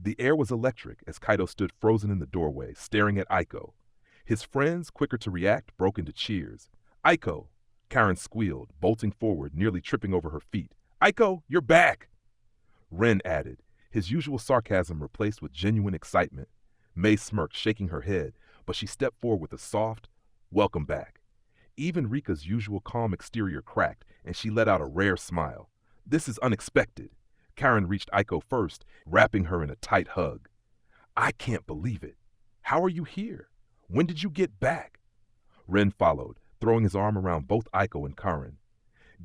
The air was electric as Kaito stood frozen in the doorway, staring at Aiko. His friends, quicker to react, broke into cheers. Aiko! Karen squealed, bolting forward, nearly tripping over her feet. Aiko, you're back! Ren added, his usual sarcasm replaced with genuine excitement. May smirked, shaking her head, but she stepped forward with a soft, welcome back. Even Rika's usual calm exterior cracked, and she let out a rare smile. This is unexpected. Karen reached Aiko first, wrapping her in a tight hug. I can't believe it. How are you here? When did you get back? Ren followed, throwing his arm around both Aiko and Karen.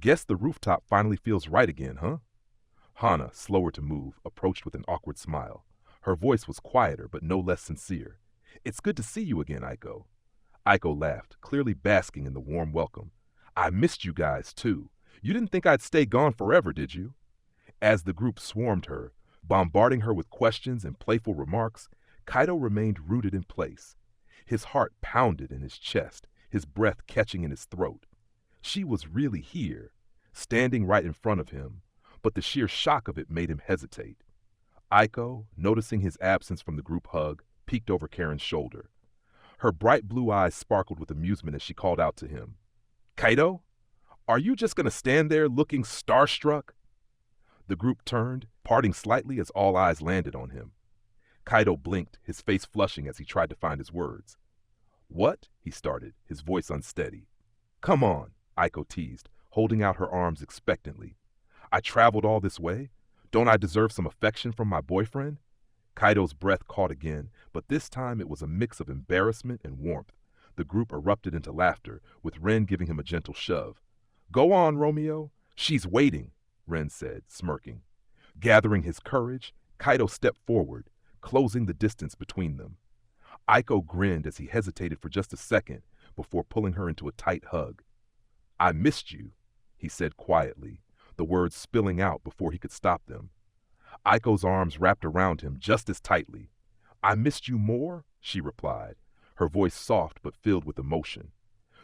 Guess the rooftop finally feels right again, huh? Hana, slower to move, approached with an awkward smile. Her voice was quieter, but no less sincere. It's good to see you again, Aiko. Aiko laughed, clearly basking in the warm welcome. I missed you guys, too. You didn't think I'd stay gone forever, did you? As the group swarmed her, bombarding her with questions and playful remarks, Kaito remained rooted in place. His heart pounded in his chest, his breath catching in his throat. She was really here, standing right in front of him, but the sheer shock of it made him hesitate. Aiko, noticing his absence from the group hug, peeked over Karen's shoulder. Her bright blue eyes sparkled with amusement as she called out to him. Kaito, are you just going to stand there looking starstruck? The group turned, parting slightly as all eyes landed on him. Kaito blinked, his face flushing as he tried to find his words. What? He started, his voice unsteady. Come on, Aiko teased, holding out her arms expectantly. I traveled all this way. Don't I deserve some affection from my boyfriend? Kaito's breath caught again, but this time it was a mix of embarrassment and warmth. The group erupted into laughter, with Ren giving him a gentle shove. Go on, Romeo. She's waiting, Ren said, smirking. Gathering his courage, Kaito stepped forward, closing the distance between them. Aiko grinned as he hesitated for just a second before pulling her into a tight hug. I missed you, he said quietly, the words spilling out before he could stop them. Aiko's arms wrapped around him just as tightly. I missed you more, she replied, her voice soft but filled with emotion.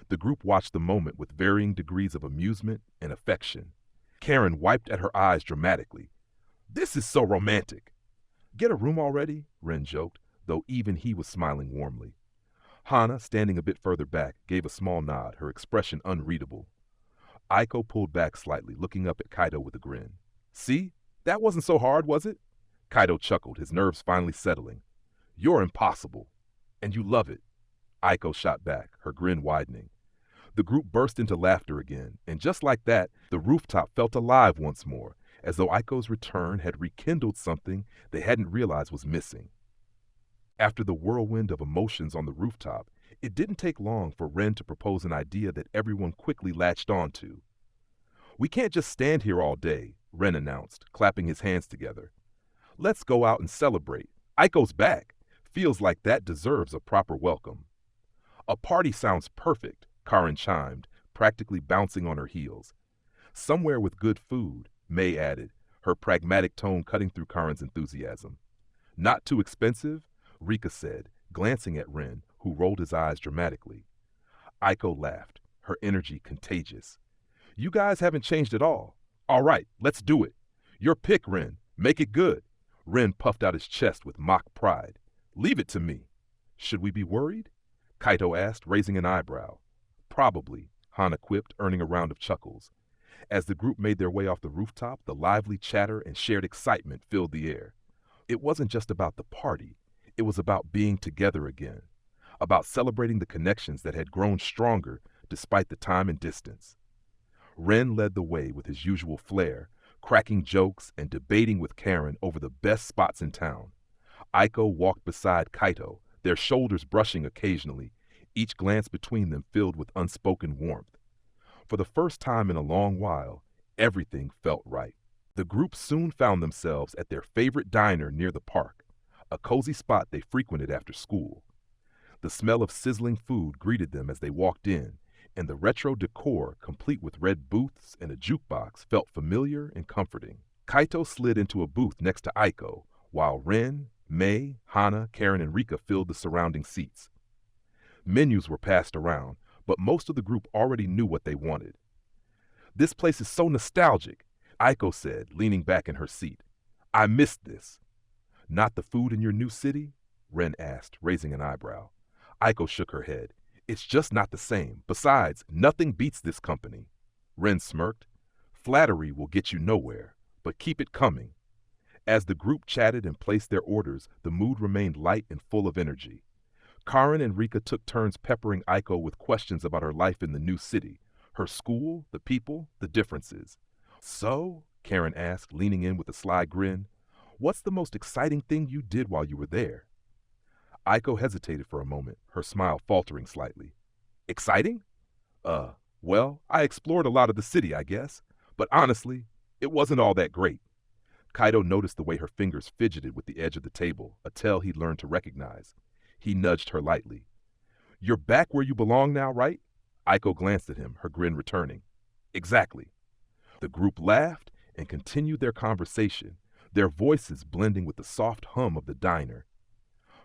The group watched the moment with varying degrees of amusement and affection. Karen wiped at her eyes dramatically. This is so romantic. Get a room already? Ren joked, though even he was smiling warmly. Hana, standing a bit further back, gave a small nod, her expression unreadable. Aiko pulled back slightly, looking up at Kaito with a grin. See? That wasn't so hard, was it? Kaito chuckled, his nerves finally settling. You're impossible. And you love it. Aiko shot back, her grin widening. The group burst into laughter again, and just like that, the rooftop felt alive once more, as though Aiko's return had rekindled something they hadn't realized was missing. After the whirlwind of emotions on the rooftop, it didn't take long for Ren to propose an idea that everyone quickly latched onto. We can't just stand here all day, Ren announced, clapping his hands together. Let's go out and celebrate. Aiko's back. Feels like that deserves a proper welcome. A party sounds perfect, Karen chimed, practically bouncing on her heels. Somewhere with good food, May added, her pragmatic tone cutting through Karen's enthusiasm. Not too expensive, Rika said, glancing at Ren, who rolled his eyes dramatically. Aiko laughed, her energy contagious. You guys haven't changed at all. All right, let's do it. Your pick, Ren. Make it good. Ren puffed out his chest with mock pride. Leave it to me. Should we be worried? Kaito asked, raising an eyebrow. Probably, Hana quipped, earning a round of chuckles. As the group made their way off the rooftop, the lively chatter and shared excitement filled the air. It wasn't just about the party. It was about being together again, about celebrating the connections that had grown stronger despite the time and distance. Ren led the way with his usual flair, cracking jokes and debating with Karen over the best spots in town. Aiko walked beside Kaito, their shoulders brushing occasionally, each glance between them filled with unspoken warmth. For the first time in a long while, everything felt right. The group soon found themselves at their favorite diner near the park, a cozy spot they frequented after school. The smell of sizzling food greeted them as they walked in, and the retro decor, complete with red booths and a jukebox, felt familiar and comforting. Kaito slid into a booth next to Aiko, while Ren, May, Hana, Karen, and Rika filled the surrounding seats. Menus were passed around, but most of the group already knew what they wanted. This place is so nostalgic, Aiko said, leaning back in her seat. I missed this. Not the food in your new city? Ren asked, raising an eyebrow. Aiko shook her head. It's just not the same. Besides, nothing beats this company. Ren smirked. Flattery will get you nowhere, but keep it coming. As the group chatted and placed their orders, the mood remained light and full of energy. Karin and Rika took turns peppering Aiko with questions about her life in the new city, her school, the people, the differences. So, Karen asked, leaning in with a sly grin, what's the most exciting thing you did while you were there? Aiko hesitated for a moment, her smile faltering slightly. Exciting? Well, I explored a lot of the city, I guess. But honestly, it wasn't all that great. Kaito noticed the way her fingers fidgeted with the edge of the table, a tell he'd learned to recognize. He nudged her lightly. You're back where you belong now, right? Aiko glanced at him, her grin returning. Exactly. The group laughed and continued their conversation, their voices blending with the soft hum of the diner.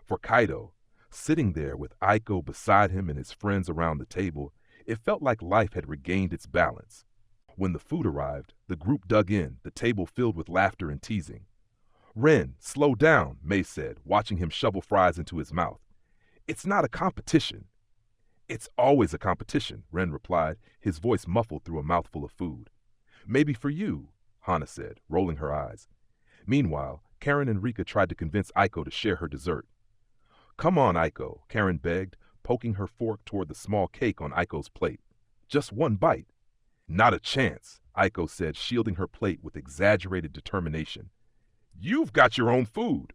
For Kaito, sitting there with Aiko beside him and his friends around the table, it felt like life had regained its balance. When the food arrived, the group dug in, the table filled with laughter and teasing. Ren, slow down, May said, watching him shovel fries into his mouth. It's not a competition. It's always a competition, Ren replied, his voice muffled through a mouthful of food. Maybe for you, Hana said, rolling her eyes. Meanwhile, Karen and Rika tried to convince Aiko to share her dessert. Come on, Aiko, Karen begged, poking her fork toward the small cake on Aiko's plate. Just one bite. Not a chance, Aiko said, shielding her plate with exaggerated determination. You've got your own food.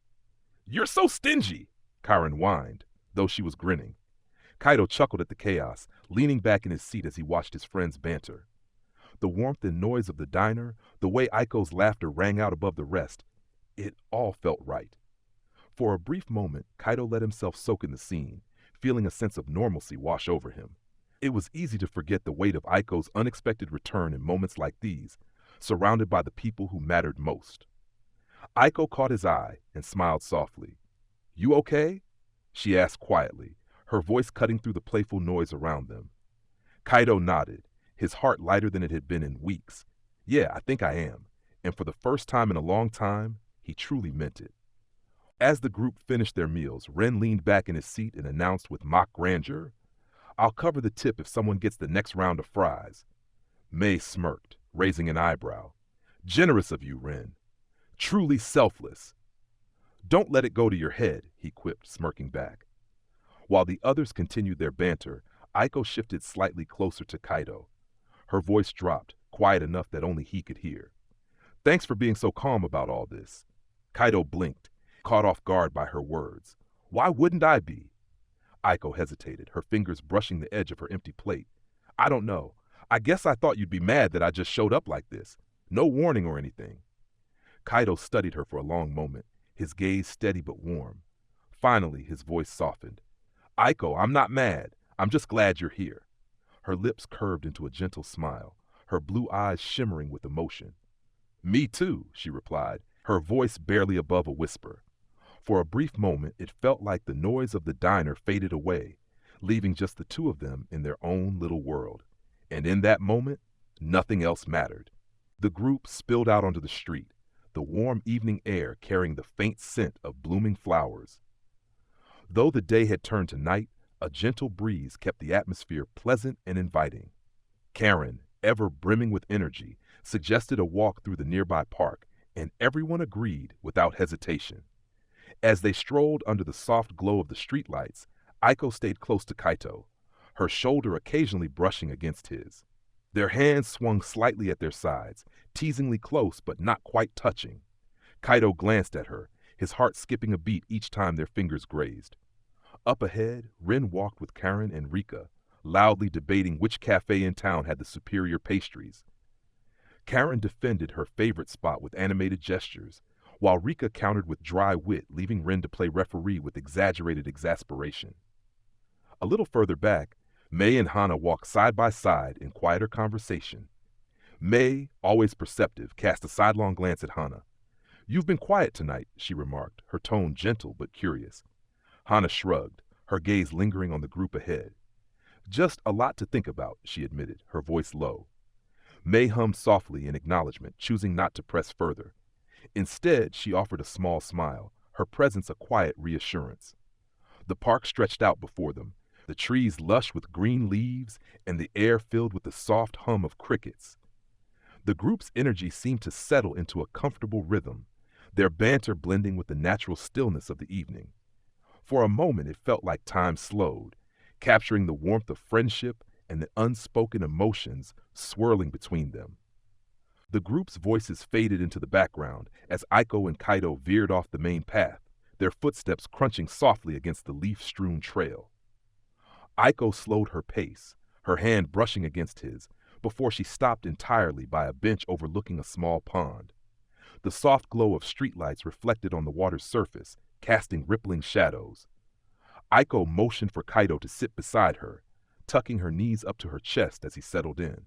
You're so stingy, Karen whined, though she was grinning. Kaito chuckled at the chaos, leaning back in his seat as he watched his friends banter. The warmth and noise of the diner, the way Aiko's laughter rang out above the rest, it all felt right. For a brief moment, Kaito let himself soak in the scene, feeling a sense of normalcy wash over him. It was easy to forget the weight of Aiko's unexpected return in moments like these, surrounded by the people who mattered most. Aiko caught his eye and smiled softly. You okay? She asked quietly, her voice cutting through the playful noise around them. Kaito nodded, his heart lighter than it had been in weeks. Yeah, I think I am. And for the first time in a long time, he truly meant it. As the group finished their meals, Ren leaned back in his seat and announced with mock grandeur, I'll cover the tip if someone gets the next round of fries. May smirked, raising an eyebrow. Generous of you, Ren. Truly selfless. Don't let it go to your head, he quipped, smirking back. While the others continued their banter, Aiko shifted slightly closer to Kaito. Her voice dropped, quiet enough that only he could hear. Thanks for being so calm about all this. Kaito blinked, caught off guard by her words. Why wouldn't I be? Aiko hesitated, her fingers brushing the edge of her empty plate. I don't know. I guess I thought you'd be mad that I just showed up like this. No warning or anything. Kaito studied her for a long moment, his gaze steady but warm. Finally, his voice softened. Aiko, I'm not mad. I'm just glad you're here. Her lips curved into a gentle smile, her blue eyes shimmering with emotion. Me too, she replied, her voice barely above a whisper. For a brief moment, it felt like the noise of the diner faded away, leaving just the two of them in their own little world. And in that moment, nothing else mattered. The group spilled out onto the street, the warm evening air carrying the faint scent of blooming flowers. Though the day had turned to night, a gentle breeze kept the atmosphere pleasant and inviting. Karen, ever brimming with energy, suggested a walk through the nearby park, and everyone agreed without hesitation. As they strolled under the soft glow of the streetlights, Aiko stayed close to Kaito, her shoulder occasionally brushing against his. Their hands swung slightly at their sides, teasingly close but not quite touching. Kaito glanced at her, his heart skipping a beat each time their fingers grazed. Up ahead, Ren walked with Karen and Rika, loudly debating which cafe in town had the superior pastries. Karen defended her favorite spot with animated gestures, while Rika countered with dry wit, leaving Ren to play referee with exaggerated exasperation. A little further back, May and Hana walked side by side in quieter conversation. May, always perceptive, cast a sidelong glance at Hana. You've been quiet tonight, she remarked, her tone gentle but curious. Hana shrugged, her gaze lingering on the group ahead. Just a lot to think about, she admitted, her voice low. May hummed softly in acknowledgement, choosing not to press further. Instead, she offered a small smile, her presence a quiet reassurance. The park stretched out before them, the trees lush with green leaves and the air filled with the soft hum of crickets. The group's energy seemed to settle into a comfortable rhythm, their banter blending with the natural stillness of the evening. For a moment it felt like time slowed, capturing the warmth of friendship and the unspoken emotions swirling between them. The group's voices faded into the background as Aiko and Kaito veered off the main path, their footsteps crunching softly against the leaf-strewn trail. Aiko slowed her pace, her hand brushing against his, before she stopped entirely by a bench overlooking a small pond. The soft glow of streetlights reflected on the water's surface, casting rippling shadows. Aiko motioned for Kaito to sit beside her, tucking her knees up to her chest as he settled in.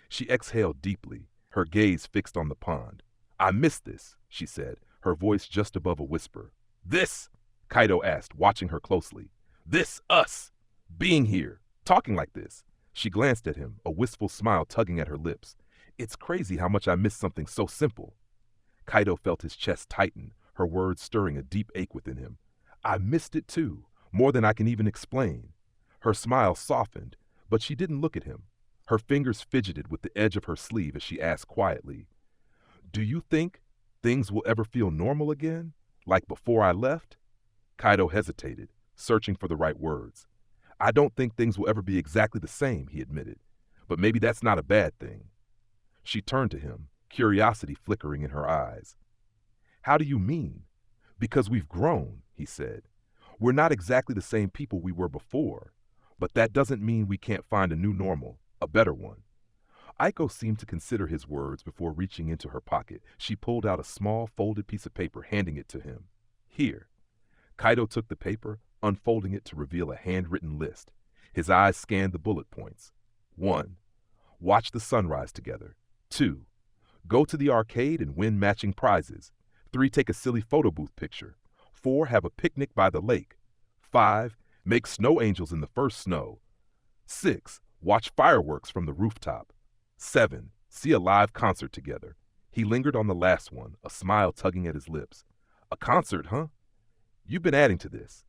She exhaled deeply, her gaze fixed on the pond. "I missed this," she said, her voice just above a whisper. "This?" Kaito asked, watching her closely. "This, us, being here, talking like this." She glanced at him, a wistful smile tugging at her lips. "It's crazy how much I missed something so simple." Kaito felt his chest tighten, her words stirring a deep ache within him. "I missed it too, more than I can even explain." Her smile softened, but she didn't look at him. Her fingers fidgeted with the edge of her sleeve as she asked quietly, "Do you think things will ever feel normal again, like before I left?" Kaito hesitated, searching for the right words. "I don't think things will ever be exactly the same," he admitted, "but maybe that's not a bad thing." She turned to him, curiosity flickering in her eyes. "How do you mean?" "Because we've grown," he said. "We're not exactly the same people we were before, but that doesn't mean we can't find a new normal, a better one." Aiko seemed to consider his words before reaching into her pocket. She pulled out a small folded piece of paper, handing it to him. "Here." Kaito took the paper, unfolding it to reveal a handwritten list. His eyes scanned the bullet points. 1. Watch the sunrise together. 2. Go to the arcade and win matching prizes. 3. Take a silly photo booth picture. 4. Have a picnic by the lake. 5. Make snow angels in the first snow. 6. Watch fireworks from the rooftop. 7. See a live concert together. He lingered on the last one, a smile tugging at his lips. "A concert, huh? You've been adding to this."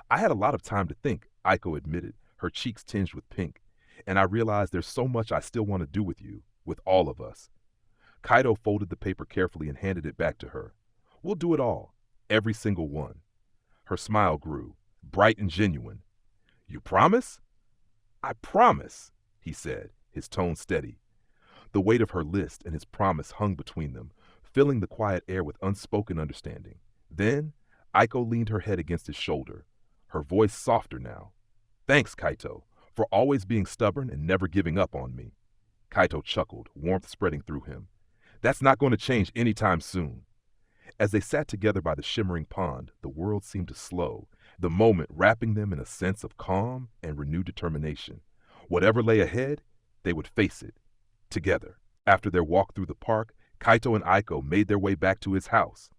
"I had a lot of time to think," Aiko admitted, her cheeks tinged with pink, "and I realized there's so much I still want to do with you, with all of us." Kaito folded the paper carefully and handed it back to her. "We'll do it all, every single one." Her smile grew, bright and genuine. "You promise?" "I promise," he said, his tone steady. The weight of her list and his promise hung between them, filling the quiet air with unspoken understanding. Then, Aiko leaned her head against his shoulder, her voice softer now. "Thanks, Kaito, for always being stubborn and never giving up on me." Kaito chuckled, warmth spreading through him. "That's not going to change anytime soon." As they sat together by the shimmering pond, the world seemed to slow, the moment wrapping them in a sense of calm and renewed determination. Whatever lay ahead, they would face it, together. After their walk through the park, Kaito and Aiko made their way back to his house.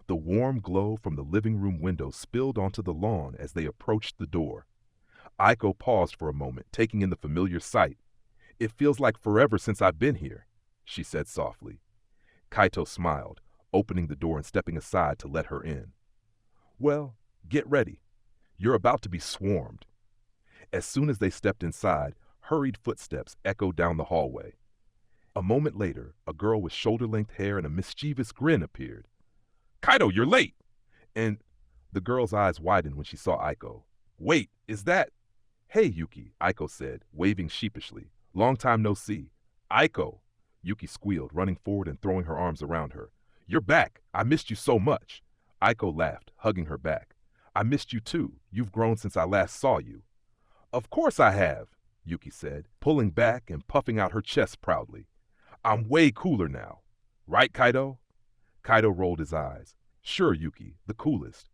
The warm glow from the living room window spilled onto the lawn as they approached the door. Aiko paused for a moment, taking in the familiar sight. "It feels like forever since I've been here," she said softly. Kaito smiled, opening the door and stepping aside to let her in. "Well, get ready. You're about to be swarmed." As soon as they stepped inside, hurried footsteps echoed down the hallway. A moment later, a girl with shoulder-length hair and a mischievous grin appeared. "Kaito, you're late!" And the girl's eyes widened when she saw Aiko. "Wait, is that—" "Hey, Yuki," Aiko said, waving sheepishly. "Long time no see." "Aiko!" Yuki squealed, running forward and throwing her arms around her. "You're back! I missed you so much!" Aiko laughed, hugging her back. "I missed you too. You've grown since I last saw you." "Of course I have," Yuki said, pulling back and puffing out her chest proudly. "I'm way cooler now. Right, Kaito?" Kaito rolled his eyes. "Sure, Yuki, the coolest."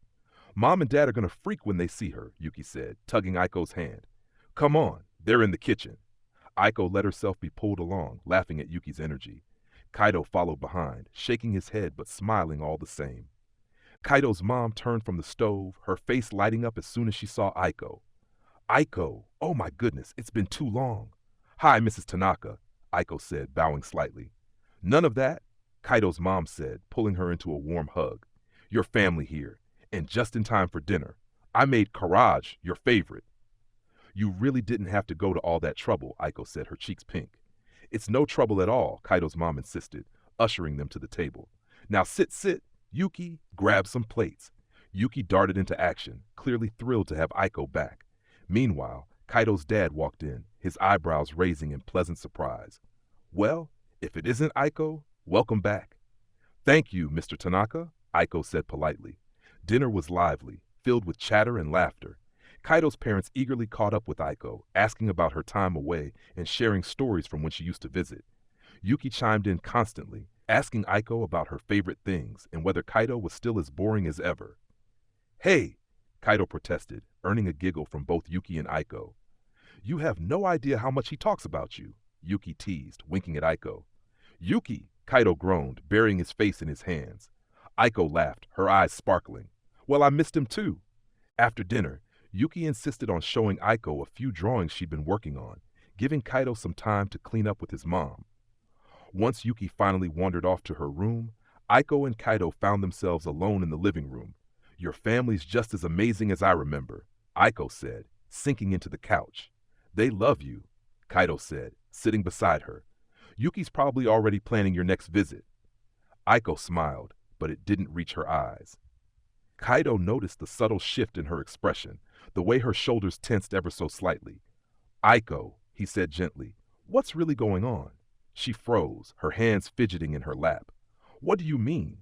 "Mom and Dad are gonna freak when they see her," Yuki said, tugging Aiko's hand. "Come on, they're in the kitchen." Aiko let herself be pulled along, laughing at Yuki's energy. Kaito followed behind, shaking his head but smiling all the same. Kaito's mom turned from the stove, her face lighting up as soon as she saw Aiko. "Aiko, oh my goodness, it's been too long." "Hi, Mrs. Tanaka," Aiko said, bowing slightly. "None of that," Kaito's mom said, pulling her into a warm hug. Your family here, and just in time for dinner. I made Karaj your favorite. You really didn't have to go to all that trouble, Aiko said, her cheeks pink. It's no trouble at all, Kaito's mom insisted, ushering them to the table. Now sit. Yuki, grab some plates. Yuki darted into action, clearly thrilled to have Aiko back. Meanwhile, Kaito's dad walked in, his eyebrows raising in pleasant surprise. Well, if it isn't Aiko, welcome back. Thank you, Mr. Tanaka, Aiko said politely. Dinner was lively, filled with chatter and laughter. Kaito's parents eagerly caught up with Aiko, asking about her time away and sharing stories from when she used to visit. Yuki chimed in constantly, asking Aiko about her favorite things and whether Kaito was still as boring as ever. Hey, Kaito protested, earning a giggle from both Yuki and Aiko. You have no idea how much he talks about you, Yuki teased, winking at Aiko. Yuki, Kaito groaned, burying his face in his hands. Aiko laughed, her eyes sparkling. Well, I missed him too. After dinner, Yuki insisted on showing Aiko a few drawings she'd been working on, giving Kaito some time to clean up with his mom. Once Yuki finally wandered off to her room, Aiko and Kaito found themselves alone in the living room. Your family's just as amazing as I remember, Aiko said, sinking into the couch. They love you, Kaito said, sitting beside her. Yuki's probably already planning your next visit. Aiko smiled, but it didn't reach her eyes. Kaito noticed the subtle shift in her expression, the way her shoulders tensed ever so slightly. Aiko, he said gently, what's really going on? She froze, her hands fidgeting in her lap. What do you mean?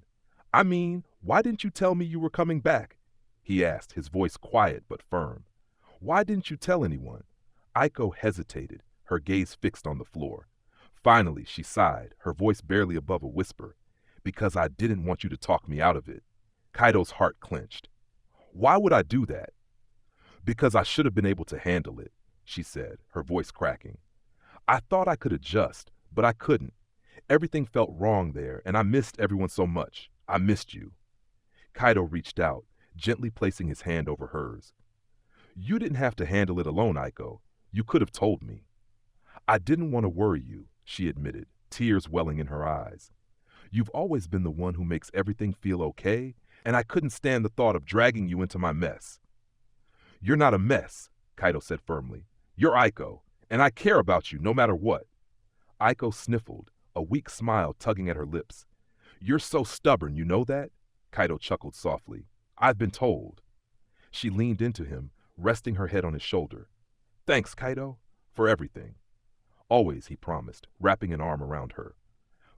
I mean, why didn't you tell me you were coming back? He asked, his voice quiet but firm. Why didn't you tell anyone? Aiko hesitated, her gaze fixed on the floor. Finally, she sighed, her voice barely above a whisper. Because I didn't want you to talk me out of it. Kaito's heart clenched. Why would I do that? Because I should have been able to handle it, she said, her voice cracking. I thought I could adjust, but I couldn't. Everything felt wrong there, and I missed everyone so much. I missed you. Kaito reached out, gently placing his hand over hers. You didn't have to handle it alone, Aiko. You could have told me. I didn't want to worry you, she admitted, tears welling in her eyes. You've always been the one who makes everything feel okay, and I couldn't stand the thought of dragging you into my mess. You're not a mess, Kaito said firmly. You're Aiko, and I care about you no matter what. Aiko sniffled, a weak smile tugging at her lips. You're so stubborn, you know that? Kaito chuckled softly. I've been told. She leaned into him, resting her head on his shoulder. Thanks, Kaito, for everything. Always, he promised, wrapping an arm around her.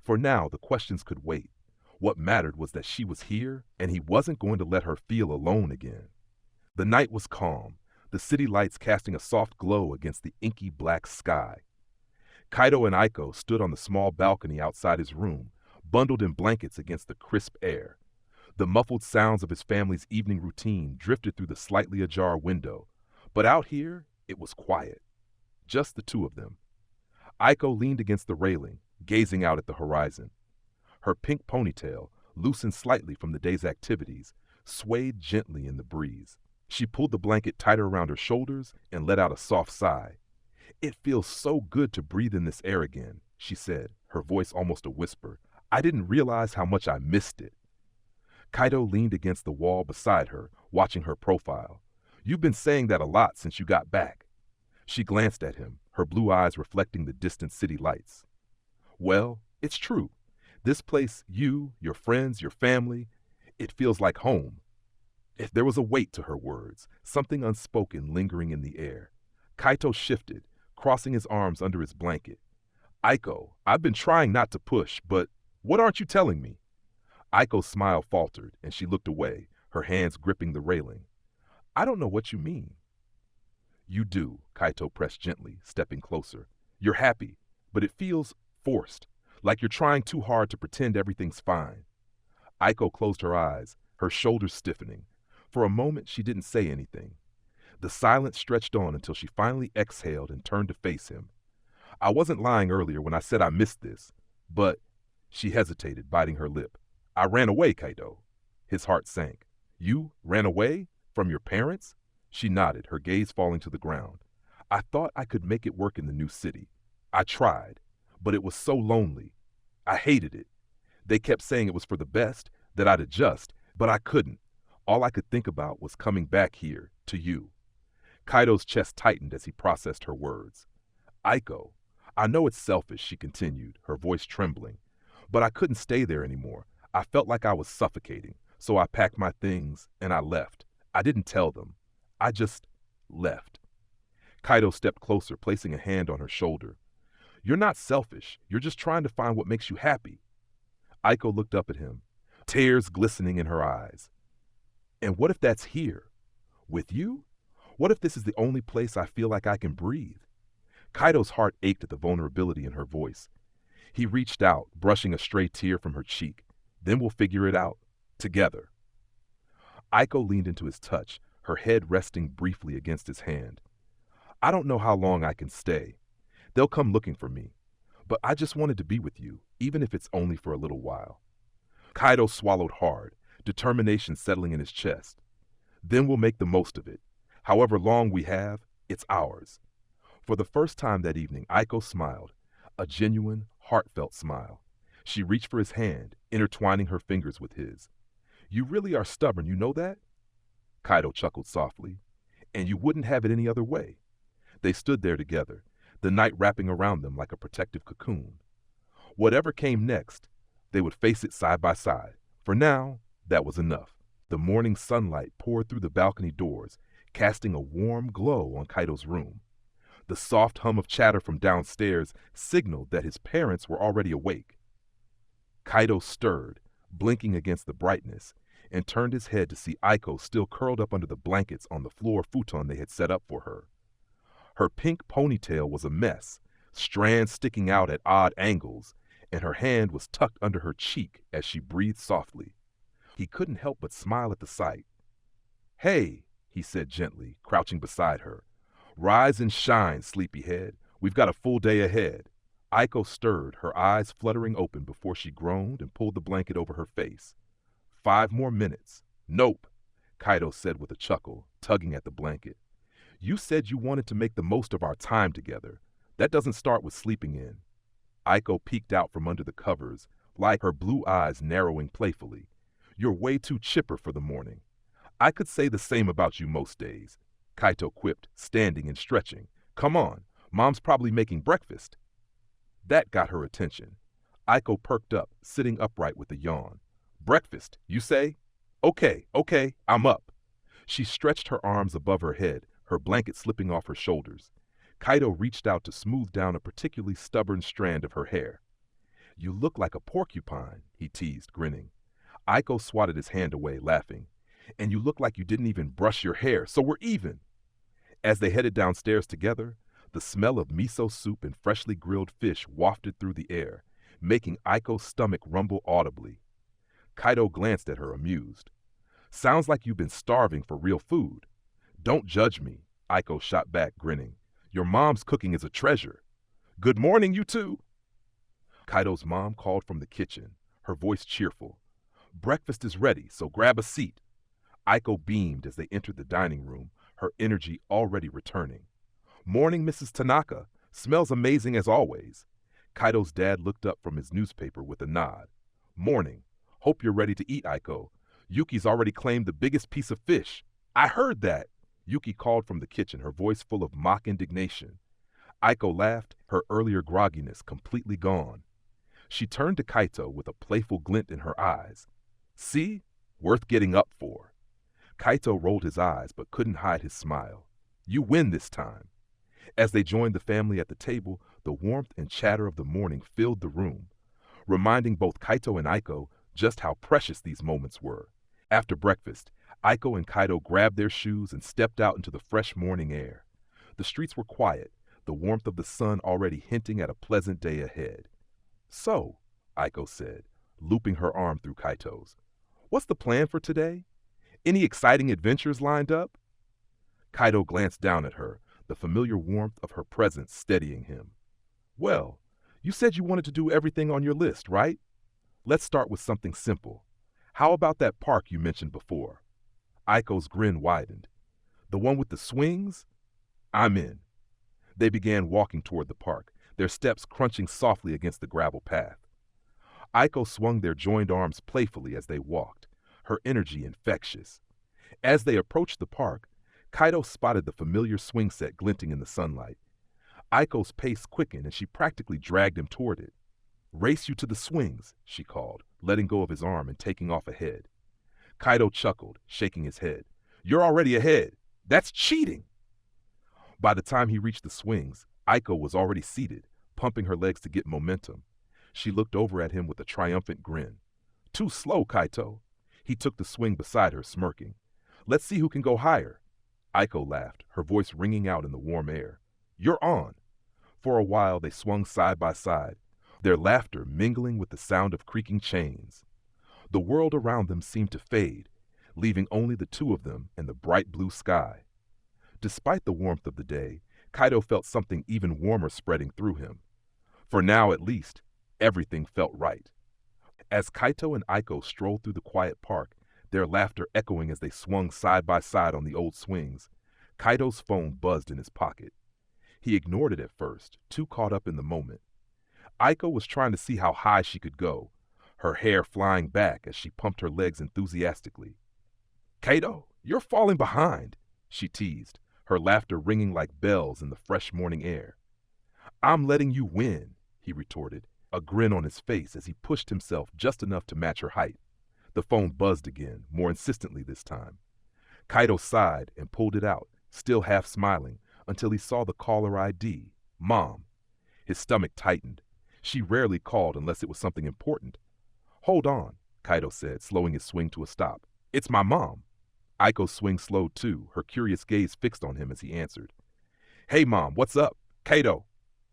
For now, the questions could wait. What mattered was that she was here, and he wasn't going to let her feel alone again. The night was calm, the city lights casting a soft glow against the inky black sky. Kaito and Aiko stood on the small balcony outside his room, bundled in blankets against the crisp air. The muffled sounds of his family's evening routine drifted through the slightly ajar window, but out here, it was quiet. Just the two of them. Aiko leaned against the railing, gazing out at the horizon. Her pink ponytail, loosened slightly from the day's activities, swayed gently in the breeze. She pulled the blanket tighter around her shoulders and let out a soft sigh. It feels so good to breathe in this air again, she said, her voice almost a whisper. I didn't realize how much I missed it. Kaito leaned against the wall beside her, watching her profile. You've been saying that a lot since you got back. She glanced at him, her blue eyes reflecting the distant city lights. Well, it's true. This place, you, your friends, your family, it feels like home. If there was a weight to her words, something unspoken lingering in the air. Kaito shifted, crossing his arms under his blanket. Aiko, I've been trying not to push, but what aren't you telling me? Aiko's smile faltered, and she looked away, her hands gripping the railing. I don't know what you mean. You do, Kaito pressed gently, stepping closer. You're happy, but it feels forced, like you're trying too hard to pretend everything's fine. Aiko closed her eyes, her shoulders stiffening. For a moment, she didn't say anything. The silence stretched on until she finally exhaled and turned to face him. I wasn't lying earlier when I said I missed this, but... She hesitated, biting her lip. I ran away, Kaito. His heart sank. You ran away? From your parents? She nodded, her gaze falling to the ground. I thought I could make it work in the new city. I tried, but it was so lonely. I hated it. They kept saying it was for the best, that I'd adjust, But I couldn't. All I could think about was coming back here, to you. Kaito's chest tightened as he processed her words. Aiko, I know it's selfish, she continued, her voice trembling, but I couldn't stay there anymore. I felt like I was suffocating, so I packed my things and I left. I didn't tell them. I just left. Kaito stepped closer, placing a hand on her shoulder. You're not selfish. You're just trying to find what makes you happy. Aiko looked up at him, tears glistening in her eyes. And what if that's here? With you? What if this is the only place I feel like I can breathe? Kaito's heart ached at the vulnerability in her voice. He reached out, brushing a stray tear from her cheek. Then we'll figure it out. Together. Aiko leaned into his touch, her head resting briefly against his hand. I don't know how long I can stay. They'll come looking for me. But I just wanted to be with you, even if it's only for a little while. Kaito swallowed hard, determination settling in his chest. Then we'll make the most of it. However long we have, it's ours. For the first time that evening, Aiko smiled, a genuine, heartfelt smile. She reached for his hand, intertwining her fingers with his. You really are stubborn, you know that? Kaito chuckled softly. And you wouldn't have it any other way. They stood there together, the night wrapping around them like a protective cocoon. Whatever came next, they would face it side by side. For now, that was enough. The morning sunlight poured through the balcony doors, casting a warm glow on Kaito's room. The soft hum of chatter from downstairs signaled that his parents were already awake. Kaito stirred, blinking against the brightness, and turned his head to see Aiko still curled up under the blankets on the floor futon they had set up for her. Her pink ponytail was a mess, strands sticking out at odd angles, and her hand was tucked under her cheek as she breathed softly. He couldn't help but smile at the sight. Hey, he said gently, crouching beside her. Rise and shine, sleepyhead. We've got a full day ahead. Aiko stirred, her eyes fluttering open before she groaned and pulled the blanket over her face. 5 more minutes. Nope, Kaito said with a chuckle, tugging at the blanket. You said you wanted to make the most of our time together. That doesn't start with sleeping in. Aiko peeked out from under the covers, like her blue eyes narrowing playfully. You're way too chipper for the morning. I could say the same about you most days, Kaito quipped, standing and stretching. Come on, Mom's probably making breakfast. That got her attention. Aiko perked up, sitting upright with a yawn. Breakfast, you say? Okay, I'm up. She stretched her arms above her head, her blanket slipping off her shoulders. Kaito reached out to smooth down a particularly stubborn strand of her hair. You look like a porcupine, he teased, grinning. Aiko swatted his hand away, laughing. And you look like you didn't even brush your hair, so we're even. As they headed downstairs together, the smell of miso soup and freshly grilled fish wafted through the air, making Aiko's stomach rumble audibly. Kaito glanced at her, amused. Sounds like you've been starving for real food. Don't judge me, Aiko shot back, grinning. Your mom's cooking is a treasure. Good morning, you two. Kaito's mom called from the kitchen, her voice cheerful. Breakfast is ready, so grab a seat. Aiko beamed as they entered the dining room, her energy already returning. Morning, Mrs. Tanaka. Smells amazing as always. Kaito's dad looked up from his newspaper with a nod. Morning. Hope you're ready to eat, Aiko. Yuki's already claimed the biggest piece of fish. I heard that, Yuki called from the kitchen, her voice full of mock indignation. Aiko laughed, her earlier grogginess completely gone. She turned to Kaito with a playful glint in her eyes. See? Worth getting up for. Kaito rolled his eyes but couldn't hide his smile. You win this time. As they joined the family at the table, the warmth and chatter of the morning filled the room, reminding both Kaito and Aiko just how precious these moments were. After breakfast, Aiko and Kaito grabbed their shoes and stepped out into the fresh morning air. The streets were quiet, the warmth of the sun already hinting at a pleasant day ahead. So, Aiko said, looping her arm through Kaito's, what's the plan for today? Any exciting adventures lined up? Kaito glanced down at her, the familiar warmth of her presence steadying him. Well, you said you wanted to do everything on your list, right? Let's start with something simple. How about that park you mentioned before? Aiko's grin widened. The one with the swings? I'm in. They began walking toward the park, their steps crunching softly against the gravel path. Aiko swung their joined arms playfully as they walked, her energy infectious. As they approached the park, Kaito spotted the familiar swing set glinting in the sunlight. Aiko's pace quickened and she practically dragged him toward it. "Race you to the swings," she called, letting go of his arm and taking off ahead. Kaito chuckled, shaking his head. "You're already ahead. That's cheating." By the time he reached the swings, Aiko was already seated, pumping her legs to get momentum. She looked over at him with a triumphant grin. "Too slow, Kaito." He took the swing beside her, smirking. "Let's see who can go higher." Aiko laughed, her voice ringing out in the warm air. "You're on." For a while they swung side by side, their laughter mingling with the sound of creaking chains. The world around them seemed to fade, leaving only the two of them and the bright blue sky. Despite the warmth of the day, Kaito felt something even warmer spreading through him. For now, at least, everything felt right. As Kaito and Aiko strolled through the quiet park, their laughter echoing as they swung side by side on the old swings, Kaito's phone buzzed in his pocket. He ignored it at first, too caught up in the moment. Aiko was trying to see how high she could go, her hair flying back as she pumped her legs enthusiastically. "Kaito, you're falling behind," she teased, her laughter ringing like bells in the fresh morning air. "I'm letting you win," he retorted, a grin on his face as he pushed himself just enough to match her height. The phone buzzed again, more insistently this time. Kaito sighed and pulled it out, still half smiling, until he saw the caller ID, Mom. His stomach tightened. She rarely called unless it was something important. "Hold on," Kaito said, slowing his swing to a stop. "It's my mom." Aiko's swing slowed too, her curious gaze fixed on him as he answered. "Hey Mom, what's up? Kaito."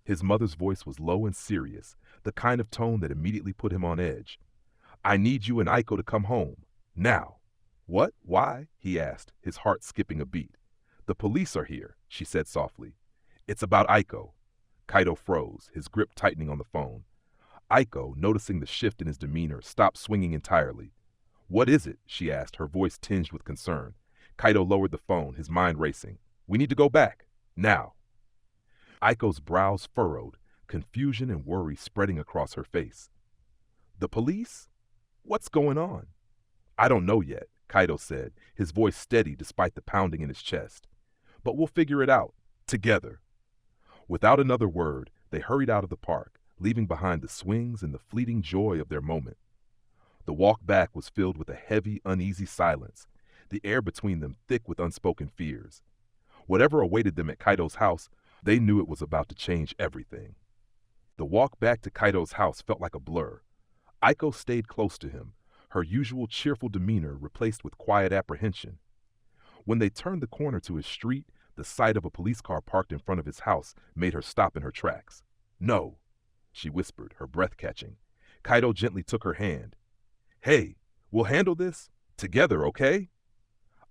His mother's voice was low and serious, the kind of tone that immediately put him on edge. "I need you and Aiko to come home. Now." "What? Why?" he asked, his heart skipping a beat. "The police are here," she said softly. "It's about Aiko." Kaito froze, his grip tightening on the phone. Aiko, noticing the shift in his demeanor, stopped swinging entirely. "What is it?" she asked, her voice tinged with concern. Kaito lowered the phone, his mind racing. "We need to go back. Now." Aiko's brows furrowed, confusion and worry spreading across her face. "The police? What's going on?" "I don't know yet," Kaito said, his voice steady despite the pounding in his chest. "But we'll figure it out. Together." Without another word, they hurried out of the park, leaving behind the swings and the fleeting joy of their moment. The walk back was filled with a heavy, uneasy silence, the air between them thick with unspoken fears. Whatever awaited them at Kaito's house, they knew it was about to change everything. The walk back to Kaito's house felt like a blur. Aiko stayed close to him, her usual cheerful demeanor replaced with quiet apprehension. When they turned the corner to his street, the sight of a police car parked in front of his house made her stop in her tracks. "No," she whispered, her breath catching. Kaito gently took her hand. "Hey, we'll handle this together, okay?"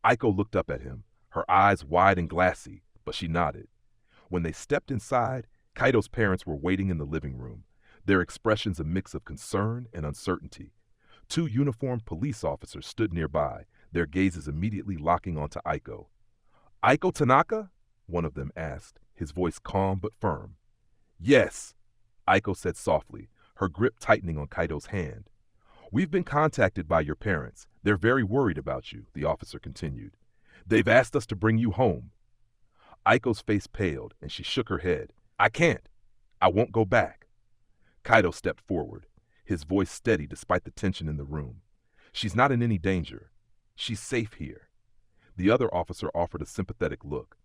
Aiko looked up at him, her eyes wide and glassy, but she nodded. When they stepped inside, Kaito's parents were waiting in the living room, their expressions a mix of concern and uncertainty. Two uniformed police officers stood nearby, their gazes immediately locking onto Aiko. "Aiko Tanaka?" one of them asked, his voice calm but firm. "Yes," Aiko said softly, her grip tightening on Kaito's hand. "We've been contacted by your parents. They're very worried about you," the officer continued. "They've asked us to bring you home." Aiko's face paled, and she shook her head. "I can't. I won't go back." Kaito stepped forward, his voice steady despite the tension in the room. "She's not in any danger. She's safe here." The other officer offered a sympathetic look.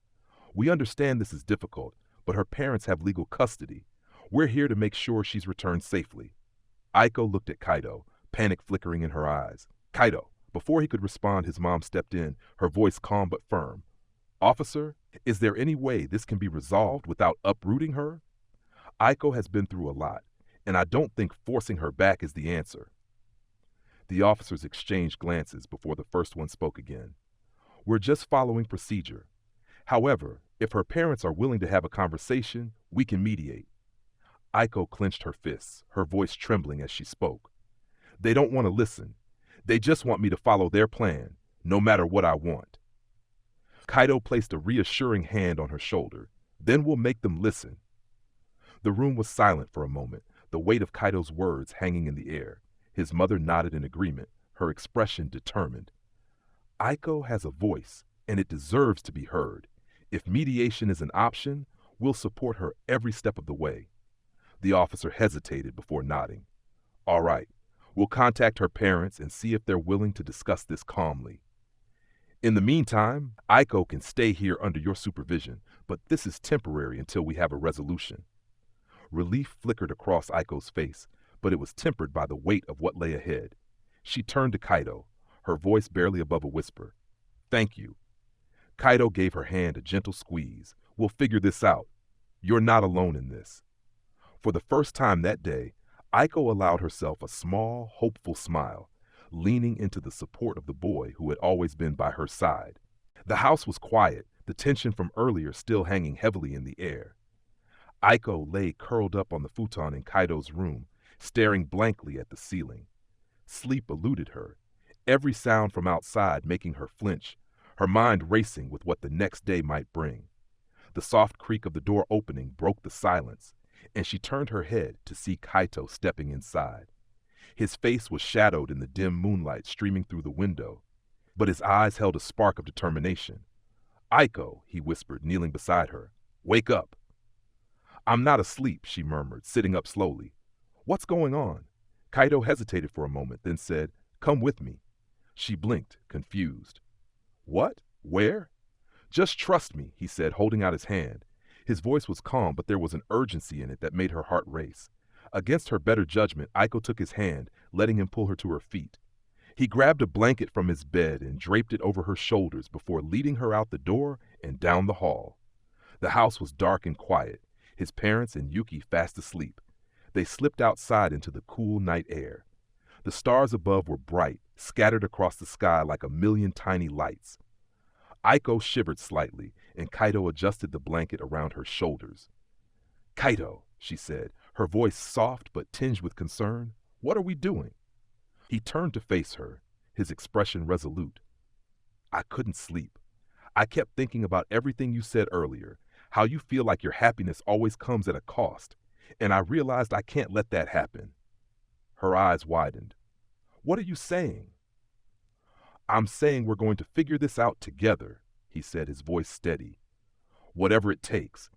"We understand this is difficult, but her parents have legal custody. We're here to make sure she's returned safely." Aiko looked at Kaito, panic flickering in her eyes. "Kaito." Before he could respond, his mom stepped in, her voice calm but firm. "Officer, is there any way this can be resolved without uprooting her? Aiko has been through a lot, and I don't think forcing her back is the answer." The officers exchanged glances before the first one spoke again. "We're just following procedure. However, if her parents are willing to have a conversation, we can mediate." Aiko clenched her fists, her voice trembling as she spoke. "They don't want to listen. They just want me to follow their plan, no matter what I want." Kaito placed a reassuring hand on her shoulder. "Then we'll make them listen." The room was silent for a moment, the weight of Kaito's words hanging in the air. His mother nodded in agreement, her expression determined. Aiko has a voice, and it deserves to be heard. If mediation is an option, we'll support her every step of the way. The officer hesitated before nodding. All right, we'll contact her parents and see if they're willing to discuss this calmly. In the meantime, Aiko can stay here under your supervision, but this is temporary until we have a resolution. Relief flickered across Aiko's face, but it was tempered by the weight of what lay ahead. She turned to Kaito, her voice barely above a whisper. Thank you. Kaito gave her hand a gentle squeeze. We'll figure this out. You're not alone in this. For the first time that day, Aiko allowed herself a small, hopeful smile, leaning into the support of the boy who had always been by her side. The house was quiet, the tension from earlier still hanging heavily in the air. Aiko lay curled up on the futon in Kaito's room, staring blankly at the ceiling. Sleep eluded her, every sound from outside making her flinch, her mind racing with what the next day might bring. The soft creak of the door opening broke the silence, and she turned her head to see Kaito stepping inside. His face was shadowed in the dim moonlight streaming through the window, but his eyes held a spark of determination. Aiko, he whispered, kneeling beside her. Wake up. I'm not asleep, she murmured, sitting up slowly. What's going on? Kaito hesitated for a moment, then said, Come with me. She blinked, confused. What? Where? Just trust me, he said, holding out his hand. His voice was calm, but there was an urgency in it that made her heart race. Against her better judgment, Aiko took his hand, letting him pull her to her feet. He grabbed a blanket from his bed and draped it over her shoulders before leading her out the door and down the hall. The house was dark and quiet, his parents and Yuki fast asleep. They slipped outside into the cool night air. The stars above were bright, scattered across the sky like a million tiny lights. Aiko shivered slightly, and Kaito adjusted the blanket around her shoulders. Kaito, she said, her voice soft but tinged with concern, what are we doing? He turned to face her, his expression resolute. I couldn't sleep. I kept thinking about everything you said earlier, how you feel like your happiness always comes at a cost, and I realized I can't let that happen. Her eyes widened. What are you saying? I'm saying we're going to figure this out together, he said, his voice steady. Whatever it takes.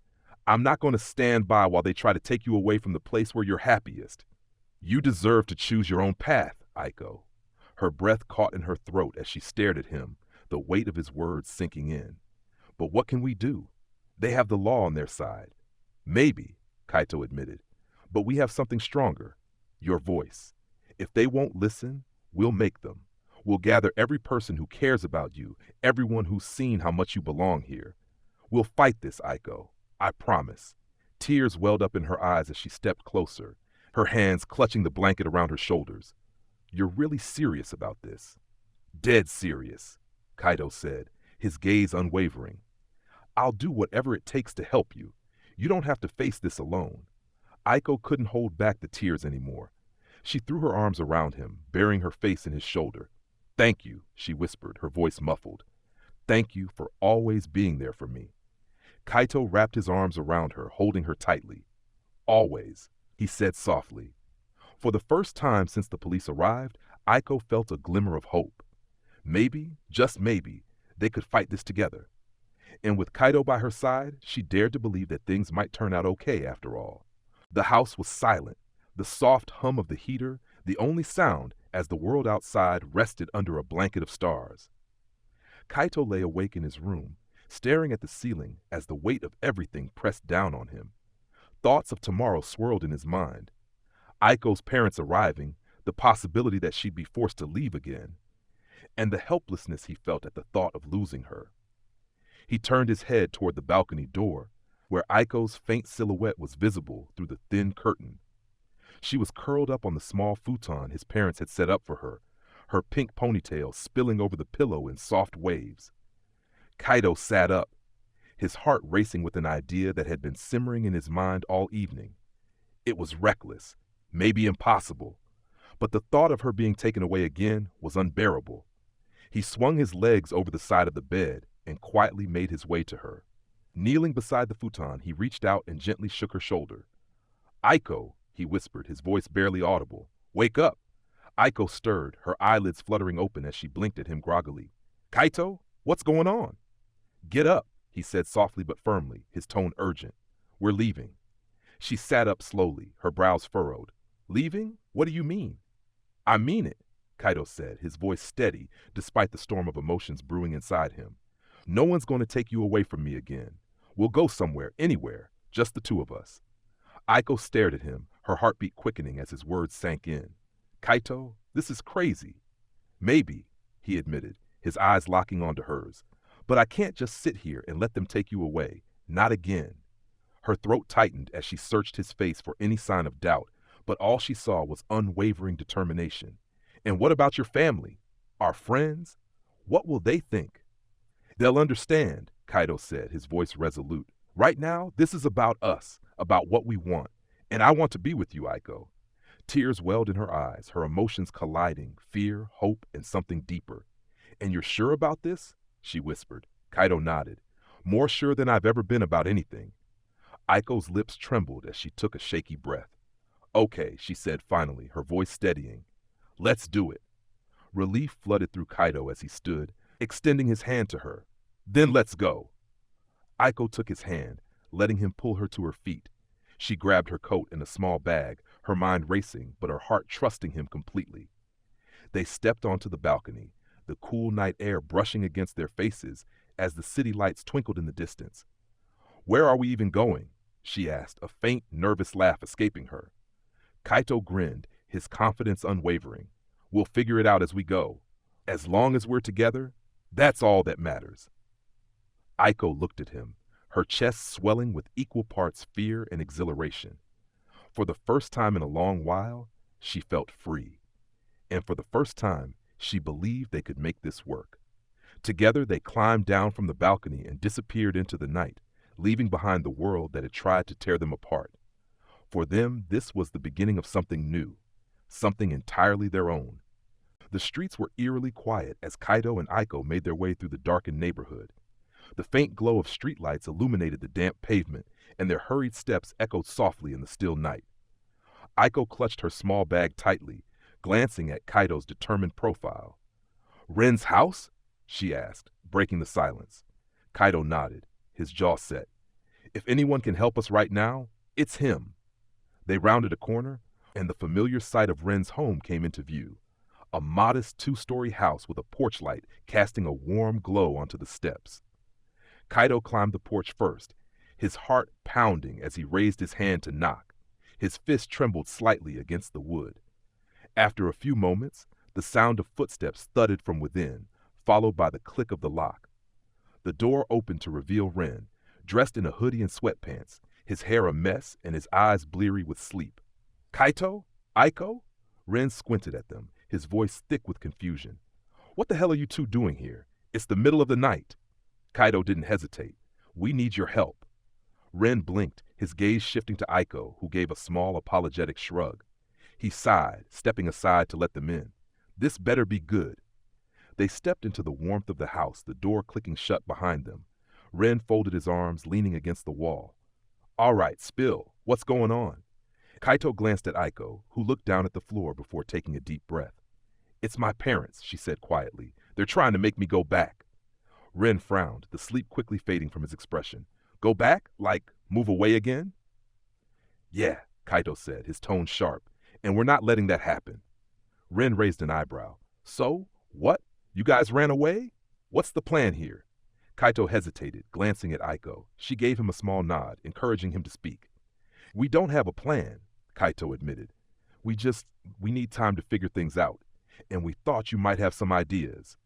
I'm not going to stand by while they try to take you away from the place where you're happiest. You deserve to choose your own path, Aiko. Her breath caught in her throat as she stared at him, the weight of his words sinking in. But what can we do? They have the law on their side. Maybe, Kaito admitted, but we have something stronger, your voice. If they won't listen, we'll make them. We'll gather every person who cares about you, everyone who's seen how much you belong here. We'll fight this, Aiko. I promise. Tears welled up in her eyes as she stepped closer, her hands clutching the blanket around her shoulders. You're really serious about this? Dead serious, Kaito said, his gaze unwavering. I'll do whatever it takes to help you. You don't have to face this alone. Aiko couldn't hold back the tears anymore. She threw her arms around him, burying her face in his shoulder. Thank you, she whispered, her voice muffled. Thank you for always being there for me. Kaito wrapped his arms around her, holding her tightly. Always, he said softly. For the first time since the police arrived, Aiko felt a glimmer of hope. Maybe, just maybe, they could fight this together. And with Kaito by her side, she dared to believe that things might turn out okay after all. The house was silent, the soft hum of the heater, the only sound as the world outside rested under a blanket of stars. Kaito lay awake in his room, staring at the ceiling as the weight of everything pressed down on him. Thoughts of tomorrow swirled in his mind. Aiko's parents arriving, the possibility that she'd be forced to leave again, and the helplessness he felt at the thought of losing her. He turned his head toward the balcony door, where Aiko's faint silhouette was visible through the thin curtain. She was curled up on the small futon his parents had set up for her, her pink ponytail spilling over the pillow in soft waves. Kaito sat up, his heart racing with an idea that had been simmering in his mind all evening. It was reckless, maybe impossible, but the thought of her being taken away again was unbearable. He swung his legs over the side of the bed and quietly made his way to her. Kneeling beside the futon, he reached out and gently shook her shoulder. Aiko, he whispered, his voice barely audible. Wake up. Aiko stirred, her eyelids fluttering open as she blinked at him groggily. Kaito, what's going on? Get up, he said softly but firmly, his tone urgent. We're leaving. She sat up slowly, her brows furrowed. Leaving? What do you mean? I mean it, Kaito said, his voice steady despite the storm of emotions brewing inside him. No one's going to take you away from me again. We'll go somewhere, anywhere, just the two of us. Aiko stared at him, her heartbeat quickening as his words sank in. Kaito, this is crazy. Maybe, he admitted, his eyes locking onto hers. But I can't just sit here and let them take you away. Not again. Her throat tightened as she searched his face for any sign of doubt, but all she saw was unwavering determination. And what about your family? Our friends? What will they think? They'll understand, Kaito said, his voice resolute. Right now, this is about us, about what we want. And I want to be with you, Aiko. Tears welled in her eyes, her emotions colliding, fear, hope, and something deeper. And you're sure about this? She whispered. Kaito nodded. More sure than I've ever been about anything. Aiko's lips trembled as she took a shaky breath. Okay, she said finally, her voice steadying. Let's do it. Relief flooded through Kaito as he stood, extending his hand to her. Then let's go. Aiko took his hand, letting him pull her to her feet. She grabbed her coat and a small bag, her mind racing, but her heart trusting him completely. They stepped onto the balcony, the cool night air brushing against their faces as the city lights twinkled in the distance. Where are we even going? She asked, a faint, nervous laugh escaping her. Kaito grinned, his confidence unwavering. We'll figure it out as we go. As long as we're together, that's all that matters. Aiko looked at him, her chest swelling with equal parts fear and exhilaration. For the first time in a long while, she felt free. And for the first time, she believed they could make this work. Together, they climbed down from the balcony and disappeared into the night, leaving behind the world that had tried to tear them apart. For them, this was the beginning of something new, something entirely their own. The streets were eerily quiet as Kaito and Aiko made their way through the darkened neighborhood. The faint glow of streetlights illuminated the damp pavement, and their hurried steps echoed softly in the still night. Aiko clutched her small bag tightly, glancing at Kaito's determined profile. Ren's house? She asked, breaking the silence. Kaito nodded, his jaw set. If anyone can help us right now, it's him. They rounded a corner, and the familiar sight of Ren's home came into view. A modest two-story house with a porch light casting a warm glow onto the steps. Kaito climbed the porch first, his heart pounding as he raised his hand to knock. His fist trembled slightly against the wood. After a few moments, the sound of footsteps thudded from within, followed by the click of the lock. The door opened to reveal Ren, dressed in a hoodie and sweatpants, his hair a mess and his eyes bleary with sleep. Kaito? Aiko? Ren squinted at them, his voice thick with confusion. What the hell are you two doing here? It's the middle of the night. Kaito didn't hesitate. We need your help. Ren blinked, his gaze shifting to Aiko, who gave a small apologetic shrug. He sighed, stepping aside to let them in. This better be good. They stepped into the warmth of the house, the door clicking shut behind them. Ren folded his arms, leaning against the wall. All right, spill. What's going on? Kaito glanced at Aiko, who looked down at the floor before taking a deep breath. It's my parents, she said quietly. They're trying to make me go back. Ren frowned, the sleep quickly fading from his expression. Go back? Like, move away again? Yeah, Kaito said, his tone sharp, and we're not letting that happen. Ren raised an eyebrow. So, what? You guys ran away? What's the plan here? Kaito hesitated, glancing at Aiko. She gave him a small nod, encouraging him to speak. We don't have a plan, Kaito admitted. We need time to figure things out, and we thought you might have some ideas.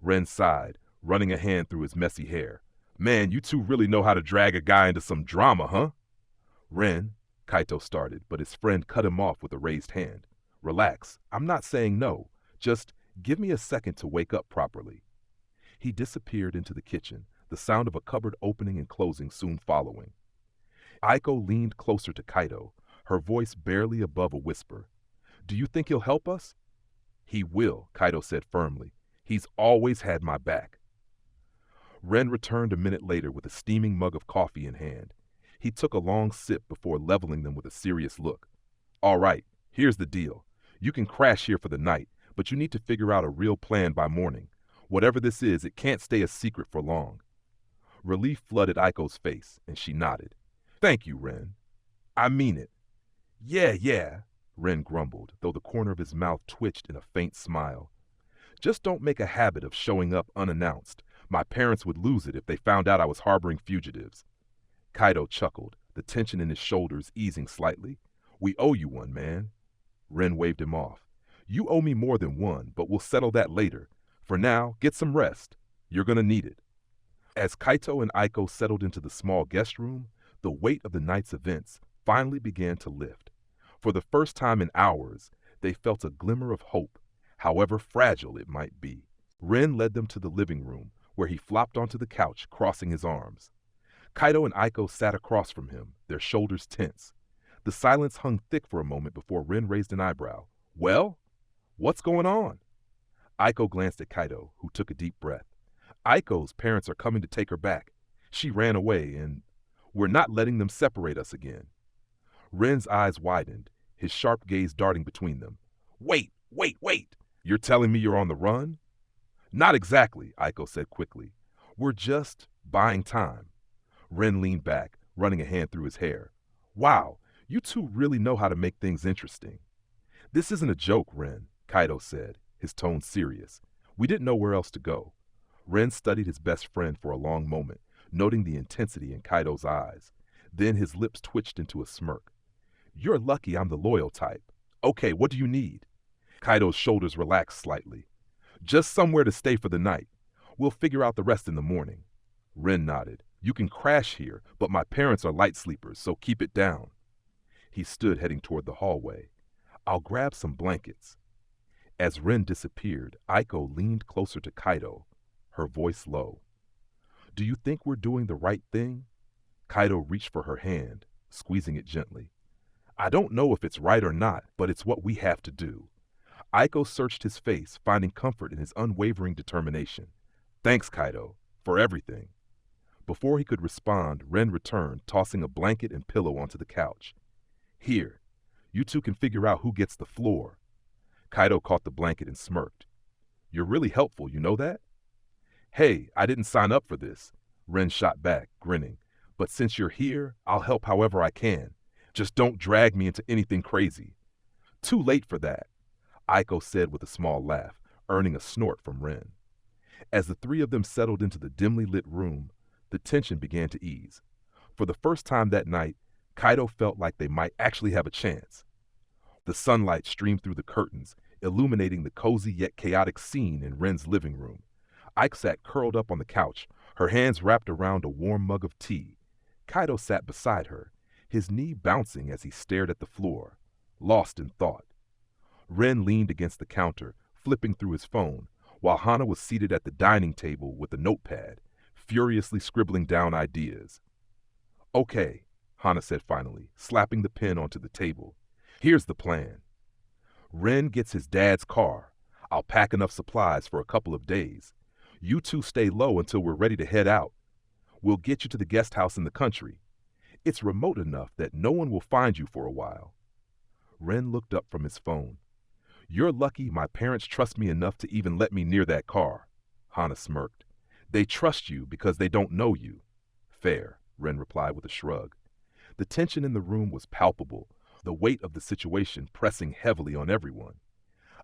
Ren sighed, running a hand through his messy hair. Man, you two really know how to drag a guy into some drama, huh? Ren, Kaito started, but his friend cut him off with a raised hand. Relax, I'm not saying no. Just give me a second to wake up properly. He disappeared into the kitchen, the sound of a cupboard opening and closing soon following. Aiko leaned closer to Kaito, her voice barely above a whisper. Do you think he'll help us? He will, Kaito said firmly. He's always had my back. Ren returned a minute later with a steaming mug of coffee in hand. He took a long sip before leveling them with a serious look. All right, here's the deal. You can crash here for the night, but you need to figure out a real plan by morning. Whatever this is, it can't stay a secret for long. Relief flooded Aiko's face, and she nodded. Thank you, Ren. I mean it. Yeah, Ren grumbled, though the corner of his mouth twitched in a faint smile. Just don't make a habit of showing up unannounced. My parents would lose it if they found out I was harboring fugitives. Kaito chuckled, the tension in his shoulders easing slightly. We owe you one, man. Ren waved him off. You owe me more than one, but we'll settle that later. For now, get some rest. You're gonna need it. As Kaito and Aiko settled into the small guest room, the weight of the night's events finally began to lift. For the first time in hours, they felt a glimmer of hope, however fragile it might be. Ren led them to the living room, where he flopped onto the couch, crossing his arms. Kaito and Aiko sat across from him, their shoulders tense. The silence hung thick for a moment before Ren raised an eyebrow. Well, what's going on? Aiko glanced at Kaito, who took a deep breath. Aiko's parents are coming to take her back. She ran away, and we're not letting them separate us again. Ren's eyes widened, his sharp gaze darting between them. Wait! You're telling me you're on the run? Not exactly, Aiko said quickly. We're just buying time. Ren leaned back, running a hand through his hair. Wow, you two really know how to make things interesting. This isn't a joke, Ren, Kaito said, his tone serious. We didn't know where else to go. Ren studied his best friend for a long moment, noting the intensity in Kaito's eyes. Then his lips twitched into a smirk. You're lucky I'm the loyal type. Okay, what do you need? Kaito's shoulders relaxed slightly. Just somewhere to stay for the night. We'll figure out the rest in the morning. Ren nodded. You can crash here, but my parents are light sleepers, so keep it down. He stood heading toward the hallway. I'll grab some blankets. As Ren disappeared, Aiko leaned closer to Kaito, her voice low. Do you think we're doing the right thing? Kaito reached for her hand, squeezing it gently. I don't know if it's right or not, but it's what we have to do. Aiko searched his face, finding comfort in his unwavering determination. Thanks, Kaito, for everything. Before he could respond, Ren returned, tossing a blanket and pillow onto the couch. Here, you two can figure out who gets the floor. Kaito caught the blanket and smirked. You're really helpful, you know that? Hey, I didn't sign up for this, Ren shot back, grinning. But since you're here, I'll help however I can. Just don't drag me into anything crazy. Too late for that, Aiko said with a small laugh, earning a snort from Ren. As the three of them settled into the dimly lit room, the tension began to ease. For the first time that night, Kaito felt like they might actually have a chance. The sunlight streamed through the curtains, illuminating the cozy yet chaotic scene in Ren's living room. Aiko sat curled up on the couch, her hands wrapped around a warm mug of tea. Kaito sat beside her, his knee bouncing as he stared at the floor, lost in thought. Ren leaned against the counter, flipping through his phone, while Hana was seated at the dining table with a notepad, furiously scribbling down ideas. Okay, Hana said finally, slapping the pen onto the table. Here's the plan. Ren gets his dad's car. I'll pack enough supplies for a couple of days. You two stay low until we're ready to head out. We'll get you to the guest house in the country. It's remote enough that no one will find you for a while. Ren looked up from his phone. You're lucky my parents trust me enough to even let me near that car. Hana smirked. They trust you because they don't know you. Fair, Ren replied with a shrug. The tension in the room was palpable, the weight of the situation pressing heavily on everyone.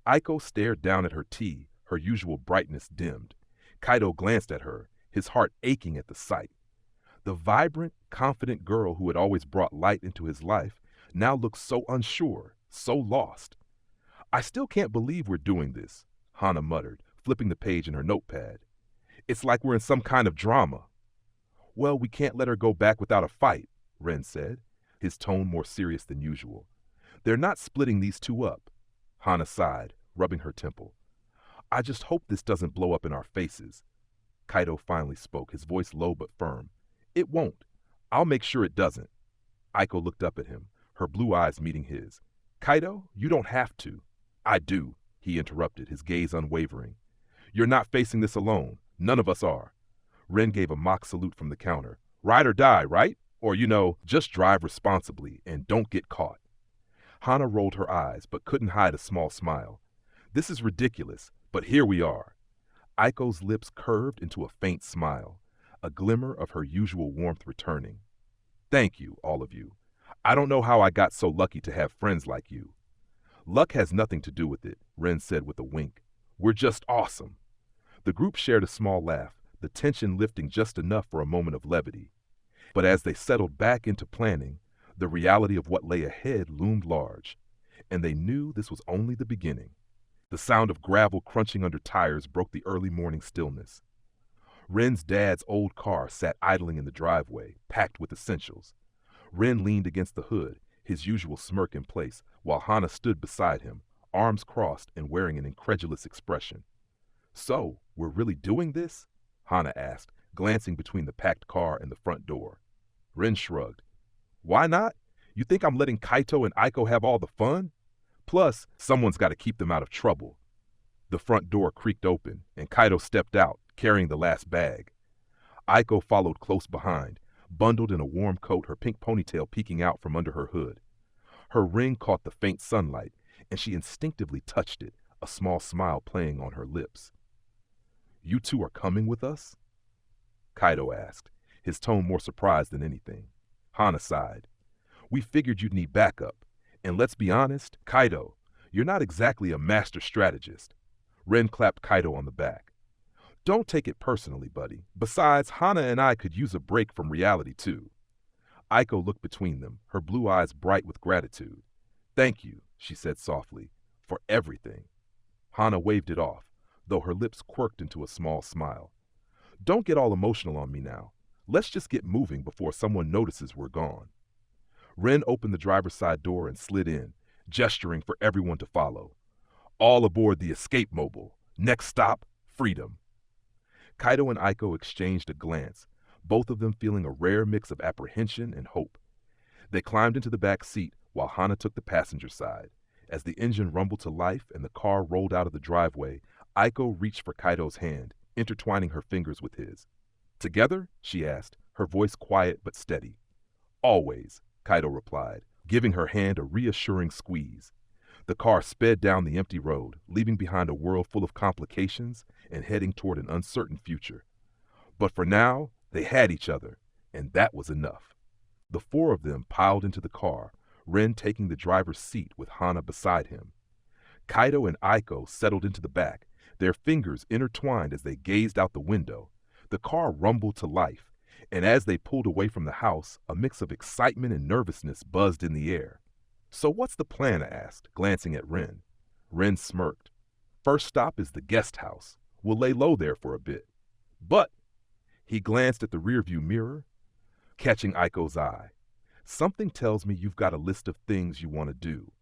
Aiko stared down at her tea, her usual brightness dimmed. Kaito glanced at her, his heart aching at the sight. The vibrant, confident girl who had always brought light into his life now looked so unsure, so lost. I still can't believe we're doing this, Hana muttered, flipping the page in her notepad. It's like we're in some kind of drama. Well, we can't let her go back without a fight, Ren said, his tone more serious than usual. They're not splitting these two up. Hana sighed, rubbing her temple. I just hope this doesn't blow up in our faces. Kaito finally spoke, his voice low but firm. It won't. I'll make sure it doesn't. Aiko looked up at him, her blue eyes meeting his. Kaito, you don't have to. I do, he interrupted, his gaze unwavering. You're not facing this alone. None of us are. Ren gave a mock salute from the counter. Ride or die, right? Or, just drive responsibly and don't get caught. Hana rolled her eyes, but couldn't hide a small smile. This is ridiculous, but here we are. Aiko's lips curved into a faint smile, a glimmer of her usual warmth returning. Thank you, all of you. I don't know how I got so lucky to have friends like you. Luck has nothing to do with it, Ren said with a wink. We're just awesome. The group shared a small laugh, the tension lifting just enough for a moment of levity. But as they settled back into planning, the reality of what lay ahead loomed large, and they knew this was only the beginning. The sound of gravel crunching under tires broke the early morning stillness. Ren's dad's old car sat idling in the driveway, packed with essentials. Ren leaned against the hood, his usual smirk in place, while Hana stood beside him, arms crossed and wearing an incredulous expression. So, we're really doing this? Hana asked, glancing between the packed car and the front door. Ren shrugged. Why not? You think I'm letting Kaito and Aiko have all the fun? Plus, someone's got to keep them out of trouble. The front door creaked open, and Kaito stepped out, carrying the last bag. Aiko followed close behind, bundled in a warm coat, her pink ponytail peeking out from under her hood. Her ring caught the faint sunlight, and she instinctively touched it, a small smile playing on her lips. You two are coming with us? Kaito asked, his tone more surprised than anything. Hana sighed. We figured you'd need backup. And let's be honest, Kaito, you're not exactly a master strategist. Ren clapped Kaito on the back. Don't take it personally, buddy. Besides, Hana and I could use a break from reality, too. Aiko looked between them, her blue eyes bright with gratitude. Thank you, she said softly, for everything. Hana waved it off, though her lips quirked into a small smile. Don't get all emotional on me now. Let's just get moving before someone notices we're gone. Ren opened the driver's side door and slid in, gesturing for everyone to follow. All aboard the escape mobile. Next stop, freedom. Kaito and Aiko exchanged a glance, both of them feeling a rare mix of apprehension and hope. They climbed into the back seat while Hana took the passenger side. As the engine rumbled to life and the car rolled out of the driveway, Aiko reached for Kaito's hand, intertwining her fingers with his. Together? She asked, her voice quiet but steady. Always, Kaito replied, giving her hand a reassuring squeeze. The car sped down the empty road, leaving behind a world full of complications and heading toward an uncertain future. But for now, they had each other, and that was enough. The four of them piled into the car, Ren taking the driver's seat with Hana beside him. Kaito and Aiko settled into the back, their fingers intertwined as they gazed out the window. The car rumbled to life, and as they pulled away from the house, a mix of excitement and nervousness buzzed in the air. So what's the plan? I asked, glancing at Ren. Ren smirked. First stop is the guest house. We'll lay low there for a bit. But, he glanced at the rearview mirror, catching Aiko's eye. Something tells me you've got a list of things you want to do.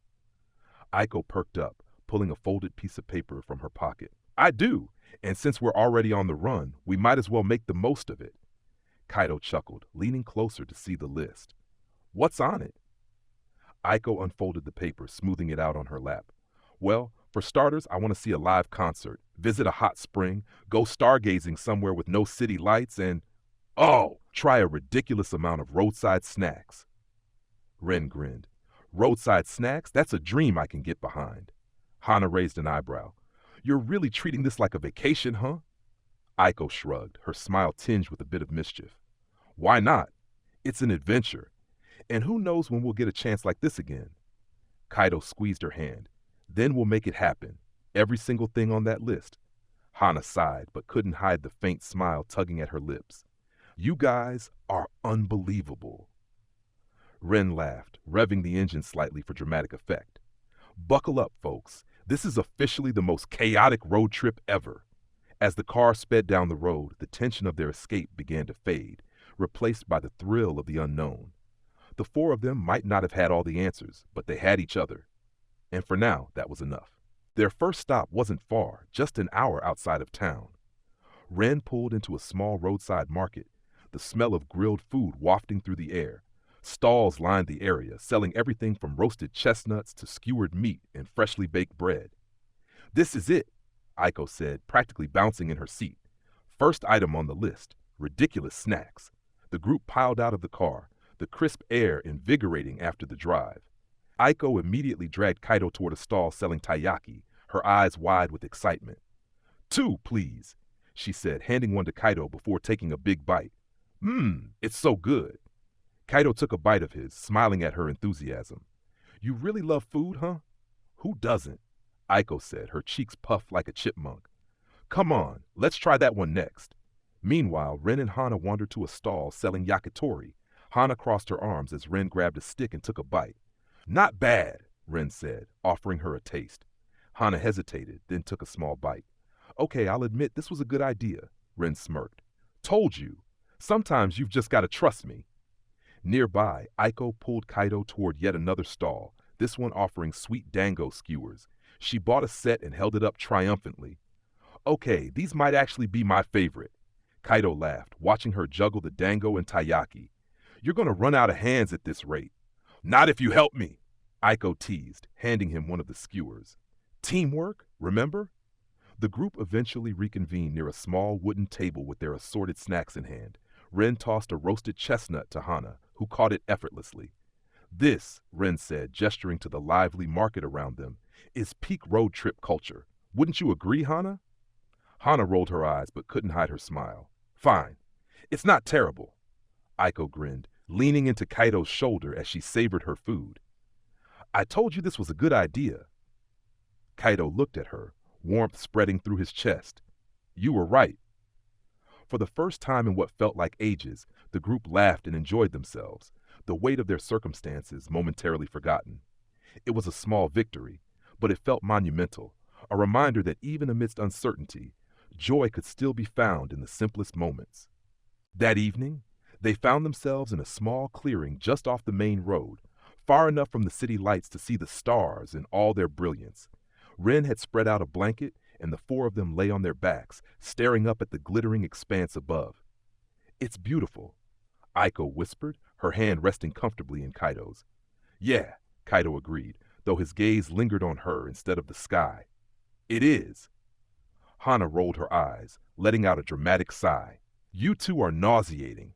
Aiko perked up, pulling a folded piece of paper from her pocket. I do, and since we're already on the run, we might as well make the most of it. Kaito chuckled, leaning closer to see the list. What's on it? Aiko unfolded the paper, smoothing it out on her lap. Well, for starters, I want to see a live concert, visit a hot spring, go stargazing somewhere with no city lights, and, try a ridiculous amount of roadside snacks. Ren grinned. Roadside snacks? That's a dream I can get behind. Hana raised an eyebrow. You're really treating this like a vacation, huh? Aiko shrugged, her smile tinged with a bit of mischief. Why not? It's an adventure. And who knows when we'll get a chance like this again? Kaito squeezed her hand. Then we'll make it happen. Every single thing on that list. Hana sighed, but couldn't hide the faint smile tugging at her lips. You guys are unbelievable. Ren laughed, revving the engine slightly for dramatic effect. Buckle up, folks. This is officially the most chaotic road trip ever. As the car sped down the road, the tension of their escape began to fade, replaced by the thrill of the unknown. The four of them might not have had all the answers, but they had each other. And for now, that was enough. Their first stop wasn't far, just an hour outside of town. Ren pulled into a small roadside market, the smell of grilled food wafting through the air. Stalls lined the area, selling everything from roasted chestnuts to skewered meat and freshly baked bread. This is it, Aiko said, practically bouncing in her seat. First item on the list, ridiculous snacks. The group piled out of the car, the crisp air invigorating after the drive. Aiko immediately dragged Kaito toward a stall selling taiyaki, her eyes wide with excitement. Two, please, she said, handing one to Kaito before taking a big bite. It's so good. Kaito took a bite of his, smiling at her enthusiasm. You really love food, huh? Who doesn't? Aiko said, her cheeks puffed like a chipmunk. Come on, let's try that one next. Meanwhile, Ren and Hana wandered to a stall selling yakitori. Hana crossed her arms as Ren grabbed a stick and took a bite. Not bad, Ren said, offering her a taste. Hana hesitated, then took a small bite. Okay, I'll admit this was a good idea, Ren smirked. Told you. Sometimes you've just got to trust me. Nearby, Aiko pulled Kaito toward yet another stall, this one offering sweet dango skewers. She bought a set and held it up triumphantly. Okay, these might actually be my favorite. Kaito laughed, watching her juggle the dango and taiyaki. You're going to run out of hands at this rate. Not if you help me, Aiko teased, handing him one of the skewers. Teamwork, remember? The group eventually reconvened near a small wooden table with their assorted snacks in hand. Ren tossed a roasted chestnut to Hana, who caught it effortlessly. This, Ren said, gesturing to the lively market around them, is peak road trip culture. Wouldn't you agree, Hana? Hana rolled her eyes but couldn't hide her smile. Fine. It's not terrible. Aiko grinned, leaning into Kaito's shoulder as she savored her food. I told you this was a good idea. Kaito looked at her, warmth spreading through his chest. You were right. For the first time in what felt like ages, the group laughed and enjoyed themselves, the weight of their circumstances momentarily forgotten. It was a small victory, but it felt monumental, a reminder that even amidst uncertainty, joy could still be found in the simplest moments. That evening, they found themselves in a small clearing just off the main road, far enough from the city lights to see the stars in all their brilliance. Ren had spread out a blanket, and the four of them lay on their backs, staring up at the glittering expanse above. It's beautiful, Aiko whispered, her hand resting comfortably in Kaito's. Yeah, Kaito agreed, though his gaze lingered on her instead of the sky. It is. Hana rolled her eyes, letting out a dramatic sigh. You two are nauseating.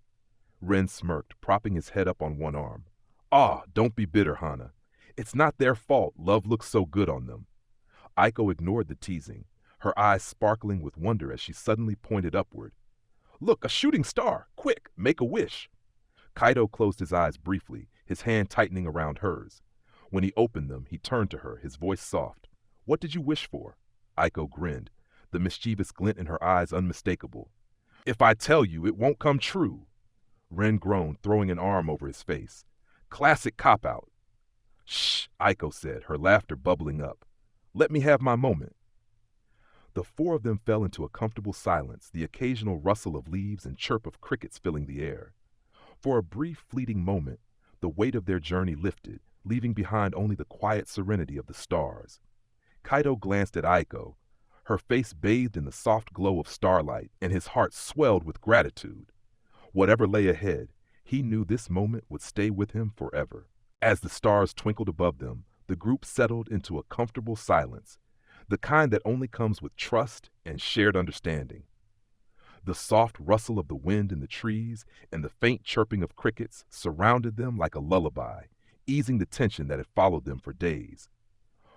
Ren smirked, propping his head up on one arm. Ah, don't be bitter, Hana. It's not their fault love looks so good on them. Aiko ignored the teasing, her eyes sparkling with wonder as she suddenly pointed upward. Look, a shooting star! Quick, make a wish! Kaito closed his eyes briefly, his hand tightening around hers. When he opened them, he turned to her, his voice soft. What did you wish for? Aiko grinned, the mischievous glint in her eyes unmistakable. If I tell you, it won't come true. Ren groaned, throwing an arm over his face. Classic cop-out. Shh, Aiko said, her laughter bubbling up. Let me have my moment. The four of them fell into a comfortable silence, the occasional rustle of leaves and chirp of crickets filling the air. For a brief, fleeting moment, the weight of their journey lifted, leaving behind only the quiet serenity of the stars. Kaito glanced at Aiko, her face bathed in the soft glow of starlight, and his heart swelled with gratitude. Whatever lay ahead, he knew this moment would stay with him forever. As the stars twinkled above them, the group settled into a comfortable silence, the kind that only comes with trust and shared understanding. The soft rustle of the wind in the trees and the faint chirping of crickets surrounded them like a lullaby, easing the tension that had followed them for days.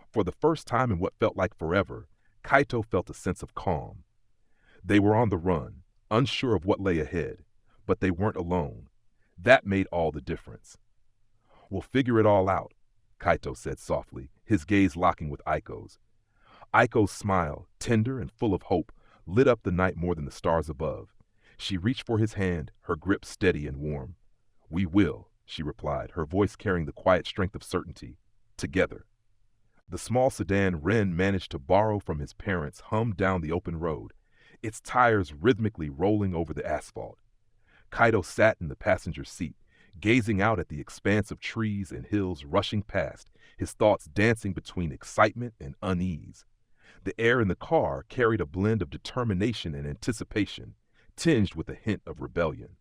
For the first time in what felt like forever, Kaito felt a sense of calm. They were on the run, unsure of what lay ahead, but they weren't alone. That made all the difference. We'll figure it all out, Kaito said softly, his gaze locking with Aiko's. Aiko's smile, tender and full of hope, lit up the night more than the stars above. She reached for his hand, her grip steady and warm. We will, she replied, her voice carrying the quiet strength of certainty. Together. The small sedan Ren managed to borrow from his parents hummed down the open road, its tires rhythmically rolling over the asphalt. Kaito sat in the passenger seat, gazing out at the expanse of trees and hills rushing past, his thoughts dancing between excitement and unease. The air in the car carried a blend of determination and anticipation, tinged with a hint of rebellion.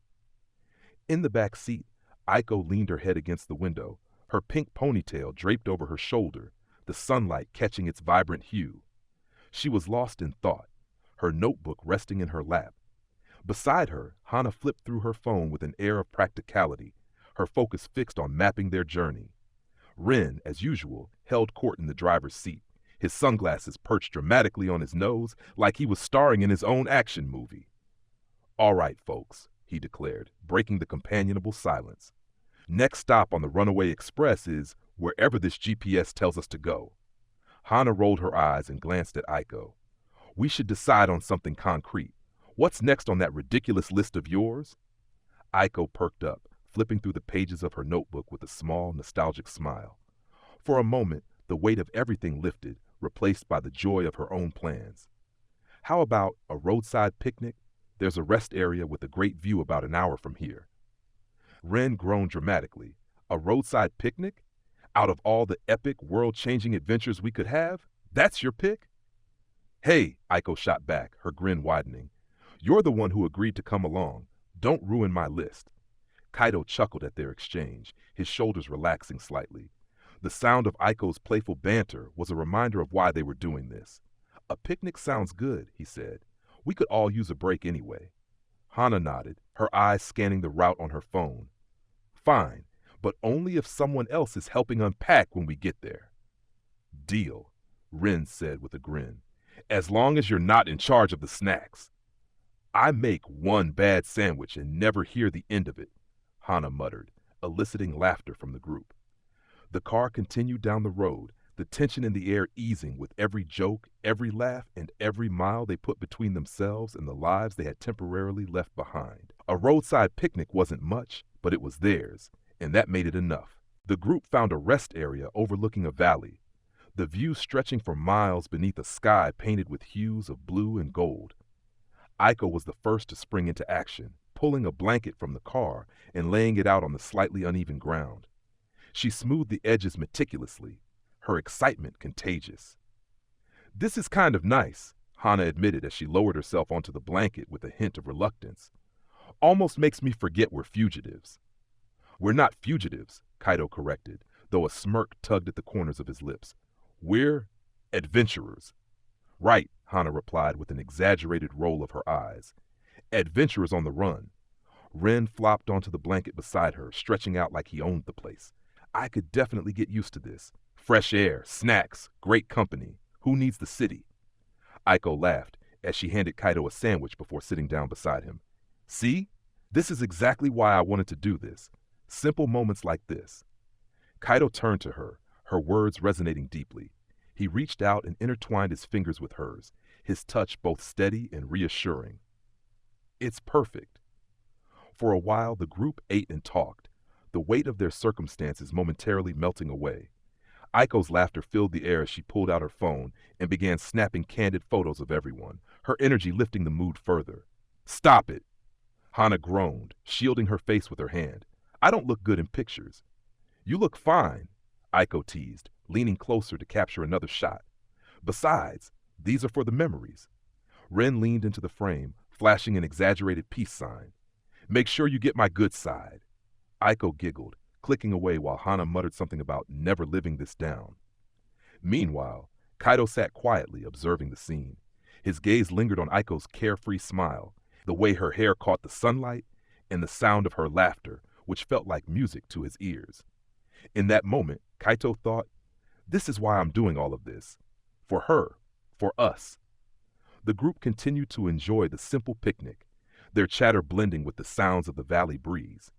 In the back seat, Aiko leaned her head against the window, her pink ponytail draped over her shoulder, the sunlight catching its vibrant hue. She was lost in thought, her notebook resting in her lap. Beside her, Hana flipped through her phone with an air of practicality, her focus fixed on mapping their journey. Ren, as usual, held court in the driver's seat, his sunglasses perched dramatically on his nose like he was starring in his own action movie. "All right, folks," he declared, breaking the companionable silence. "Next stop on the Runaway Express is wherever this GPS tells us to go." Hana rolled her eyes and glanced at Aiko. "We should decide on something concrete. What's next on that ridiculous list of yours?" Aiko perked up, flipping through the pages of her notebook with a small, nostalgic smile. For a moment, the weight of everything lifted, replaced by the joy of her own plans. "How about a roadside picnic? There's a rest area with a great view about an hour from here." Ren groaned dramatically. "A roadside picnic? Out of all the epic, world-changing adventures we could have, that's your pick?" "Hey," Aiko shot back, her grin widening. "You're the one who agreed to come along. Don't ruin my list." Kaito chuckled at their exchange, his shoulders relaxing slightly. The sound of Aiko's playful banter was a reminder of why they were doing this. "A picnic sounds good," he said. "We could all use a break anyway." Hana nodded, her eyes scanning the route on her phone. "Fine, but only if someone else is helping unpack when we get there." "Deal," Ren said with a grin. "As long as you're not in charge of the snacks." "I make one bad sandwich and never hear the end of it," Hana muttered, eliciting laughter from the group. The car continued down the road, the tension in the air easing with every joke, every laugh, and every mile they put between themselves and the lives they had temporarily left behind. A roadside picnic wasn't much, but it was theirs, and that made it enough. The group found a rest area overlooking a valley, the view stretching for miles beneath a sky painted with hues of blue and gold. Aiko was the first to spring into action, pulling a blanket from the car and laying it out on the slightly uneven ground. She smoothed the edges meticulously, her excitement contagious. "This is kind of nice," Hana admitted as she lowered herself onto the blanket with a hint of reluctance. "Almost makes me forget we're fugitives." "We're not fugitives," Kaito corrected, though a smirk tugged at the corners of his lips. "We're adventurers." "Right," Hana replied with an exaggerated roll of her eyes. "Adventurers on the run." Ren flopped onto the blanket beside her, stretching out like he owned the place. "I could definitely get used to this. Fresh air, snacks, great company. Who needs the city?" Aiko laughed as she handed Kaito a sandwich before sitting down beside him. "See? This is exactly why I wanted to do this. Simple moments like this." Kaito turned to her, her words resonating deeply. He reached out and intertwined his fingers with hers, his touch both steady and reassuring. "It's perfect." For a while, the group ate and talked, the weight of their circumstances momentarily melting away. Aiko's laughter filled the air as she pulled out her phone and began snapping candid photos of everyone, her energy lifting the mood further. "Stop it!" Hana groaned, shielding her face with her hand. "I don't look good in pictures." "You look fine," Aiko teased, leaning closer to capture another shot. "Besides, these are for the memories." Ren leaned into the frame, flashing an exaggerated peace sign. "Make sure you get my good side." Aiko giggled, clicking away while Hana muttered something about never living this down. Meanwhile, Kaito sat quietly, observing the scene. His gaze lingered on Aiko's carefree smile, the way her hair caught the sunlight, and the sound of her laughter, which felt like music to his ears. In that moment, Kaito thought, "This is why I'm doing all of this. For her. For us." The group continued to enjoy the simple picnic, their chatter blending with the sounds of the valley breeze.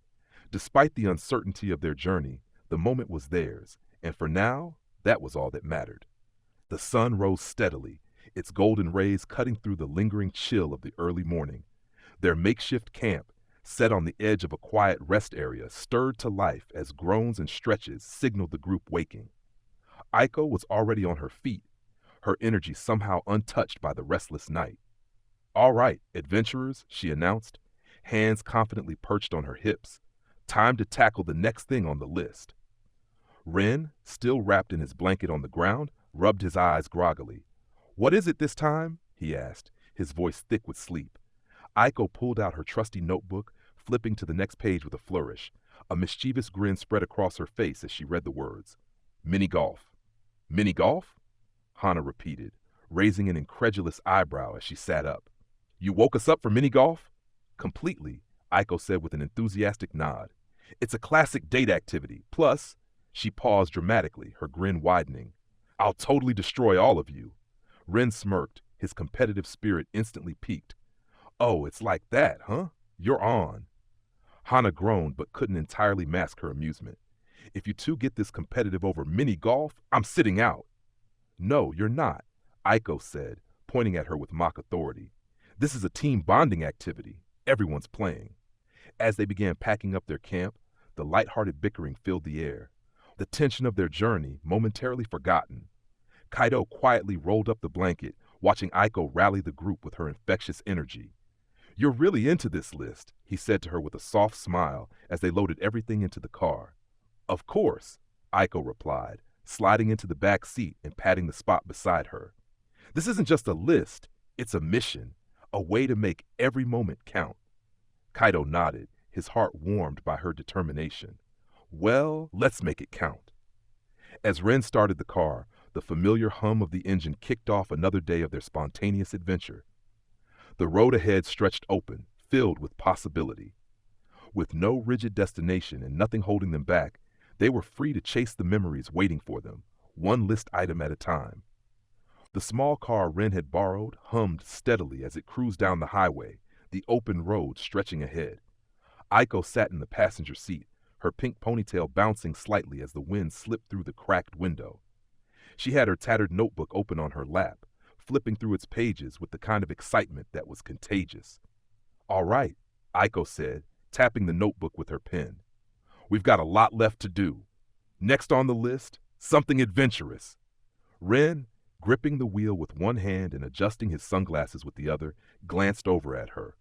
Despite the uncertainty of their journey, the moment was theirs, and for now, that was all that mattered. The sun rose steadily, its golden rays cutting through the lingering chill of the early morning. Their makeshift camp, set on the edge of a quiet rest area, stirred to life as groans and stretches signaled the group waking. Aiko was already on her feet, her energy somehow untouched by the restless night. "All right, adventurers," she announced, hands confidently perched on her hips. "Time to tackle the next thing on the list." Ren, still wrapped in his blanket on the ground, rubbed his eyes groggily. "What is it this time?" he asked, his voice thick with sleep. Aiko pulled out her trusty notebook, flipping to the next page with a flourish. A mischievous grin spread across her face as she read the words. "Mini golf." "Mini golf?" Hana repeated, raising an incredulous eyebrow as she sat up. "You woke us up for mini golf?" "Completely," Aiko said with an enthusiastic nod. "It's a classic date activity. Plus, She paused dramatically, her grin widening. I'll totally destroy all of you. Ren smirked, his competitive spirit instantly piqued. Oh, it's like that, huh? You're on. Hana groaned but couldn't entirely mask her amusement. If you two get this competitive over mini golf, I'm sitting out. No, you're not, Aiko said, pointing at her with mock authority. This is a team bonding activity. Everyone's playing. As they began packing up their camp, the light-hearted bickering filled the air, the tension of their journey momentarily forgotten. Kaito quietly rolled up the blanket, watching Aiko rally the group with her infectious energy. You're really into this list, he said to her with a soft smile as they loaded everything into the car. Of course, Aiko replied, sliding into the back seat and patting the spot beside her. This isn't just a list, it's a mission, a way to make every moment count. Kaito nodded, his heart warmed by her determination. Well, let's make it count. As Ren started the car, the familiar hum of the engine kicked off another day of their spontaneous adventure. The road ahead stretched open, filled with possibility. With no rigid destination and nothing holding them back, they were free to chase the memories waiting for them, one list item at a time. The small car Ren had borrowed hummed steadily as it cruised down the highway, the open road stretching ahead. Aiko sat in the passenger seat, her pink ponytail bouncing slightly as the wind slipped through the cracked window. She had her tattered notebook open on her lap, flipping through its pages with the kind of excitement that was contagious. All right, Aiko said, tapping the notebook with her pen. We've got a lot left to do. Next on the list, something adventurous. Ren, gripping the wheel with one hand and adjusting his sunglasses with the other, glanced over at her.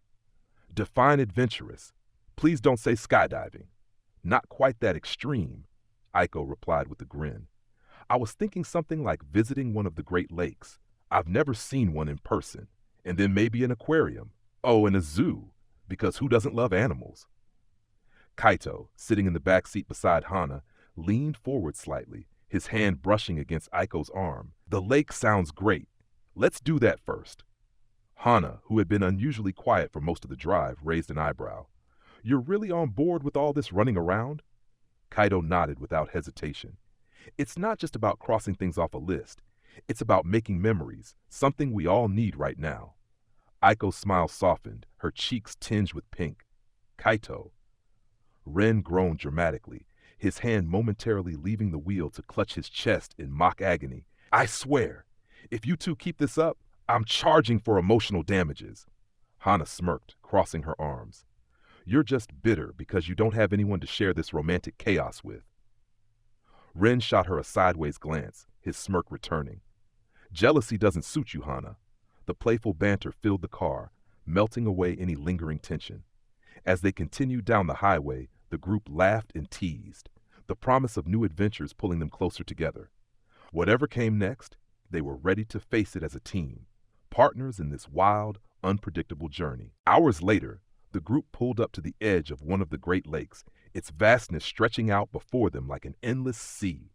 Define adventurous. Please don't say skydiving. Not quite that extreme, Aiko replied with a grin. I was thinking something like visiting one of the Great Lakes. I've never seen one in person. And then maybe an aquarium. Oh, and a zoo, because who doesn't love animals? Kaito, sitting in the back seat beside Hana, leaned forward slightly, his hand brushing against Aiko's arm. The lake sounds great. Let's do that first. Hana, who had been unusually quiet for most of the drive, raised an eyebrow. You're really on board with all this running around? Kaito nodded without hesitation. It's not just about crossing things off a list. It's about making memories, something we all need right now. Aiko's smile softened, her cheeks tinged with pink. Kaito. Ren groaned dramatically, his hand momentarily leaving the wheel to clutch his chest in mock agony. I swear, if you two keep this up, I'm charging for emotional damages. Hana smirked, crossing her arms. You're just bitter because you don't have anyone to share this romantic chaos with. Ren shot her a sideways glance, his smirk returning. Jealousy doesn't suit you, Hana. The playful banter filled the car, melting away any lingering tension. As they continued down the highway, the group laughed and teased, the promise of new adventures pulling them closer together. Whatever came next, they were ready to face it as a team, partners in this wild, unpredictable journey. Hours later, the group pulled up to the edge of one of the Great Lakes, its vastness stretching out before them like an endless sea.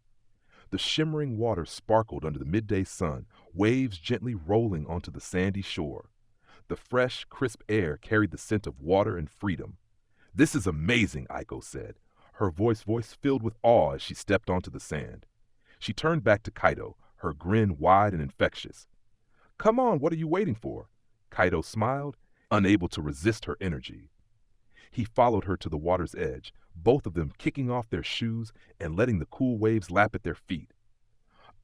The shimmering water sparkled under the midday sun, waves gently rolling onto the sandy shore. The fresh, crisp air carried the scent of water and freedom. This is amazing, Aiko said, her voice filled with awe as she stepped onto the sand. She turned back to Kaito, her grin wide and infectious. Come on, what are you waiting for? Kaito smiled, unable to resist her energy. He followed her to the water's edge, both of them kicking off their shoes and letting the cool waves lap at their feet.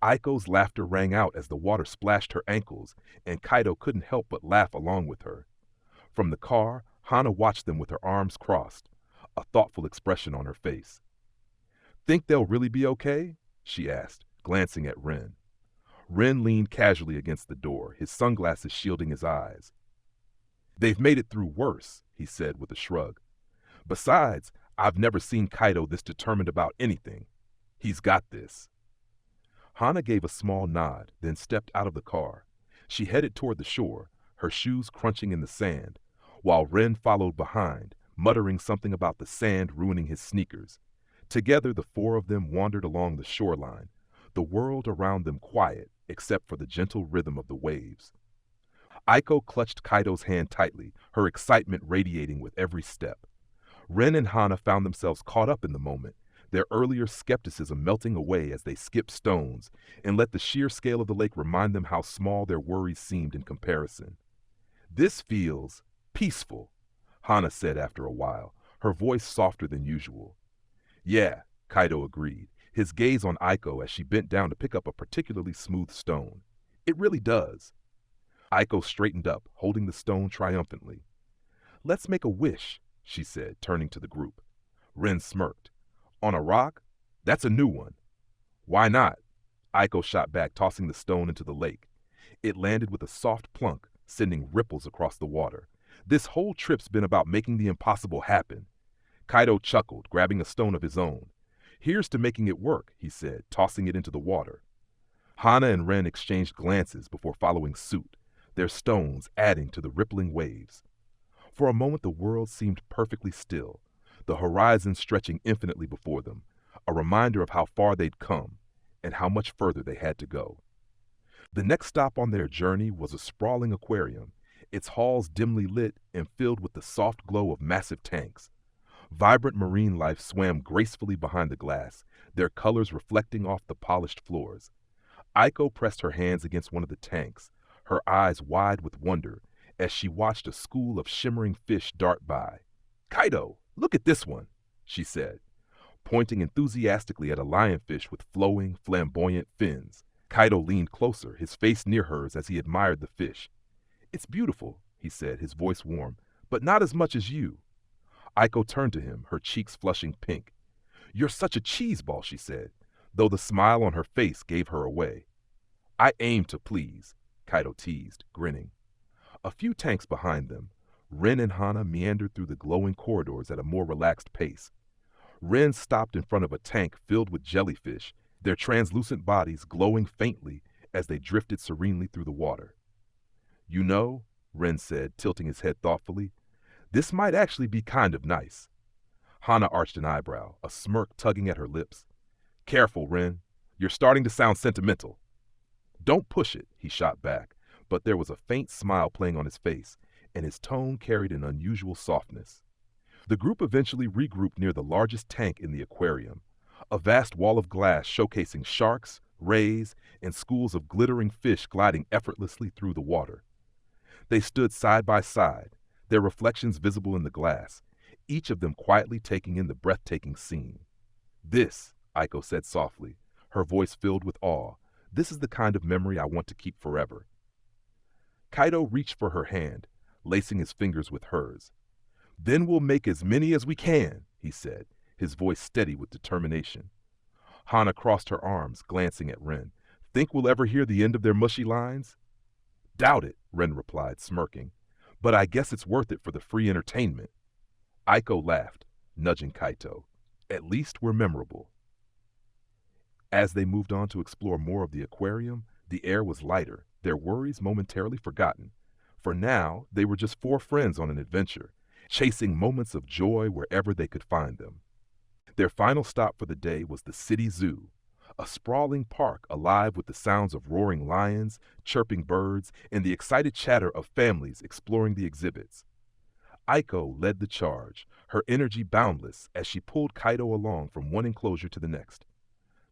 Aiko's laughter rang out as the water splashed her ankles, and Kaito couldn't help but laugh along with her. From the car, Hana watched them with her arms crossed, a thoughtful expression on her face. Think they'll really be okay? She asked, glancing at Ren. Ren leaned casually against the door, his sunglasses shielding his eyes. They've made it through worse, he said with a shrug. Besides, I've never seen Kaito this determined about anything. He's got this. Hana gave a small nod, then stepped out of the car. She headed toward the shore, her shoes crunching in the sand, while Ren followed behind, muttering something about the sand ruining his sneakers. Together, the four of them wandered along the shoreline, the world around them quiet except for the gentle rhythm of the waves. Aiko clutched Kaito's hand tightly, her excitement radiating with every step. Ren and Hana found themselves caught up in the moment, their earlier skepticism melting away as they skipped stones and let the sheer scale of the lake remind them how small their worries seemed in comparison. "This feels peaceful," Hana said after a while, her voice softer than usual. "Yeah," Kaito agreed, his gaze on Aiko as she bent down to pick up a particularly smooth stone. "It really does." Aiko straightened up, holding the stone triumphantly. "Let's make a wish," she said, turning to the group. Ren smirked. "On a rock? That's a new one." "Why not?" Aiko shot back, tossing the stone into the lake. It landed with a soft plunk, sending ripples across the water. "This whole trip's been about making the impossible happen." Kaito chuckled, grabbing a stone of his own. "Here's to making it work," he said, tossing it into the water. Hana and Ren exchanged glances before following suit, their stones adding to the rippling waves. For a moment the world seemed perfectly still, the horizon stretching infinitely before them, a reminder of how far they'd come and how much further they had to go. The next stop on their journey was a sprawling aquarium, its halls dimly lit and filled with the soft glow of massive tanks. Vibrant marine life swam gracefully behind the glass, their colors reflecting off the polished floors. Aiko pressed her hands against one of the tanks, her eyes wide with wonder, as she watched a school of shimmering fish dart by. "Kaito, look at this one," she said, pointing enthusiastically at a lionfish with flowing, flamboyant fins. Kaito leaned closer, his face near hers as he admired the fish. "It's beautiful," he said, his voice warm, "but not as much as you." Aiko turned to him, her cheeks flushing pink. "You're such a cheeseball," she said, though the smile on her face gave her away. "I aim to please," Kaito teased, grinning. A few tanks behind them, Ren and Hana meandered through the glowing corridors at a more relaxed pace. Ren stopped in front of a tank filled with jellyfish, their translucent bodies glowing faintly as they drifted serenely through the water. "You know," Ren said, tilting his head thoughtfully, "this might actually be kind of nice." Hana arched an eyebrow, a smirk tugging at her lips. "Careful, Ren. You're starting to sound sentimental." "Don't push it," he shot back, but there was a faint smile playing on his face, and his tone carried an unusual softness. The group eventually regrouped near the largest tank in the aquarium, a vast wall of glass showcasing sharks, rays, and schools of glittering fish gliding effortlessly through the water. They stood side by side, their reflections visible in the glass, each of them quietly taking in the breathtaking scene. "This," Aiko said softly, her voice filled with awe, "this is the kind of memory I want to keep forever." Kaito reached for her hand, lacing his fingers with hers. "Then we'll make as many as we can," he said, his voice steady with determination. Hana crossed her arms, glancing at Ren. "Think we'll ever hear the end of their mushy lines?" "Doubt it," Ren replied, smirking. "But I guess it's worth it for the free entertainment." Aiko laughed, nudging Kaito. "At least we're memorable." As they moved on to explore more of the aquarium, the air was lighter, their worries momentarily forgotten. For now, they were just four friends on an adventure, chasing moments of joy wherever they could find them. Their final stop for the day was the city zoo, a sprawling park alive with the sounds of roaring lions, chirping birds, and the excited chatter of families exploring the exhibits. Aiko led the charge, her energy boundless as she pulled Kaito along from one enclosure to the next.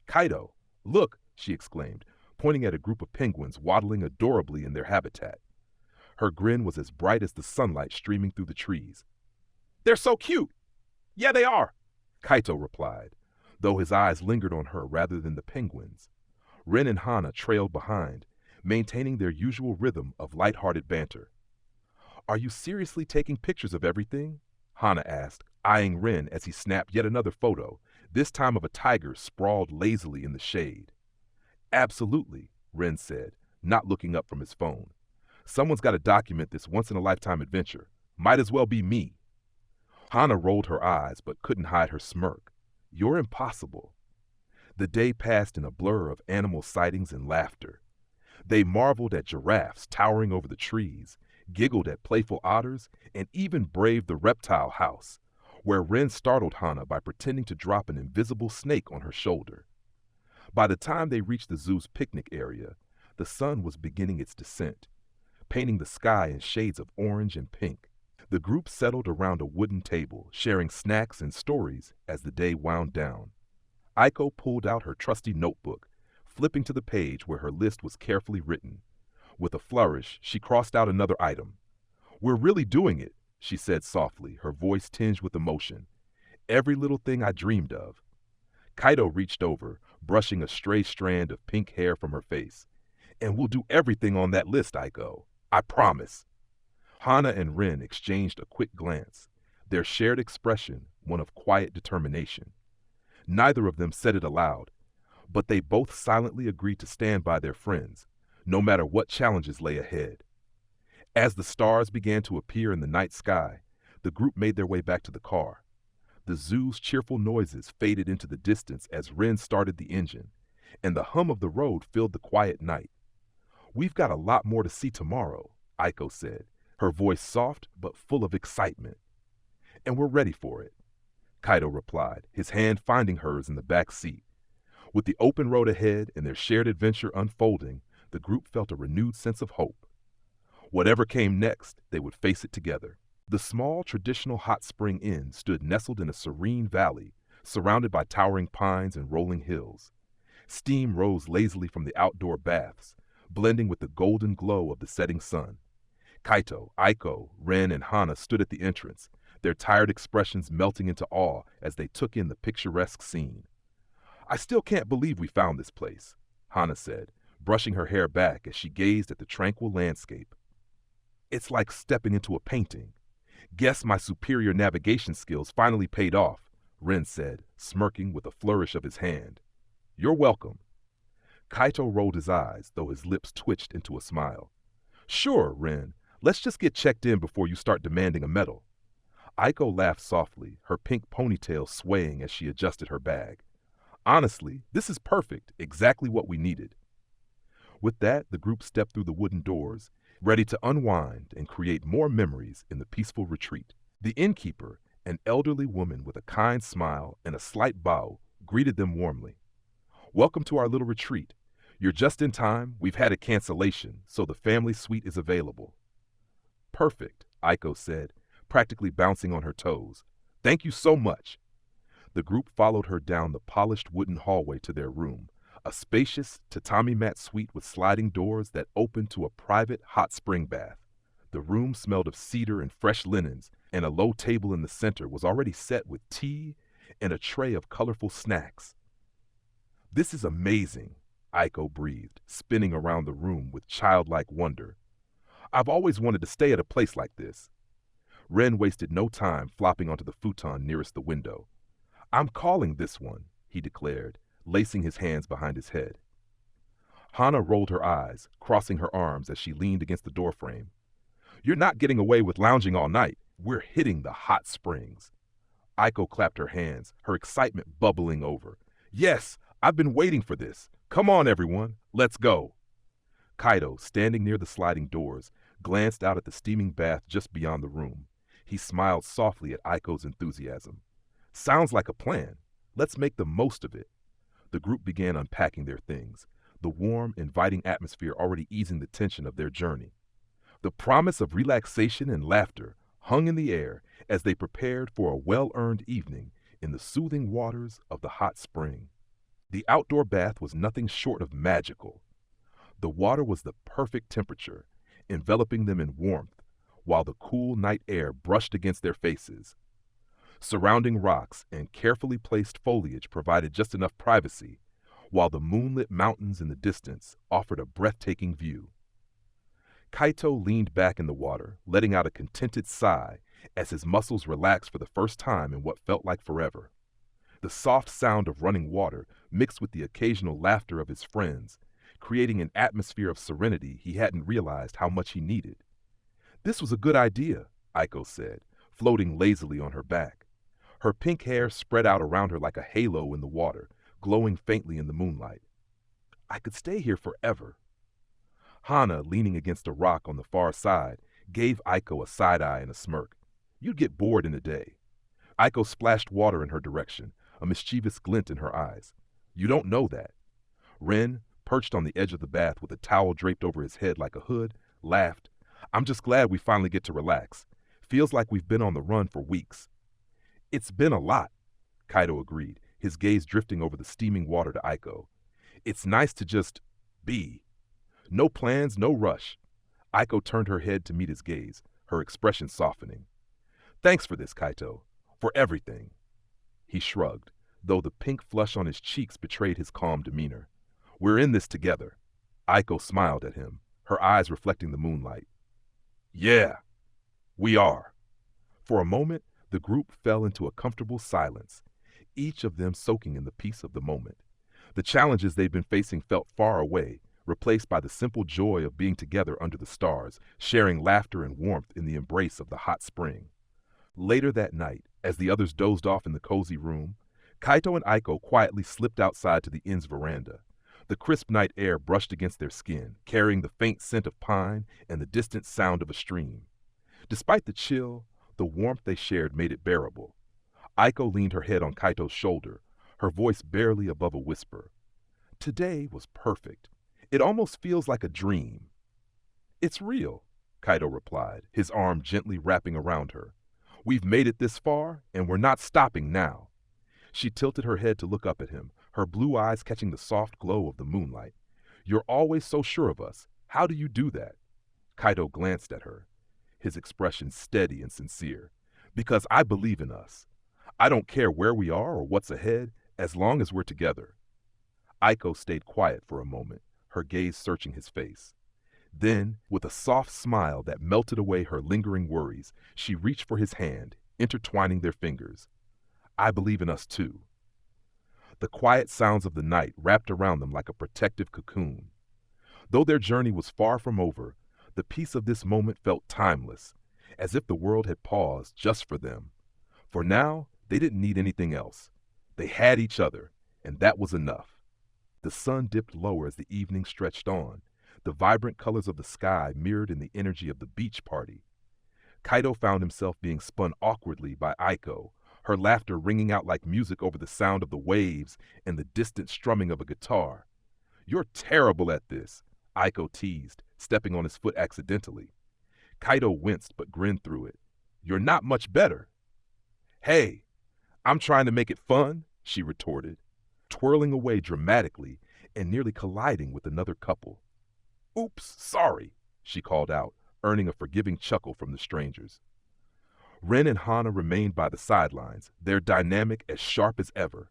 "Kaito, look!" she exclaimed, pointing at a group of penguins waddling adorably in their habitat. Her grin was as bright as the sunlight streaming through the trees. "They're so cute!" "Yeah, they are," Kaito replied, though his eyes lingered on her rather than the penguins. Ren and Hana trailed behind, maintaining their usual rhythm of light-hearted banter. "Are you seriously taking pictures of everything?" Hana asked, eyeing Ren as he snapped yet another photo, this time of a tiger sprawled lazily in the shade. "Absolutely," Ren said, not looking up from his phone. "Someone's got to document this once-in-a-lifetime adventure. Might as well be me." Hana rolled her eyes but couldn't hide her smirk. "You're impossible." The day passed in a blur of animal sightings and laughter. They marveled at giraffes towering over the trees, giggled at playful otters, and even braved the reptile house, where Ren startled Hana by pretending to drop an invisible snake on her shoulder. By the time they reached the zoo's picnic area, the sun was beginning its descent, painting the sky in shades of orange and pink. The group settled around a wooden table, sharing snacks and stories as the day wound down. Aiko pulled out her trusty notebook, flipping to the page where her list was carefully written. With a flourish, she crossed out another item. "We're really doing it," she said softly, her voice tinged with emotion. "Every little thing I dreamed of." Kaito reached over, brushing a stray strand of pink hair from her face. "And we'll do everything on that list, Aiko. I promise." Hana and Ren exchanged a quick glance, their shared expression one of quiet determination. Neither of them said it aloud, but they both silently agreed to stand by their friends, no matter what challenges lay ahead. As the stars began to appear in the night sky, the group made their way back to the car. The zoo's cheerful noises faded into the distance as Ren started the engine, and the hum of the road filled the quiet night. "We've got a lot more to see tomorrow," Aiko said, her voice soft but full of excitement. "And we're ready for it," Kaito replied, his hand finding hers in the back seat. With the open road ahead and their shared adventure unfolding, the group felt a renewed sense of hope. Whatever came next, they would face it together. The small traditional hot spring inn stood nestled in a serene valley, surrounded by towering pines and rolling hills. Steam rose lazily from the outdoor baths, blending with the golden glow of the setting sun. Kaito, Aiko, Ren, and Hana stood at the entrance, their tired expressions melting into awe as they took in the picturesque scene. "I still can't believe we found this place," Hana said, brushing her hair back as she gazed at the tranquil landscape. "It's like stepping into a painting. Guess my superior navigation skills finally paid off," Ren said, smirking with a flourish of his hand. "You're welcome." Kaito rolled his eyes, though his lips twitched into a smile. "Sure, Ren. Let's just get checked in before you start demanding a medal." Aiko laughed softly, her pink ponytail swaying as she adjusted her bag. "Honestly, this is perfect, exactly what we needed." With that, the group stepped through the wooden doors, ready to unwind and create more memories in the peaceful retreat. The innkeeper, an elderly woman with a kind smile and a slight bow, greeted them warmly. "Welcome to our little retreat. You're just in time. We've had a cancellation, so the family suite is available." "Perfect," Aiko said, practically bouncing on her toes. "Thank you so much." The group followed her down the polished wooden hallway to their room, a spacious tatami mat suite with sliding doors that opened to a private hot spring bath. The room smelled of cedar and fresh linens, and a low table in the center was already set with tea and a tray of colorful snacks. "This is amazing," Aiko breathed, spinning around the room with childlike wonder. "I've always wanted to stay at a place like this." Ren wasted no time flopping onto the futon nearest the window. "I'm calling this one," he declared, lacing his hands behind his head. Hana rolled her eyes, crossing her arms as she leaned against the doorframe. "You're not getting away with lounging all night. We're hitting the hot springs." Aiko clapped her hands, her excitement bubbling over. "Yes, I've been waiting for this. Come on, everyone. Let's go." Kaito, standing near the sliding doors, glanced out at the steaming bath just beyond the room. He smiled softly at Aiko's enthusiasm. "Sounds like a plan. Let's make the most of it." The group began unpacking their things, the warm, inviting atmosphere already easing the tension of their journey. The promise of relaxation and laughter hung in the air as they prepared for a well-earned evening in the soothing waters of the hot spring. The outdoor bath was nothing short of magical. The water was the perfect temperature, enveloping them in warmth, while the cool night air brushed against their faces. Surrounding rocks and carefully placed foliage provided just enough privacy, while the moonlit mountains in the distance offered a breathtaking view. Kaito leaned back in the water, letting out a contented sigh as his muscles relaxed for the first time in what felt like forever. The soft sound of running water mixed with the occasional laughter of his friends, creating an atmosphere of serenity he hadn't realized how much he needed. "This was a good idea," Aiko said, floating lazily on her back. Her pink hair spread out around her like a halo in the water, glowing faintly in the moonlight. "I could stay here forever." Hana, leaning against a rock on the far side, gave Aiko a side-eye and a smirk. "You'd get bored in a day." Aiko splashed water in her direction, a mischievous glint in her eyes. "You don't know that." Ren, perched on the edge of the bath with a towel draped over his head like a hood, laughed. "I'm just glad we finally get to relax. Feels like we've been on the run for weeks." "It's been a lot," Kaito agreed, his gaze drifting over the steaming water to Aiko. It's nice to just be. No plans, no rush. Aiko turned her head to meet his gaze, her expression softening. Thanks for this, Kaito. For everything. He shrugged, though the pink flush on his cheeks betrayed his calm demeanor. We're in this together. Aiko smiled at him, her eyes reflecting the moonlight. Yeah, we are. For a moment, the group fell into a comfortable silence, each of them soaking in the peace of the moment. The challenges they'd been facing felt far away, replaced by the simple joy of being together under the stars, sharing laughter and warmth in the embrace of the hot spring. Later that night, as the others dozed off in the cozy room, Kaito and Aiko quietly slipped outside to the inn's veranda. The crisp night air brushed against their skin, carrying the faint scent of pine and the distant sound of a stream. Despite the chill, the warmth they shared made it bearable. Aiko leaned her head on Kaito's shoulder, her voice barely above a whisper. Today was perfect. It almost feels like a dream. It's real, Kaito replied, his arm gently wrapping around her. We've made it this far, and we're not stopping now. She tilted her head to look up at him, her blue eyes catching the soft glow of the moonlight. You're always so sure of us. How do you do that? Kaito glanced at her, his expression steady and sincere. Because I believe in us. I don't care where we are or what's ahead, as long as we're together. Aiko stayed quiet for a moment, her gaze searching his face. Then, with a soft smile that melted away her lingering worries, she reached for his hand, intertwining their fingers. I believe in us too. The quiet sounds of the night wrapped around them like a protective cocoon. Though their journey was far from over, the peace of this moment felt timeless, as if the world had paused just for them. For now, they didn't need anything else. They had each other, and that was enough. The sun dipped lower as the evening stretched on, the vibrant colors of the sky mirrored in the energy of the beach party. Kaito found himself being spun awkwardly by Aiko, her laughter ringing out like music over the sound of the waves and the distant strumming of a guitar. You're terrible at this, Aiko teased, stepping on his foot accidentally. Kaito winced but grinned through it. You're not much better. Hey, I'm trying to make it fun, she retorted, twirling away dramatically and nearly colliding with another couple. Oops, sorry, she called out, earning a forgiving chuckle from the strangers. Ren and Hana remained by the sidelines, their dynamic as sharp as ever.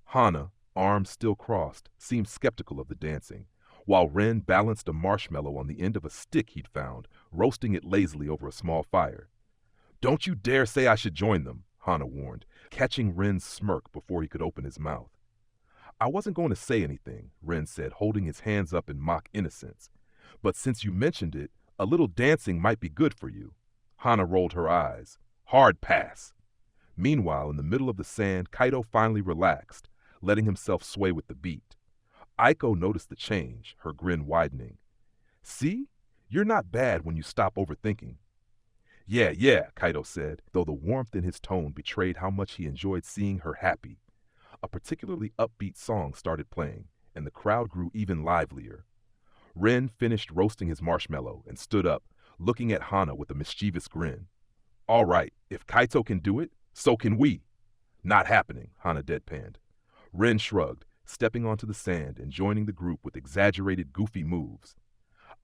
Hana, arms still crossed, seemed skeptical of the dancing, while Ren balanced a marshmallow on the end of a stick he'd found, roasting it lazily over a small fire. Don't you dare say I should join them, Hana warned, catching Ren's smirk before he could open his mouth. I wasn't going to say anything, Ren said, holding his hands up in mock innocence. But since you mentioned it, a little dancing might be good for you. Hana rolled her eyes. Hard pass. Meanwhile, in the middle of the sand, Kaito finally relaxed, letting himself sway with the beat. Aiko noticed the change, her grin widening. See? You're not bad when you stop overthinking. Yeah, Kaito said, though the warmth in his tone betrayed how much he enjoyed seeing her happy. A particularly upbeat song started playing, and the crowd grew even livelier. Ren finished roasting his marshmallow and stood up, looking at Hana with a mischievous grin. All right, if Kaito can do it, so can we. Not happening, Hana deadpanned. Ren shrugged, stepping onto the sand and joining the group with exaggerated, goofy moves.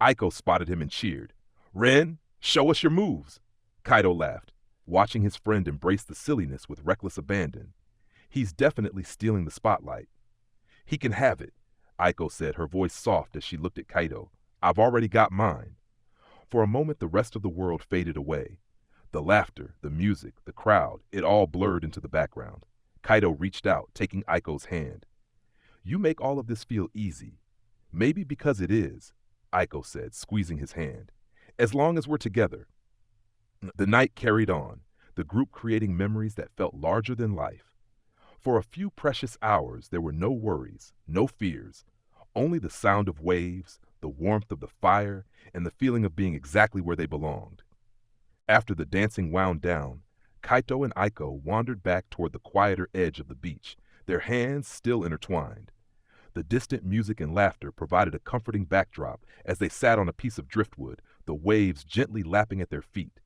Aiko spotted him and cheered. Ren, show us your moves. Kaito laughed, watching his friend embrace the silliness with reckless abandon. He's definitely stealing the spotlight. He can have it, Aiko said, her voice soft as she looked at Kaito. I've already got mine. For a moment, the rest of the world faded away. The laughter, the music, the crowd, it all blurred into the background. Kaito reached out, taking Aiko's hand. You make all of this feel easy. Maybe because it is, Aiko said, squeezing his hand. As long as we're together. The night carried on, the group creating memories that felt larger than life. For a few precious hours, there were no worries, no fears, only the sound of waves, the warmth of the fire, and the feeling of being exactly where they belonged. After the dancing wound down, Kaito and Aiko wandered back toward the quieter edge of the beach, their hands still intertwined. The distant music and laughter provided a comforting backdrop as they sat on a piece of driftwood, the waves gently lapping at their feet.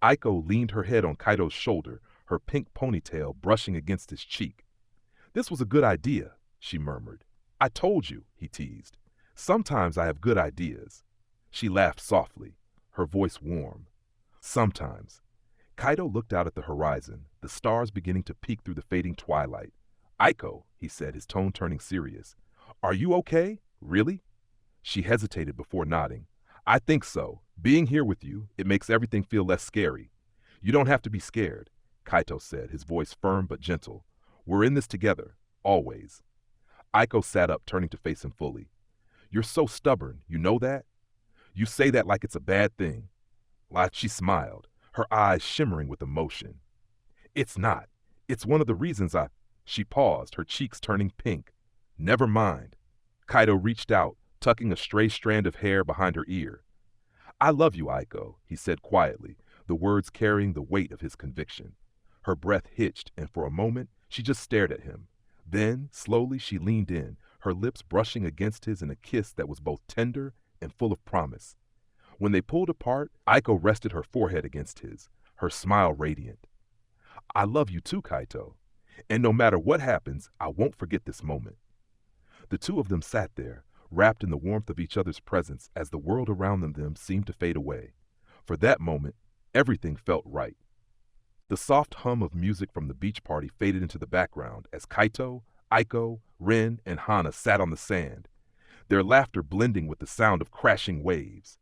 Aiko leaned her head on Kaito's shoulder, her pink ponytail brushing against his cheek. This was a good idea, she murmured. I told you, he teased. Sometimes I have good ideas. She laughed softly, her voice warm. Sometimes. Kaito looked out at the horizon, the stars beginning to peek through the fading twilight. Aiko, he said, his tone turning serious. Are you okay? Really? She hesitated before nodding. I think so. Being here with you, it makes everything feel less scary. You don't have to be scared, Kaito said, his voice firm but gentle. We're in this together, always. Aiko sat up, turning to face him fully. You're so stubborn, you know that? You say that like it's a bad thing. She smiled, her eyes shimmering with emotion. It's not. It's one of the reasons She paused, her cheeks turning pink. Never mind. Kaito reached out, tucking a stray strand of hair behind her ear. I love you, Aiko, he said quietly, the words carrying the weight of his conviction. Her breath hitched, and for a moment, she just stared at him. Then, slowly, she leaned in, her lips brushing against his in a kiss that was both tender and full of promise. When they pulled apart, Aiko rested her forehead against his, her smile radiant. I love you too, Kaito. And no matter what happens, I won't forget this moment. The two of them sat there, wrapped in the warmth of each other's presence as the world around them seemed to fade away. For that moment, everything felt right. The soft hum of music from the beach party faded into the background as Kaito, Aiko, Ren, and Hana sat on the sand, their laughter blending with the sound of crashing waves.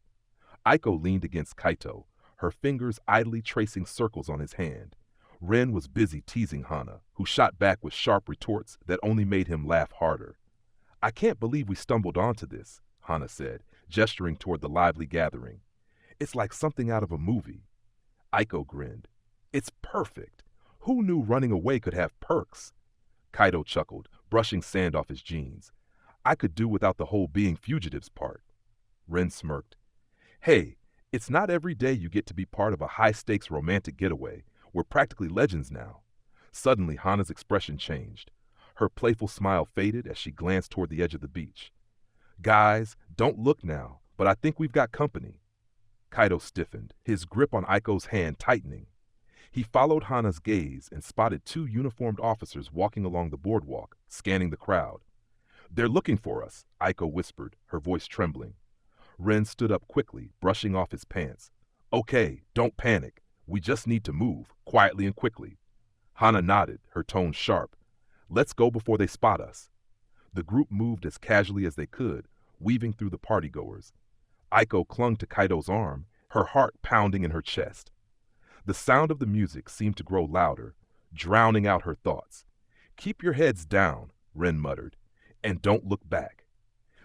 Aiko leaned against Kaito, her fingers idly tracing circles on his hand. Ren was busy teasing Hana, who shot back with sharp retorts that only made him laugh harder. I can't believe we stumbled onto this, Hana said, gesturing toward the lively gathering. It's like something out of a movie. Aiko grinned. It's perfect. Who knew running away could have perks? Kaito chuckled, brushing sand off his jeans. I could do without the whole being fugitives part. Ren smirked. Hey, it's not every day you get to be part of a high-stakes romantic getaway. We're practically legends now. Suddenly, Hana's expression changed. Her playful smile faded as she glanced toward the edge of the beach. Guys, don't look now, but I think we've got company. Kaito stiffened, his grip on Aiko's hand tightening. He followed Hana's gaze and spotted two uniformed officers walking along the boardwalk, scanning the crowd. They're looking for us, Aiko whispered, her voice trembling. Ren stood up quickly, brushing off his pants. Okay, don't panic. We just need to move, quietly and quickly. Hana nodded, her tone sharp. Let's go before they spot us. The group moved as casually as they could, weaving through the partygoers. Aiko clung to Kaito's arm, her heart pounding in her chest. The sound of the music seemed to grow louder, drowning out her thoughts. Keep your heads down, Ren muttered, and don't look back.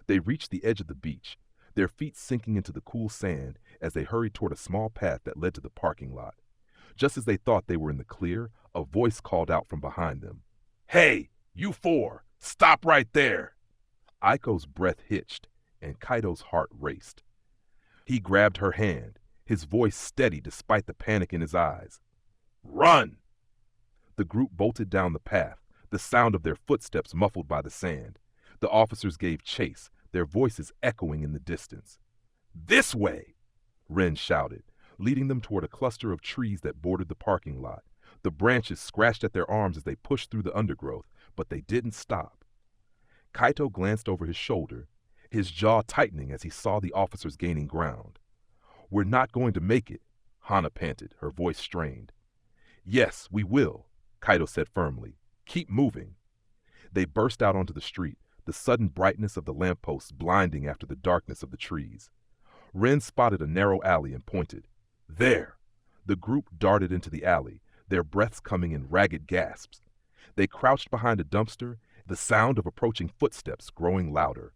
They reached the edge of the beach, their feet sinking into the cool sand as they hurried toward a small path that led to the parking lot. Just as they thought they were in the clear, a voice called out from behind them. Hey, you four, stop right there! Aiko's breath hitched, and Kaito's heart raced. He grabbed her hand, his voice steady despite the panic in his eyes. Run! The group bolted down the path, the sound of their footsteps muffled by the sand. The officers gave chase, their voices echoing in the distance. This way! Ren shouted, leading them toward a cluster of trees that bordered the parking lot. The branches scratched at their arms as they pushed through the undergrowth, but they didn't stop. Kaito glanced over his shoulder, his jaw tightening as he saw the officers gaining ground. We're not going to make it, Hana panted, her voice strained. Yes, we will, Kaito said firmly. Keep moving. They burst out onto the street, the sudden brightness of the lampposts blinding after the darkness of the trees. Ren spotted a narrow alley and pointed. There! The group darted into the alley, their breaths coming in ragged gasps. They crouched behind a dumpster, the sound of approaching footsteps growing louder.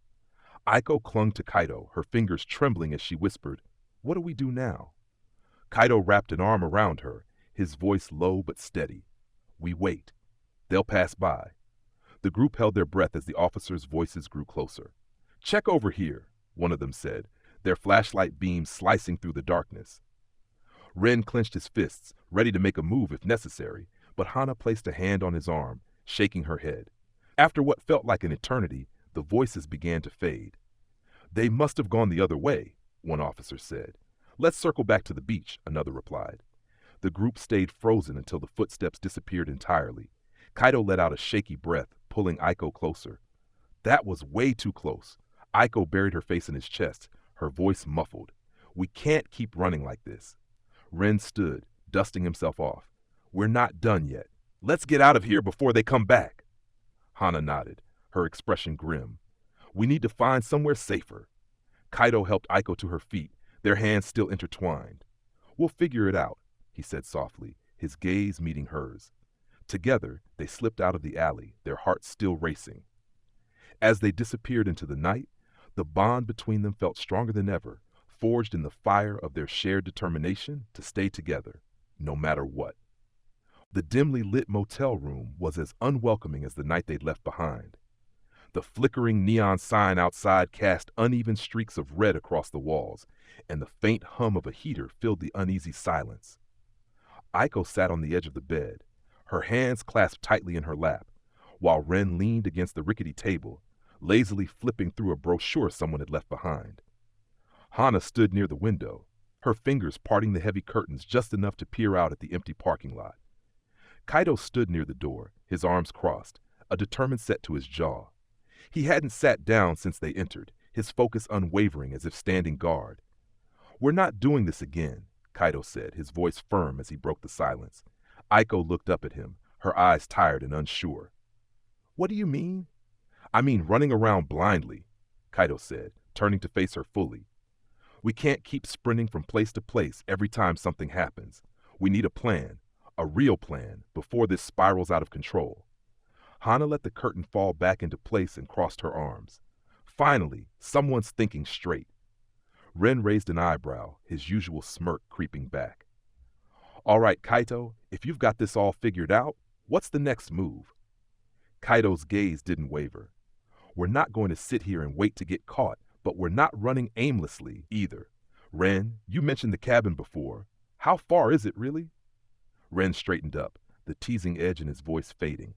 Aiko clung to Kaito, her fingers trembling as she whispered, What do we do now? Kaito wrapped an arm around her, his voice low but steady. We wait. They'll pass by. The group held their breath as the officers' voices grew closer. Check over here, one of them said, their flashlight beams slicing through the darkness. Ren clenched his fists, ready to make a move if necessary, but Hana placed a hand on his arm, shaking her head. After what felt like an eternity, the voices began to fade. They must have gone the other way, one officer said. Let's circle back to the beach, another replied. The group stayed frozen until the footsteps disappeared entirely. Kaito let out a shaky breath, pulling Aiko closer. That was way too close. Aiko buried her face in his chest, her voice muffled. We can't keep running like this. Ren stood, dusting himself off. We're not done yet. Let's get out of here before they come back. Hana nodded, her expression grim. We need to find somewhere safer. Kaito helped Aiko to her feet, their hands still intertwined. We'll figure it out, he said softly, his gaze meeting hers. Together, they slipped out of the alley, their hearts still racing. As they disappeared into the night, the bond between them felt stronger than ever, forged in the fire of their shared determination to stay together, no matter what. The dimly lit motel room was as unwelcoming as the night they'd left behind. The flickering neon sign outside cast uneven streaks of red across the walls, and the faint hum of a heater filled the uneasy silence. Aiko sat on the edge of the bed, her hands clasped tightly in her lap, while Ren leaned against the rickety table, lazily flipping through a brochure someone had left behind. Hana stood near the window, her fingers parting the heavy curtains just enough to peer out at the empty parking lot. Kaito stood near the door, his arms crossed, a determined set to his jaw. He hadn't sat down since they entered, his focus unwavering as if standing guard. We're not doing this again, Kaito said, his voice firm as he broke the silence. Aiko looked up at him, her eyes tired and unsure. What do you mean? I mean running around blindly, Kaito said, turning to face her fully. We can't keep sprinting from place to place every time something happens. We need a plan, a real plan, before this spirals out of control. Hana let the curtain fall back into place and crossed her arms. Finally, someone's thinking straight. Ren raised an eyebrow, his usual smirk creeping back. All right, Kaito, if you've got this all figured out, what's the next move? Kaito's gaze didn't waver. We're not going to sit here and wait to get caught, but we're not running aimlessly either. Ren, you mentioned the cabin before. How far is it really? Ren straightened up, the teasing edge in his voice fading.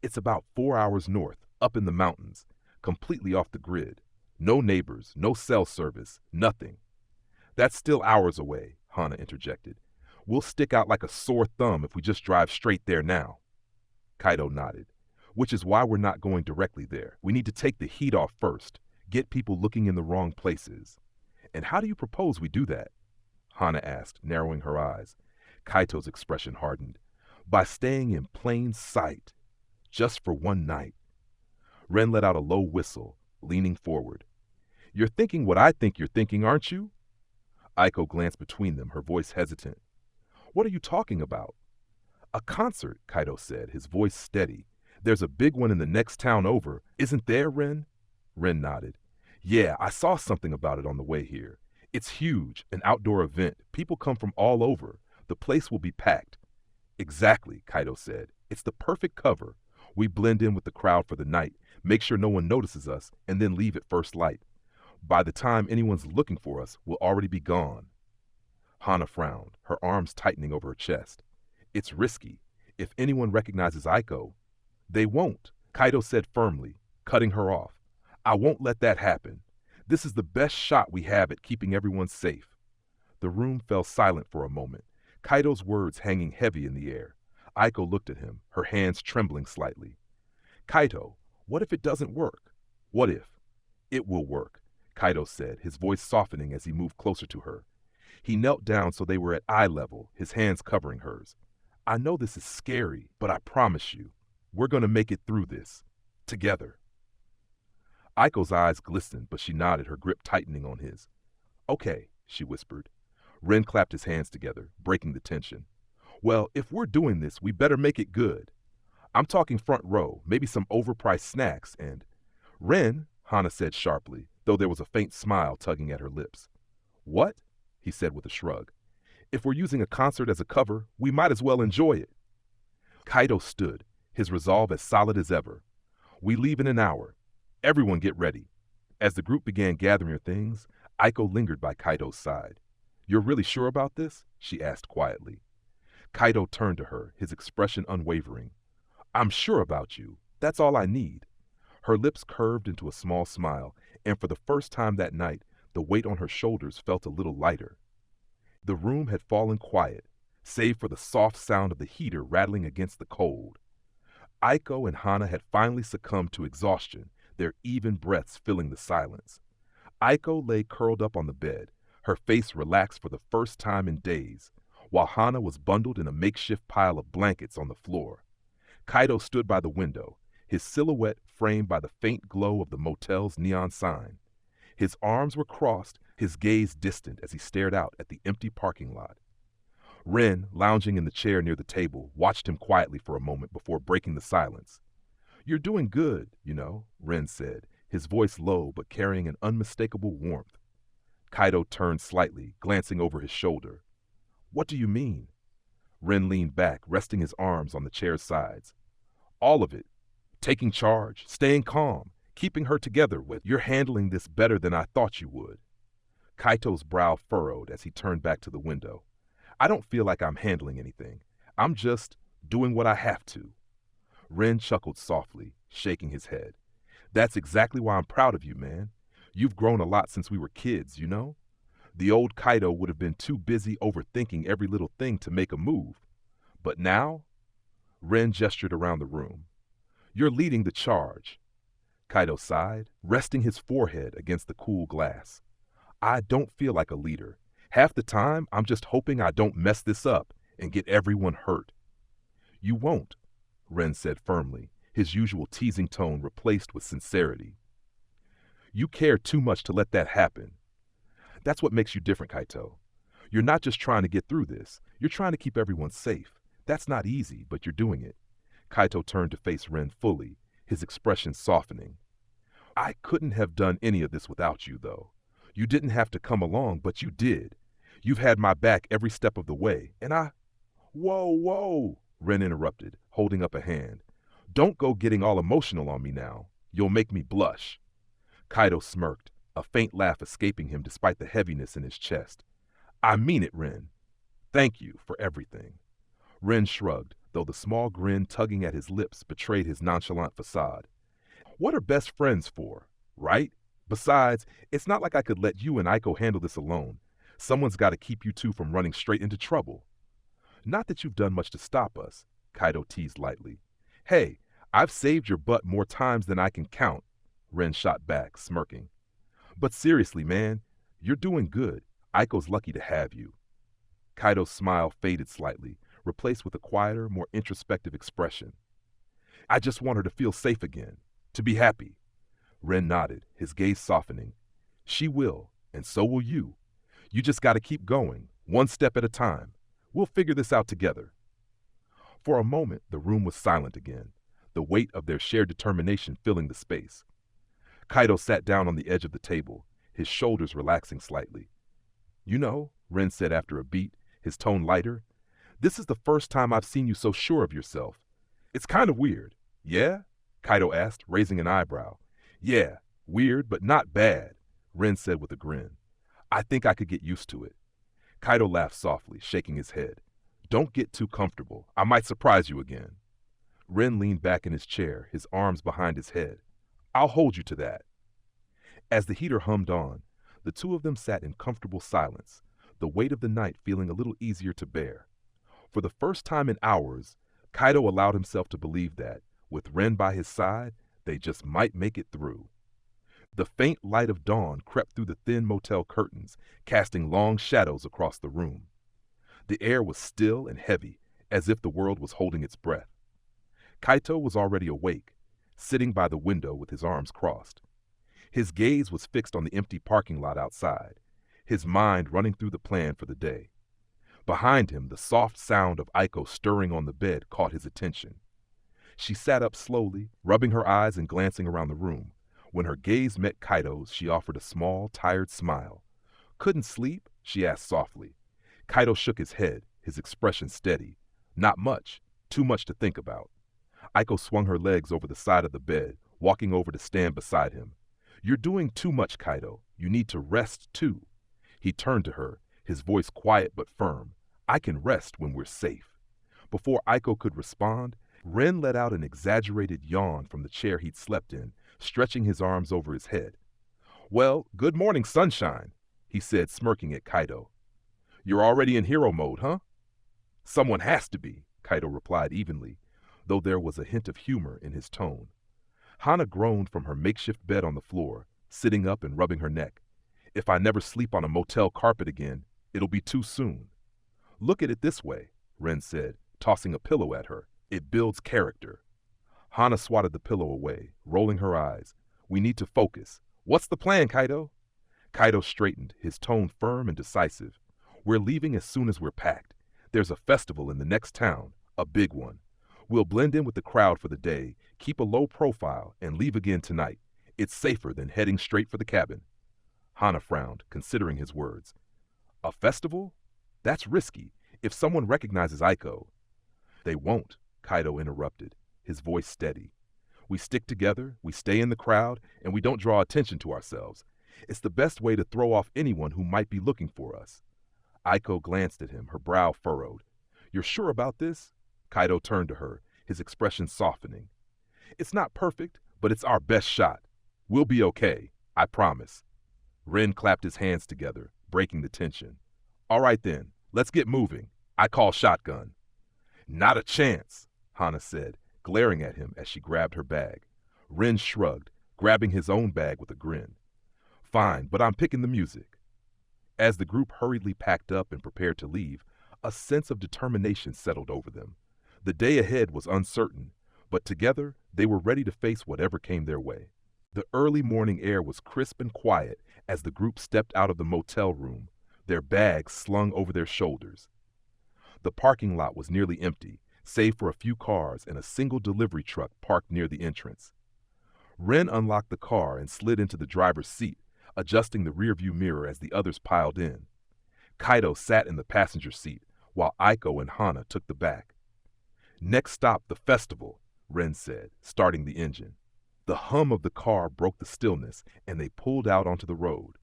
It's about 4 hours north, up in the mountains, completely off the grid. No neighbors, no cell service, nothing. That's still hours away, Hana interjected. We'll stick out like a sore thumb if we just drive straight there now. Kaito nodded. Which is why we're not going directly there. We need to take the heat off first, get people looking in the wrong places. And how do you propose we do that? Hana asked, narrowing her eyes. Kaito's expression hardened. By staying in plain sight. Just for one night. Ren let out a low whistle, leaning forward. You're thinking what I think you're thinking, aren't you? Aiko glanced between them, her voice hesitant. What are you talking about? A concert, Kaito said, his voice steady. There's a big one in the next town over. Isn't there, Ren? Ren nodded. Yeah, I saw something about it on the way here. It's huge, an outdoor event. People come from all over. The place will be packed. Exactly, Kaito said. It's the perfect cover. We blend in with the crowd for the night, make sure no one notices us, and then leave at first light. By the time anyone's looking for us, we'll already be gone. Hana frowned, her arms tightening over her chest. It's risky. If anyone recognizes Aiko, they won't, Kaito said firmly, cutting her off. I won't let that happen. This is the best shot we have at keeping everyone safe. The room fell silent for a moment, Kaito's words hanging heavy in the air. Aiko looked at him, her hands trembling slightly. Kaito, what if it doesn't work? What if? It will work, Kaito said, his voice softening as he moved closer to her. He knelt down so they were at eye level, his hands covering hers. I know this is scary, but I promise you, we're going to make it through this. Together. Aiko's eyes glistened, but she nodded, her grip tightening on his. Okay, she whispered. Ren clapped his hands together, breaking the tension. Well, if we're doing this, we better make it good. I'm talking front row, maybe some overpriced snacks, and... Ren, Hana said sharply, though there was a faint smile tugging at her lips. What? He said with a shrug. If we're using a concert as a cover, we might as well enjoy it. Kaito stood, his resolve as solid as ever. We leave in an hour. Everyone get ready. As the group began gathering her things, Aiko lingered by Kaito's side. You're really sure about this? She asked quietly. Kaito turned to her, his expression unwavering. I'm sure about you. That's all I need. Her lips curved into a small smile, and for the first time that night, the weight on her shoulders felt a little lighter. The room had fallen quiet, save for the soft sound of the heater rattling against the cold. Aiko and Hana had finally succumbed to exhaustion, their even breaths filling the silence. Aiko lay curled up on the bed, her face relaxed for the first time in days, while Hana was bundled in a makeshift pile of blankets on the floor. Kaito stood by the window, his silhouette framed by the faint glow of the motel's neon sign. His arms were crossed, his gaze distant as he stared out at the empty parking lot. Ren, lounging in the chair near the table, watched him quietly for a moment before breaking the silence. "You're doing good, Ren said, his voice low but carrying an unmistakable warmth. Kaito turned slightly, glancing over his shoulder. "What do you mean?" Ren leaned back, resting his arms on the chair's sides. "All of it. Taking charge, staying calm, keeping her together with, you're handling this better than I thought you would." Kaito's brow furrowed as he turned back to the window. "I don't feel like I'm handling anything. I'm just doing what I have to." Ren chuckled softly, shaking his head. "That's exactly why I'm proud of you, man. You've grown a lot since we were kids, The old Kaito would have been too busy overthinking every little thing to make a move. But now?" Ren gestured around the room. "You're leading the charge." Kaito sighed, resting his forehead against the cool glass. "I don't feel like a leader. Half the time, I'm just hoping I don't mess this up and get everyone hurt." "You won't," Ren said firmly, his usual teasing tone replaced with sincerity. "You care too much to let that happen. That's what makes you different, Kaito. You're not just trying to get through this. You're trying to keep everyone safe. That's not easy, but you're doing it." Kaito turned to face Ren fully, his expression softening. "I couldn't have done any of this without you, though. You didn't have to come along, but you did. You've had my back every step of the way, and I—" "Whoa, whoa," Ren interrupted, holding up a hand. "Don't go getting all emotional on me now. You'll make me blush." Kaito smirked, a faint laugh escaping him despite the heaviness in his chest. "I mean it, Ren. Thank you for everything." Ren shrugged, though the small grin tugging at his lips betrayed his nonchalant facade. "What are best friends for, right? Besides, it's not like I could let you and Aiko handle this alone. Someone's got to keep you two from running straight into trouble." "Not that you've done much to stop us," Kaito teased lightly. "Hey, I've saved your butt more times than I can count," Ren shot back, smirking. "But seriously, man, you're doing good. Aiko's lucky to have you." Kaito's smile faded slightly, replaced with a quieter, more introspective expression. "I just want her to feel safe again, to be happy." Ren nodded, his gaze softening. "She will, and so will you. You just got to keep going, one step at a time. We'll figure this out together." For a moment, the room was silent again, the weight of their shared determination filling the space. Kaito sat down on the edge of the table, his shoulders relaxing slightly. Ren said after a beat, his tone lighter, "this is the first time I've seen you so sure of yourself. It's kind of weird." "Yeah?" Kaito asked, raising an eyebrow. "Yeah, weird, but not bad," Ren said with a grin. "I think I could get used to it." Kaito laughed softly, shaking his head. "Don't get too comfortable. I might surprise you again." Ren leaned back in his chair, his arms behind his head. "I'll hold you to that." As the heater hummed on, the two of them sat in comfortable silence, the weight of the night feeling a little easier to bear. For the first time in hours, Kaito allowed himself to believe that, with Ren by his side, they just might make it through. The faint light of dawn crept through the thin motel curtains, casting long shadows across the room. The air was still and heavy, as if the world was holding its breath. Kaito was already awake, sitting by the window with his arms crossed. His gaze was fixed on the empty parking lot outside, his mind running through the plan for the day. Behind him, the soft sound of Aiko stirring on the bed caught his attention. She sat up slowly, rubbing her eyes and glancing around the room. When her gaze met Kaito's, she offered a small, tired smile. "Couldn't sleep?" she asked softly. Kaito shook his head, his expression steady. "Not much. Too much to think about." Aiko swung her legs over the side of the bed, walking over to stand beside him. "You're doing too much, Kaito. You need to rest, too." He turned to her, his voice quiet but firm. "I can rest when we're safe." Before Aiko could respond, Ren let out an exaggerated yawn from the chair he'd slept in, stretching his arms over his head. "Well, good morning, sunshine," he said, smirking at Kaito. "You're already in hero mode, huh?" "Someone has to be," Kaito replied evenly. though there was a hint of humor in his tone. Hana groaned from her makeshift bed on the floor, sitting up and rubbing her neck. If I never sleep on a motel carpet again, it'll be too soon. Look at it this way, Ren said, tossing a pillow at her. It builds character. Hana swatted the pillow away, rolling her eyes. We need to focus. What's the plan, Kaito? Kaito straightened, his tone firm and decisive. We're leaving as soon as we're packed. There's a festival in the next town, a big one. We'll blend in with the crowd for the day, keep a low profile, and leave again tonight. It's safer than heading straight for the cabin. Hana frowned, considering his words. A festival? That's risky. If someone recognizes Aiko. They won't, Kaito interrupted, his voice steady. We stick together, we stay in the crowd, and we don't draw attention to ourselves. It's the best way to throw off anyone who might be looking for us. Aiko glanced at him, her brow furrowed. You're sure about this? Kaito turned to her, his expression softening. It's not perfect, but it's our best shot. We'll be okay, I promise. Ren clapped his hands together, breaking the tension. All right then, let's get moving. I call shotgun. Not a chance, Hana said, glaring at him as she grabbed her bag. Ren shrugged, grabbing his own bag with a grin. Fine, but I'm picking the music. As the group hurriedly packed up and prepared to leave, a sense of determination settled over them. The day ahead was uncertain, but together they were ready to face whatever came their way. The early morning air was crisp and quiet as the group stepped out of the motel room, their bags slung over their shoulders. The parking lot was nearly empty, save for a few cars and a single delivery truck parked near the entrance. Ren unlocked the car and slid into the driver's seat, adjusting the rearview mirror as the others piled in. Kaito sat in the passenger seat, while Aiko and Hana took the back. Next stop, the festival, Ren said, starting the engine. The hum of the car broke the stillness, and they pulled out onto the road.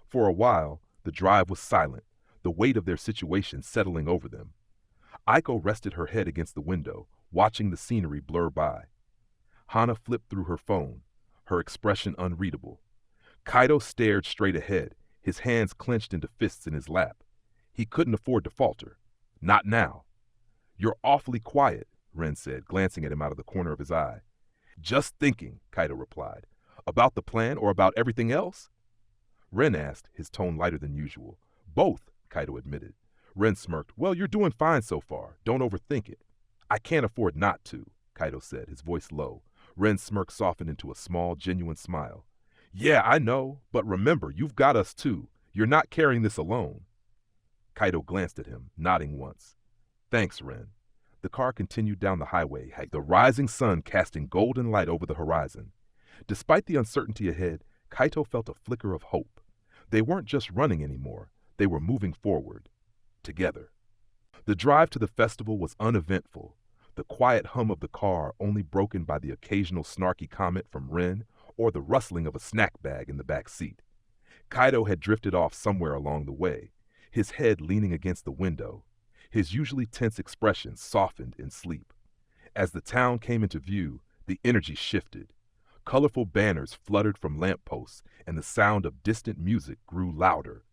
For a while, the drive was silent, the weight of their situation settling over them. Aiko rested her head against the window, watching the scenery blur by. Hana flipped through her phone, her expression unreadable. Kaito stared straight ahead, his hands clenched into fists in his lap. He couldn't afford to falter. Not now. You're awfully quiet, Ren said, glancing at him out of the corner of his eye. Just thinking, Kaito replied. About the plan or about everything else? Ren asked, his tone lighter than usual. Both, Kaito admitted. Ren smirked. Well, you're doing fine so far. Don't overthink it. I can't afford not to, Kaito said, his voice low. Ren's smirk softened into a small, genuine smile. Yeah, I know, but remember, you've got us too. You're not carrying this alone. Kaito glanced at him, nodding once. Thanks, Ren. The car continued down the highway, the rising sun casting golden light over the horizon. Despite the uncertainty ahead, Kaito felt a flicker of hope. They weren't just running anymore. They were moving forward. Together. The drive to the festival was uneventful, the quiet hum of the car only broken by the occasional snarky comment from Ren or the rustling of a snack bag in the back seat. Kaito had drifted off somewhere along the way, his head leaning against the window, his usually tense expression softened in sleep. As the town came into view, the energy shifted. Colorful banners fluttered from lampposts, and the sound of distant music grew louder.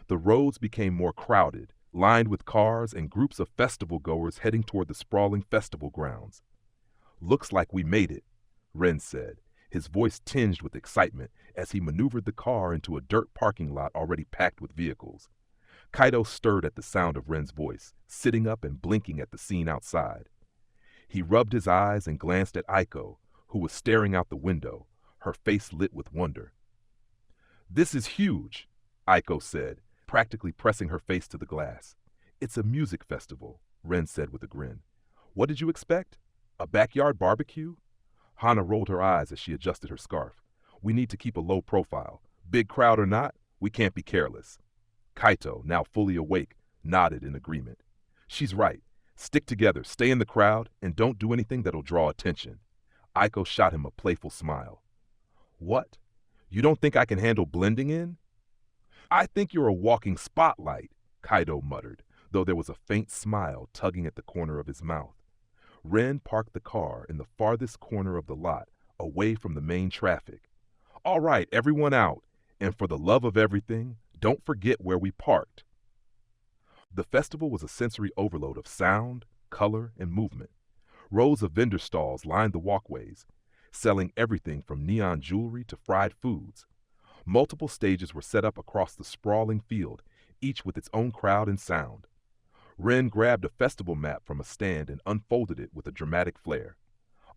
The roads became more crowded, lined with cars and groups of festival goers heading toward the sprawling festival grounds. Looks like we made it, Ren said, his voice tinged with excitement as he maneuvered the car into a dirt parking lot already packed with vehicles. Kaito stirred at the sound of Ren's voice, sitting up and blinking at the scene outside. He rubbed his eyes and glanced at Aiko, who was staring out the window, her face lit with wonder. This is huge, Aiko said, practically pressing her face to the glass. It's a music festival, Ren said with a grin. What did you expect? A backyard barbecue? Hana rolled her eyes as she adjusted her scarf. We need to keep a low profile. Big crowd or not, we can't be careless. Kaito, now fully awake, nodded in agreement. She's right. Stick together, stay in the crowd, and don't do anything that'll draw attention. Aiko shot him a playful smile. What? You don't think I can handle blending in? I think you're a walking spotlight, Kaito muttered, though there was a faint smile tugging at the corner of his mouth. Ren parked the car in the farthest corner of the lot, away from the main traffic. All right, everyone out, and for the love of everything, don't forget where we parked. The festival was a sensory overload of sound, color, and movement. Rows of vendor stalls lined the walkways, selling everything from neon jewelry to fried foods. Multiple stages were set up across the sprawling field, each with its own crowd and sound. Ren grabbed a festival map from a stand and unfolded it with a dramatic flair.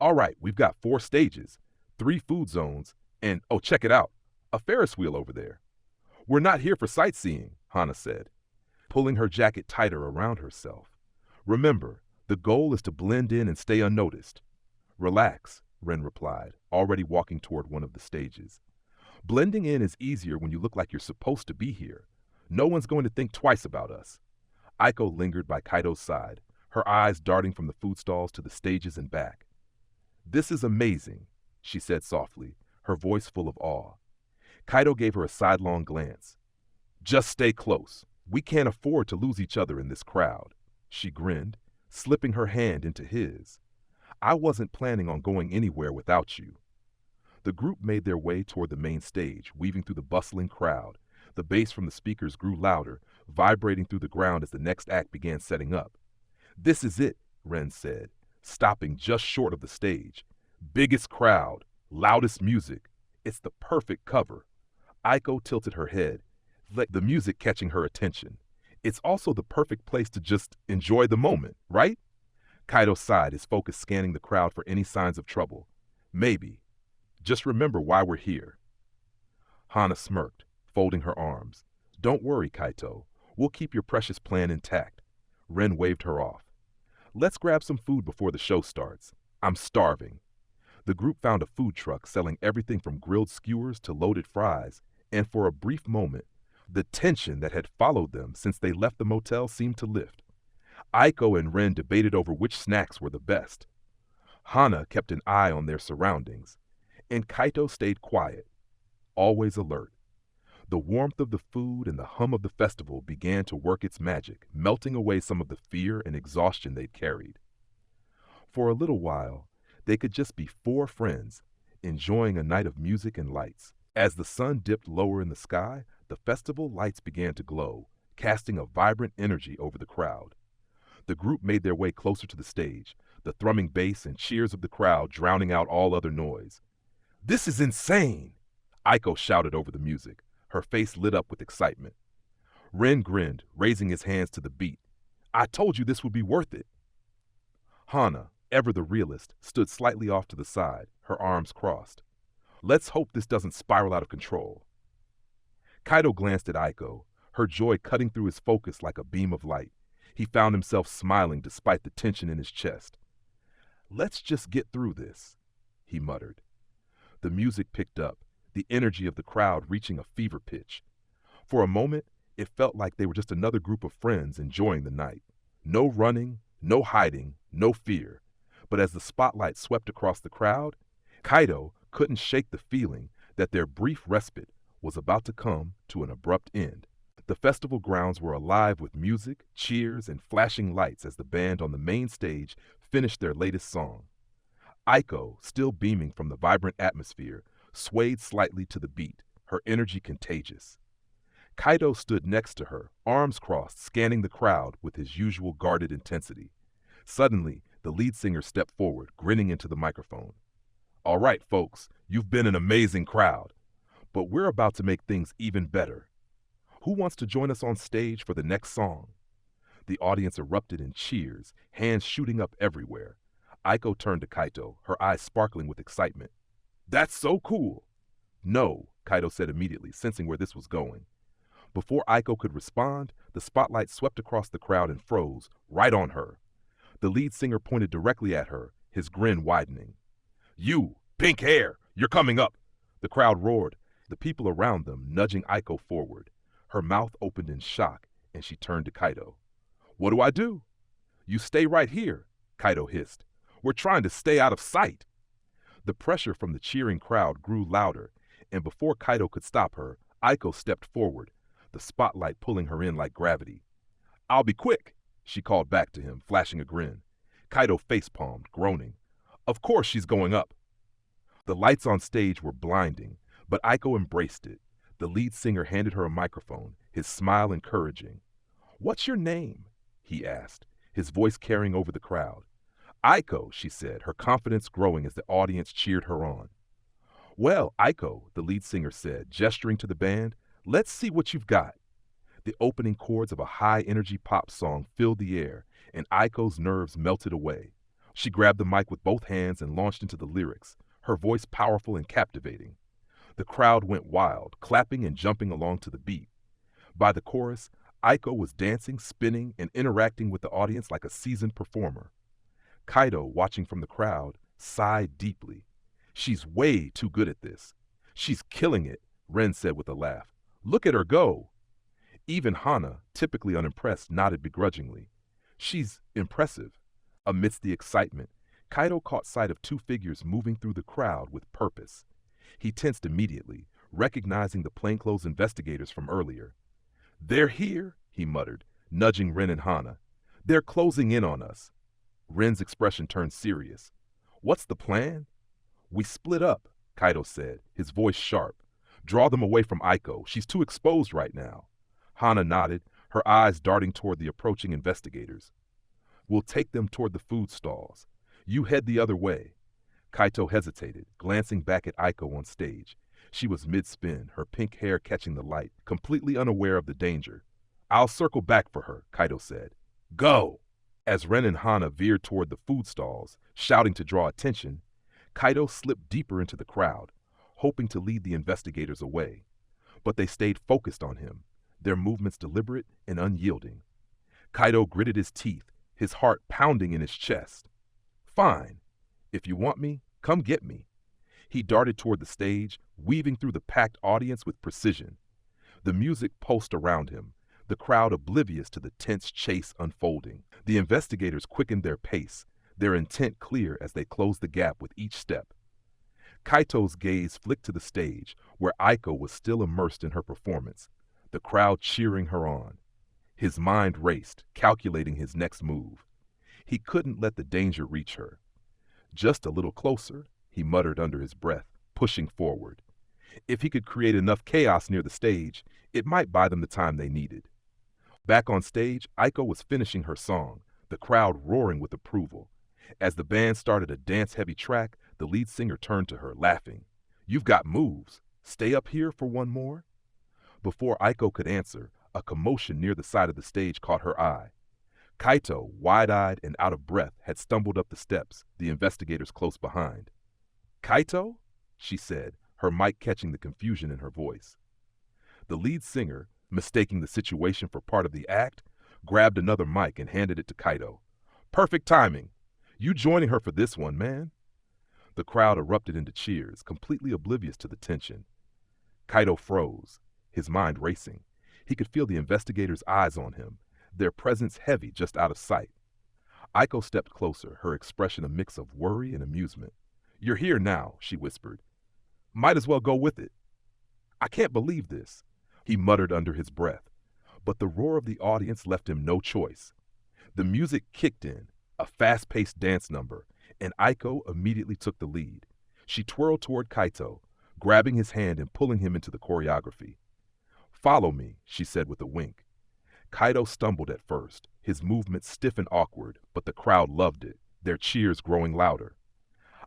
All right, we've got 4 stages, 3 food zones, and oh, check it out, a Ferris wheel over there. We're not here for sightseeing, Hana said, pulling her jacket tighter around herself. Remember, the goal is to blend in and stay unnoticed. Relax, Ren replied, already walking toward one of the stages. Blending in is easier when you look like you're supposed to be here. No one's going to think twice about us. Aiko lingered by Kaito's side, her eyes darting from the food stalls to the stages and back. This is amazing, she said softly, her voice full of awe. Kaito gave her a sidelong glance. Just stay close. We can't afford to lose each other in this crowd. She grinned, slipping her hand into his. I wasn't planning on going anywhere without you. The group made their way toward the main stage, weaving through the bustling crowd. The bass from the speakers grew louder, vibrating through the ground as the next act began setting up. This is it, Ren said, stopping just short of the stage. Biggest crowd, loudest music. It's the perfect cover. Aiko tilted her head, the music catching her attention. It's also the perfect place to just enjoy the moment, right? Kaito sighed, his focus scanning the crowd for any signs of trouble. Maybe. Just remember why we're here. Hana smirked, folding her arms. Don't worry, Kaito. We'll keep your precious plan intact. Ren waved her off. Let's grab some food before the show starts. I'm starving. The group found a food truck selling everything from grilled skewers to loaded fries, and for a brief moment, the tension that had followed them since they left the motel seemed to lift. Aiko and Ren debated over which snacks were the best. Hana kept an eye on their surroundings, and Kaito stayed quiet, always alert. The warmth of the food and the hum of the festival began to work its magic, melting away some of the fear and exhaustion they'd carried. For a little while, they could just be 4 friends, enjoying a night of music and lights. As the sun dipped lower in the sky, the festival lights began to glow, casting a vibrant energy over the crowd. The group made their way closer to the stage, the thrumming bass and cheers of the crowd drowning out all other noise. This is insane! Aiko shouted over the music, her face lit up with excitement. Ren grinned, raising his hands to the beat. I told you this would be worth it. Hana, ever the realist, stood slightly off to the side, her arms crossed. Let's hope this doesn't spiral out of control. Kaito glanced at Aiko, her joy cutting through his focus like a beam of light. He found himself smiling despite the tension in his chest. Let's just get through this, he muttered. The music picked up, the energy of the crowd reaching a fever pitch. For a moment, it felt like they were just another group of friends enjoying the night. No running, no hiding, no fear. But as the spotlight swept across the crowd, Kaito couldn't shake the feeling that their brief respite was about to come to an abrupt end. The festival grounds were alive with music, cheers, and flashing lights as the band on the main stage finished their latest song. Aiko, still beaming from the vibrant atmosphere, swayed slightly to the beat, her energy contagious. Kaito stood next to her, arms crossed, scanning the crowd with his usual guarded intensity. Suddenly, the lead singer stepped forward, grinning into the microphone. All right, folks, you've been an amazing crowd, but we're about to make things even better. Who wants to join us on stage for the next song? The audience erupted in cheers, hands shooting up everywhere. Aiko turned to Kaito, her eyes sparkling with excitement. That's so cool! No, Kaito said immediately, sensing where this was going. Before Aiko could respond, the spotlight swept across the crowd and froze, right on her. The lead singer pointed directly at her, his grin widening. You, pink hair, you're coming up! The crowd roared, the people around them nudging Aiko forward. Her mouth opened in shock, and she turned to Kaito. What do I do? You stay right here, Kaito hissed. We're trying to stay out of sight. The pressure from the cheering crowd grew louder, and before Kaito could stop her, Aiko stepped forward, the spotlight pulling her in like gravity. I'll be quick, she called back to him, flashing a grin. Kaito facepalmed, groaning. Of course she's going up. The lights on stage were blinding, but Aiko embraced it. The lead singer handed her a microphone, his smile encouraging. What's your name? He asked, his voice carrying over the crowd. Aiko, she said, her confidence growing as the audience cheered her on. Well, Aiko, the lead singer said, gesturing to the band, let's see what you've got. The opening chords of a high-energy pop song filled the air, and Aiko's nerves melted away. She grabbed the mic with both hands and launched into the lyrics, her voice powerful and captivating. The crowd went wild, clapping and jumping along to the beat. By the chorus, Aiko was dancing, spinning, and interacting with the audience like a seasoned performer. Kaito, watching from the crowd, sighed deeply. She's way too good at this. She's killing it, Ren said with a laugh. Look at her go. Even Hana, typically unimpressed, nodded begrudgingly. She's impressive. Amidst the excitement, Kaito caught sight of two figures moving through the crowd with purpose. He tensed immediately, recognizing the plainclothes investigators from earlier. They're here, he muttered, nudging Ren and Hana. They're closing in on us. Ren's expression turned serious. What's the plan? We split up, Kaito said, his voice sharp. Draw them away from Aiko. She's too exposed right now. Hana nodded, her eyes darting toward the approaching investigators. We'll take them toward the food stalls. You head the other way. Kaito hesitated, glancing back at Aiko on stage. She was mid-spin, her pink hair catching the light, completely unaware of the danger. I'll circle back for her, Kaito said. Go! As Ren and Hana veered toward the food stalls, shouting to draw attention, Kaito slipped deeper into the crowd, hoping to lead the investigators away. But they stayed focused on him, their movements deliberate and unyielding. Kaito gritted his teeth, his heart pounding in his chest. Fine. If you want me, come get me. He darted toward the stage, weaving through the packed audience with precision. The music pulsed around him, the crowd oblivious to the tense chase unfolding. The investigators quickened their pace, their intent clear as they closed the gap with each step. Kaito's gaze flicked to the stage, where Aiko was still immersed in her performance, the crowd cheering her on. His mind raced, calculating his next move. He couldn't let the danger reach her. Just a little closer, he muttered under his breath, pushing forward. If he could create enough chaos near the stage, it might buy them the time they needed. Back on stage, Aiko was finishing her song, the crowd roaring with approval. As the band started a dance-heavy track, the lead singer turned to her, laughing. You've got moves. Stay up here for one more? Before Aiko could answer, a commotion near the side of the stage caught her eye. Kaito, wide-eyed and out of breath, had stumbled up the steps, the investigators close behind. Kaito? She said, her mic catching the confusion in her voice. The lead singer, mistaking the situation for part of the act, grabbed another mic and handed it to Kaito. Perfect timing. You joining her for this one, man. The crowd erupted into cheers, completely oblivious to the tension. Kaito froze, his mind racing. He could feel the investigators' eyes on him, their presence heavy just out of sight. Aiko stepped closer, her expression a mix of worry and amusement. You're here now, she whispered. Might as well go with it. I can't believe this, he muttered under his breath. But the roar of the audience left him no choice. The music kicked in, a fast-paced dance number, and Aiko immediately took the lead. She twirled toward Kaito, grabbing his hand and pulling him into the choreography. Follow me, she said with a wink. Kaito stumbled at first, his movements stiff and awkward, but the crowd loved it, their cheers growing louder.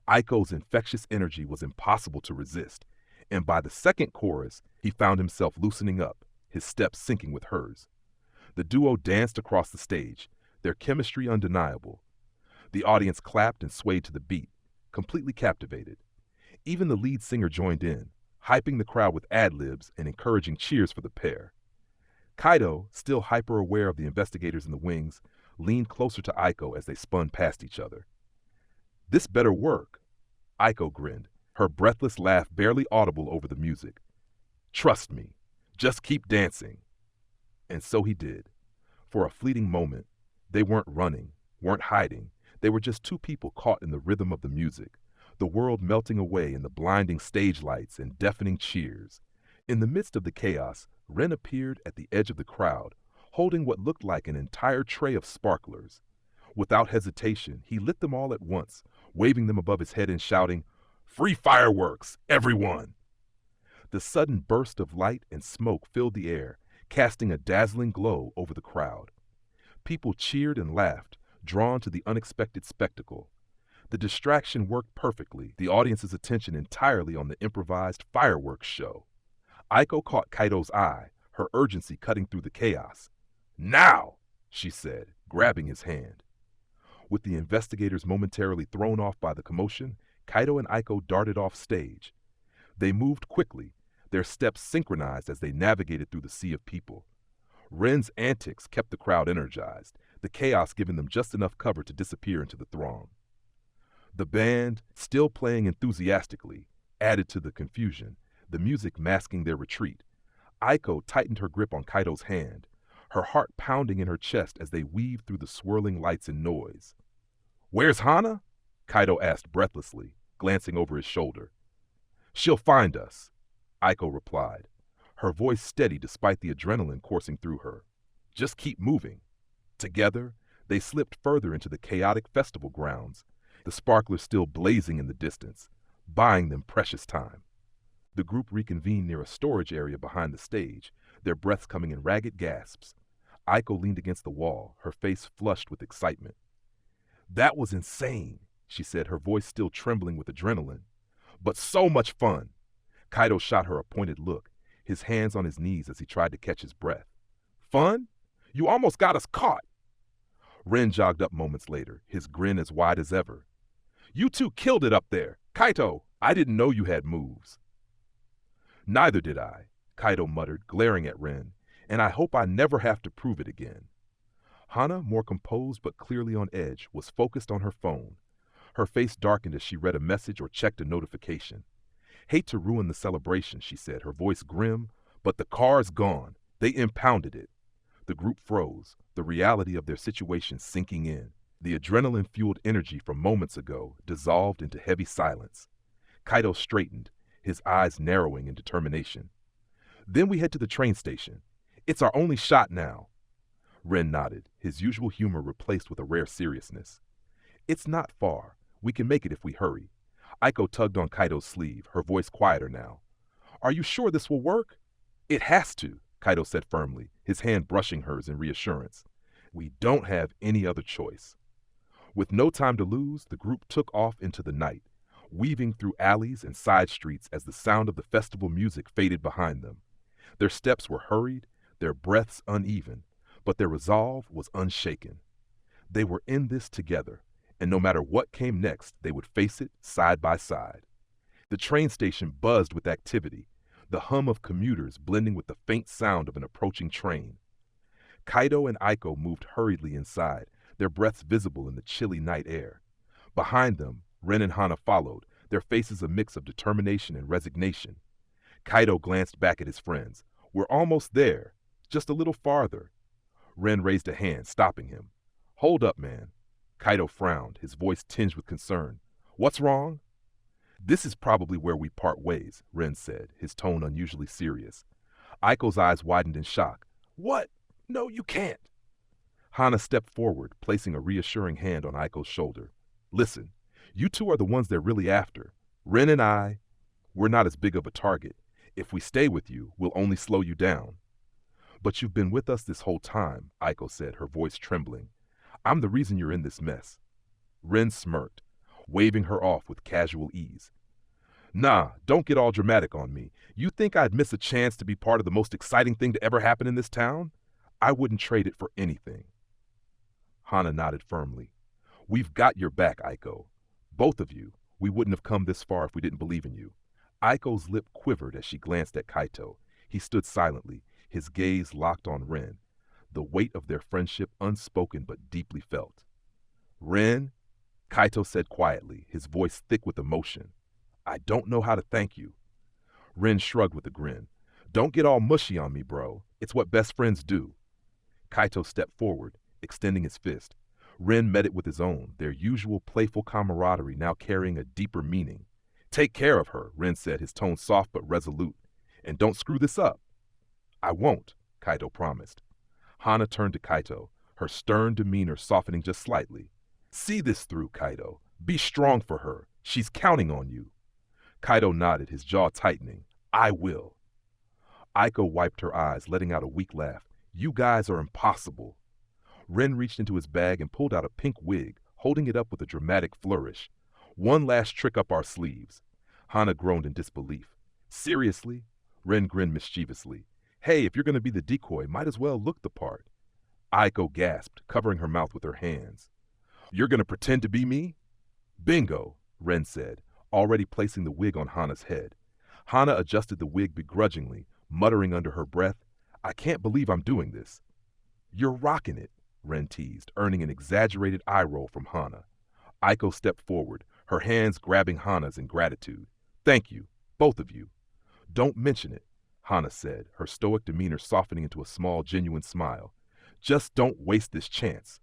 Aiko's infectious energy was impossible to resist, and by the second chorus, he found himself loosening up, his steps syncing with hers. The duo danced across the stage, their chemistry undeniable. The audience clapped and swayed to the beat, completely captivated. Even the lead singer joined in, hyping the crowd with ad-libs and encouraging cheers for the pair. Kaito, still hyper-aware of the investigators in the wings, leaned closer to Aiko as they spun past each other. This better work. Aiko grinned, her breathless laugh barely audible over the music. Trust me, just keep dancing. And so he did. For a fleeting moment, they weren't running, weren't hiding. They were just two people caught in the rhythm of the music, the world melting away in the blinding stage lights and deafening cheers. In the midst of the chaos, Ren appeared at the edge of the crowd, holding what looked like an entire tray of sparklers. Without hesitation, he lit them all at once, waving them above his head and shouting, "Free fireworks, everyone!" The sudden burst of light and smoke filled the air, casting a dazzling glow over the crowd. People cheered and laughed, drawn to the unexpected spectacle. The distraction worked perfectly, the audience's attention entirely on the improvised fireworks show. Aiko caught Kaito's eye, her urgency cutting through the chaos. "Now!" she said, grabbing his hand. With the investigators momentarily thrown off by the commotion, Kaito and Aiko darted off stage. They moved quickly, their steps synchronized as they navigated through the sea of people. Ren's antics kept the crowd energized, the chaos giving them just enough cover to disappear into the throng. The band, still playing enthusiastically, added to the confusion, the music masking their retreat. Aiko tightened her grip on Kaito's hand, her heart pounding in her chest as they weaved through the swirling lights and noise. "Where's Hana?" Kaito asked breathlessly, glancing over his shoulder. "She'll find us," Aiko replied, her voice steady despite the adrenaline coursing through her. "Just keep moving." Together, they slipped further into the chaotic festival grounds, the sparklers still blazing in the distance, buying them precious time. The group reconvened near a storage area behind the stage, their breaths coming in ragged gasps. Aiko leaned against the wall, her face flushed with excitement. "That was insane," she said, her voice still trembling with adrenaline. "But so much fun." Kaito shot her a pointed look, his hands on his knees as he tried to catch his breath. "Fun? You almost got us caught." Ren jogged up moments later, his grin as wide as ever. "You two killed it up there. Kaito, I didn't know you had moves." "Neither did I," Kaito muttered, glaring at Ren, "and I hope I never have to prove it again." Hana, more composed but clearly on edge, was focused on her phone. Her face darkened as she read a message or checked a notification. "Hate to ruin the celebration," she said, her voice grim, "but the car's gone. They impounded it." The group froze, the reality of their situation sinking in. The adrenaline-fueled energy from moments ago dissolved into heavy silence. Kaito straightened, his eyes narrowing in determination. "Then we head to the train station. It's our only shot now." Ren nodded, his usual humor replaced with a rare seriousness. "It's not far. We can make it if we hurry." Aiko tugged on Kaito's sleeve, her voice quieter now. "Are you sure this will work?" "It has to," Kaito said firmly, his hand brushing hers in reassurance. "We don't have any other choice." With no time to lose, the group took off into the night, weaving through alleys and side streets as the sound of the festival music faded behind them. Their steps were hurried, their breaths uneven, but their resolve was unshaken. They were in this together, and no matter what came next, they would face it side by side. The train station buzzed with activity, the hum of commuters blending with the faint sound of an approaching train. Kaito and Aiko moved hurriedly inside, their breaths visible in the chilly night air. Behind them, Ren and Hana followed, their faces a mix of determination and resignation. Kaito glanced back at his friends. "We're almost there. Just a little farther." Ren raised a hand, stopping him. "Hold up, man." Kaito frowned, his voice tinged with concern. "What's wrong?" "This is probably where we part ways," Ren said, his tone unusually serious. Aiko's eyes widened in shock. "What? No, you can't." Hana stepped forward, placing a reassuring hand on Aiko's shoulder. "Listen, you two are the ones they're really after. Ren and we're not as big of a target. If we stay with you, we'll only slow you down." "But you've been with us this whole time," Aiko said, her voice trembling. "I'm the reason you're in this mess." Ren smirked, waving her off with casual ease. "Nah, don't get all dramatic on me. You think I'd miss a chance to be part of the most exciting thing to ever happen in this town? I wouldn't trade it for anything." Hana nodded firmly. "We've got your back, Aiko. Both of you. We wouldn't have come this far if we didn't believe in you." Aiko's lip quivered as she glanced at Kaito. He stood silently, his gaze locked on Ren, the weight of their friendship unspoken but deeply felt. "Ren," Kaito said quietly, his voice thick with emotion, "I don't know how to thank you." Ren shrugged with a grin. "Don't get all mushy on me, bro. It's what best friends do." Kaito stepped forward, extending his fist. Ren met it with his own, their usual playful camaraderie now carrying a deeper meaning. "Take care of her," Ren said, his tone soft but resolute. "And don't screw this up." "I won't," Kaito promised. Hana turned to Kaito, her stern demeanor softening just slightly. "See this through, Kaito. Be strong for her. She's counting on you." Kaito nodded, his jaw tightening. "I will." Aiko wiped her eyes, letting out a weak laugh. "You guys are impossible." Ren reached into his bag and pulled out a pink wig, holding it up with a dramatic flourish. One last trick up our sleeves. Hana groaned in disbelief. Seriously? Ren grinned mischievously. Hey, if you're going to be the decoy, might as well look the part. Aiko gasped, covering her mouth with her hands. You're going to pretend to be me? Bingo, Ren said, already placing the wig on Hana's head. Hana adjusted the wig begrudgingly, muttering under her breath, I can't believe I'm doing this. You're rocking it, Ren teased, earning an exaggerated eye roll from Hana. Aiko stepped forward, her hands grabbing Hana's in gratitude. Thank you, both of you. Don't mention it, Hana said, her stoic demeanor softening into a small, genuine smile. Just don't waste this chance.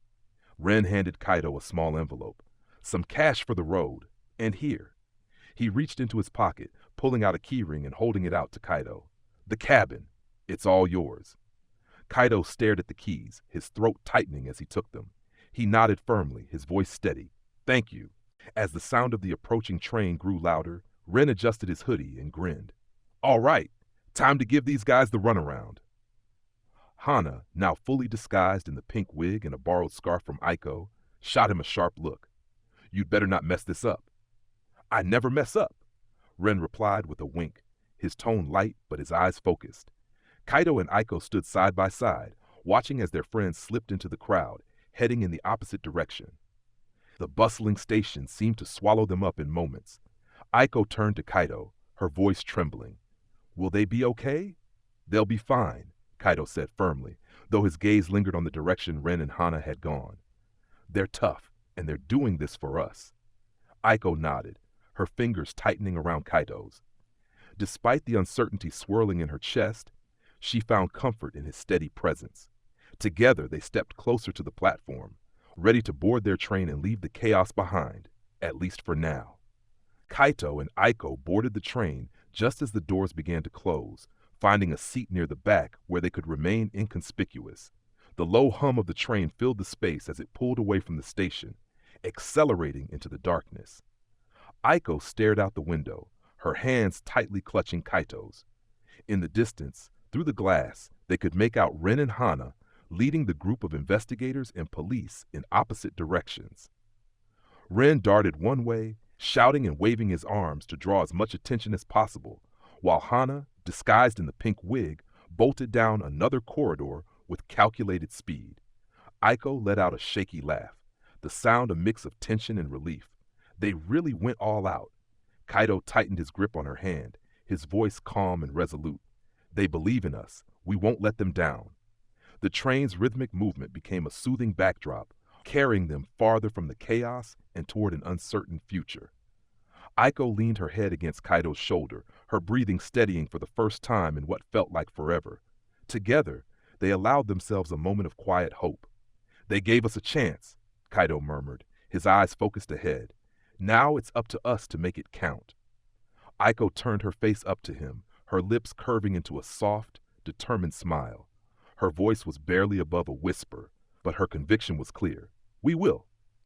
Ren handed Kaito a small envelope. Some cash for the road, and here. He reached into his pocket, pulling out a keyring and holding it out to Kaito. The cabin. It's all yours. Kaito stared at the keys, his throat tightening as he took them. He nodded firmly, his voice steady. Thank you. As the sound of the approaching train grew louder, Ren adjusted his hoodie and grinned. All right, time to give these guys the runaround. Hana, now fully disguised in the pink wig and a borrowed scarf from Aiko, shot him a sharp look. You'd better not mess this up. I never mess up, Ren replied with a wink, his tone light but his eyes focused. Kaito and Aiko stood side by side, watching as their friends slipped into the crowd, heading in the opposite direction. The bustling station seemed to swallow them up in moments. Aiko turned to Kaito, her voice trembling. Will they be okay? They'll be fine, Kaito said firmly, though his gaze lingered on the direction Ren and Hana had gone. They're tough, and they're doing this for us. Aiko nodded, her fingers tightening around Kaito's. Despite the uncertainty swirling in her chest, she found comfort in his steady presence. Together they stepped closer to the platform, ready to board their train and leave the chaos behind, at least for now. Kaito and Aiko boarded the train just as the doors began to close, finding a seat near the back where they could remain inconspicuous. The low hum of the train filled the space as it pulled away from the station, accelerating into the darkness. Aiko stared out the window, her hands tightly clutching Kaito's. In the distance, through the glass, they could make out Ren and Hana leading the group of investigators and police in opposite directions. Ren darted one way, shouting and waving his arms to draw as much attention as possible, while Hana, disguised in the pink wig, bolted down another corridor with calculated speed. Aiko let out a shaky laugh, the sound a mix of tension and relief. They really went all out. Kaito tightened his grip on her hand, his voice calm and resolute. They believe in us. We won't let them down. The train's rhythmic movement became a soothing backdrop, carrying them farther from the chaos and toward an uncertain future. Aiko leaned her head against Kaito's shoulder, her breathing steadying for the first time in what felt like forever. Together, they allowed themselves a moment of quiet hope. They gave us a chance, Kaito murmured, his eyes focused ahead. Now it's up to us to make it count. Aiko turned her face up to him, her lips curving into a soft, determined smile. Her voice was barely above a whisper, but her conviction was clear. We will.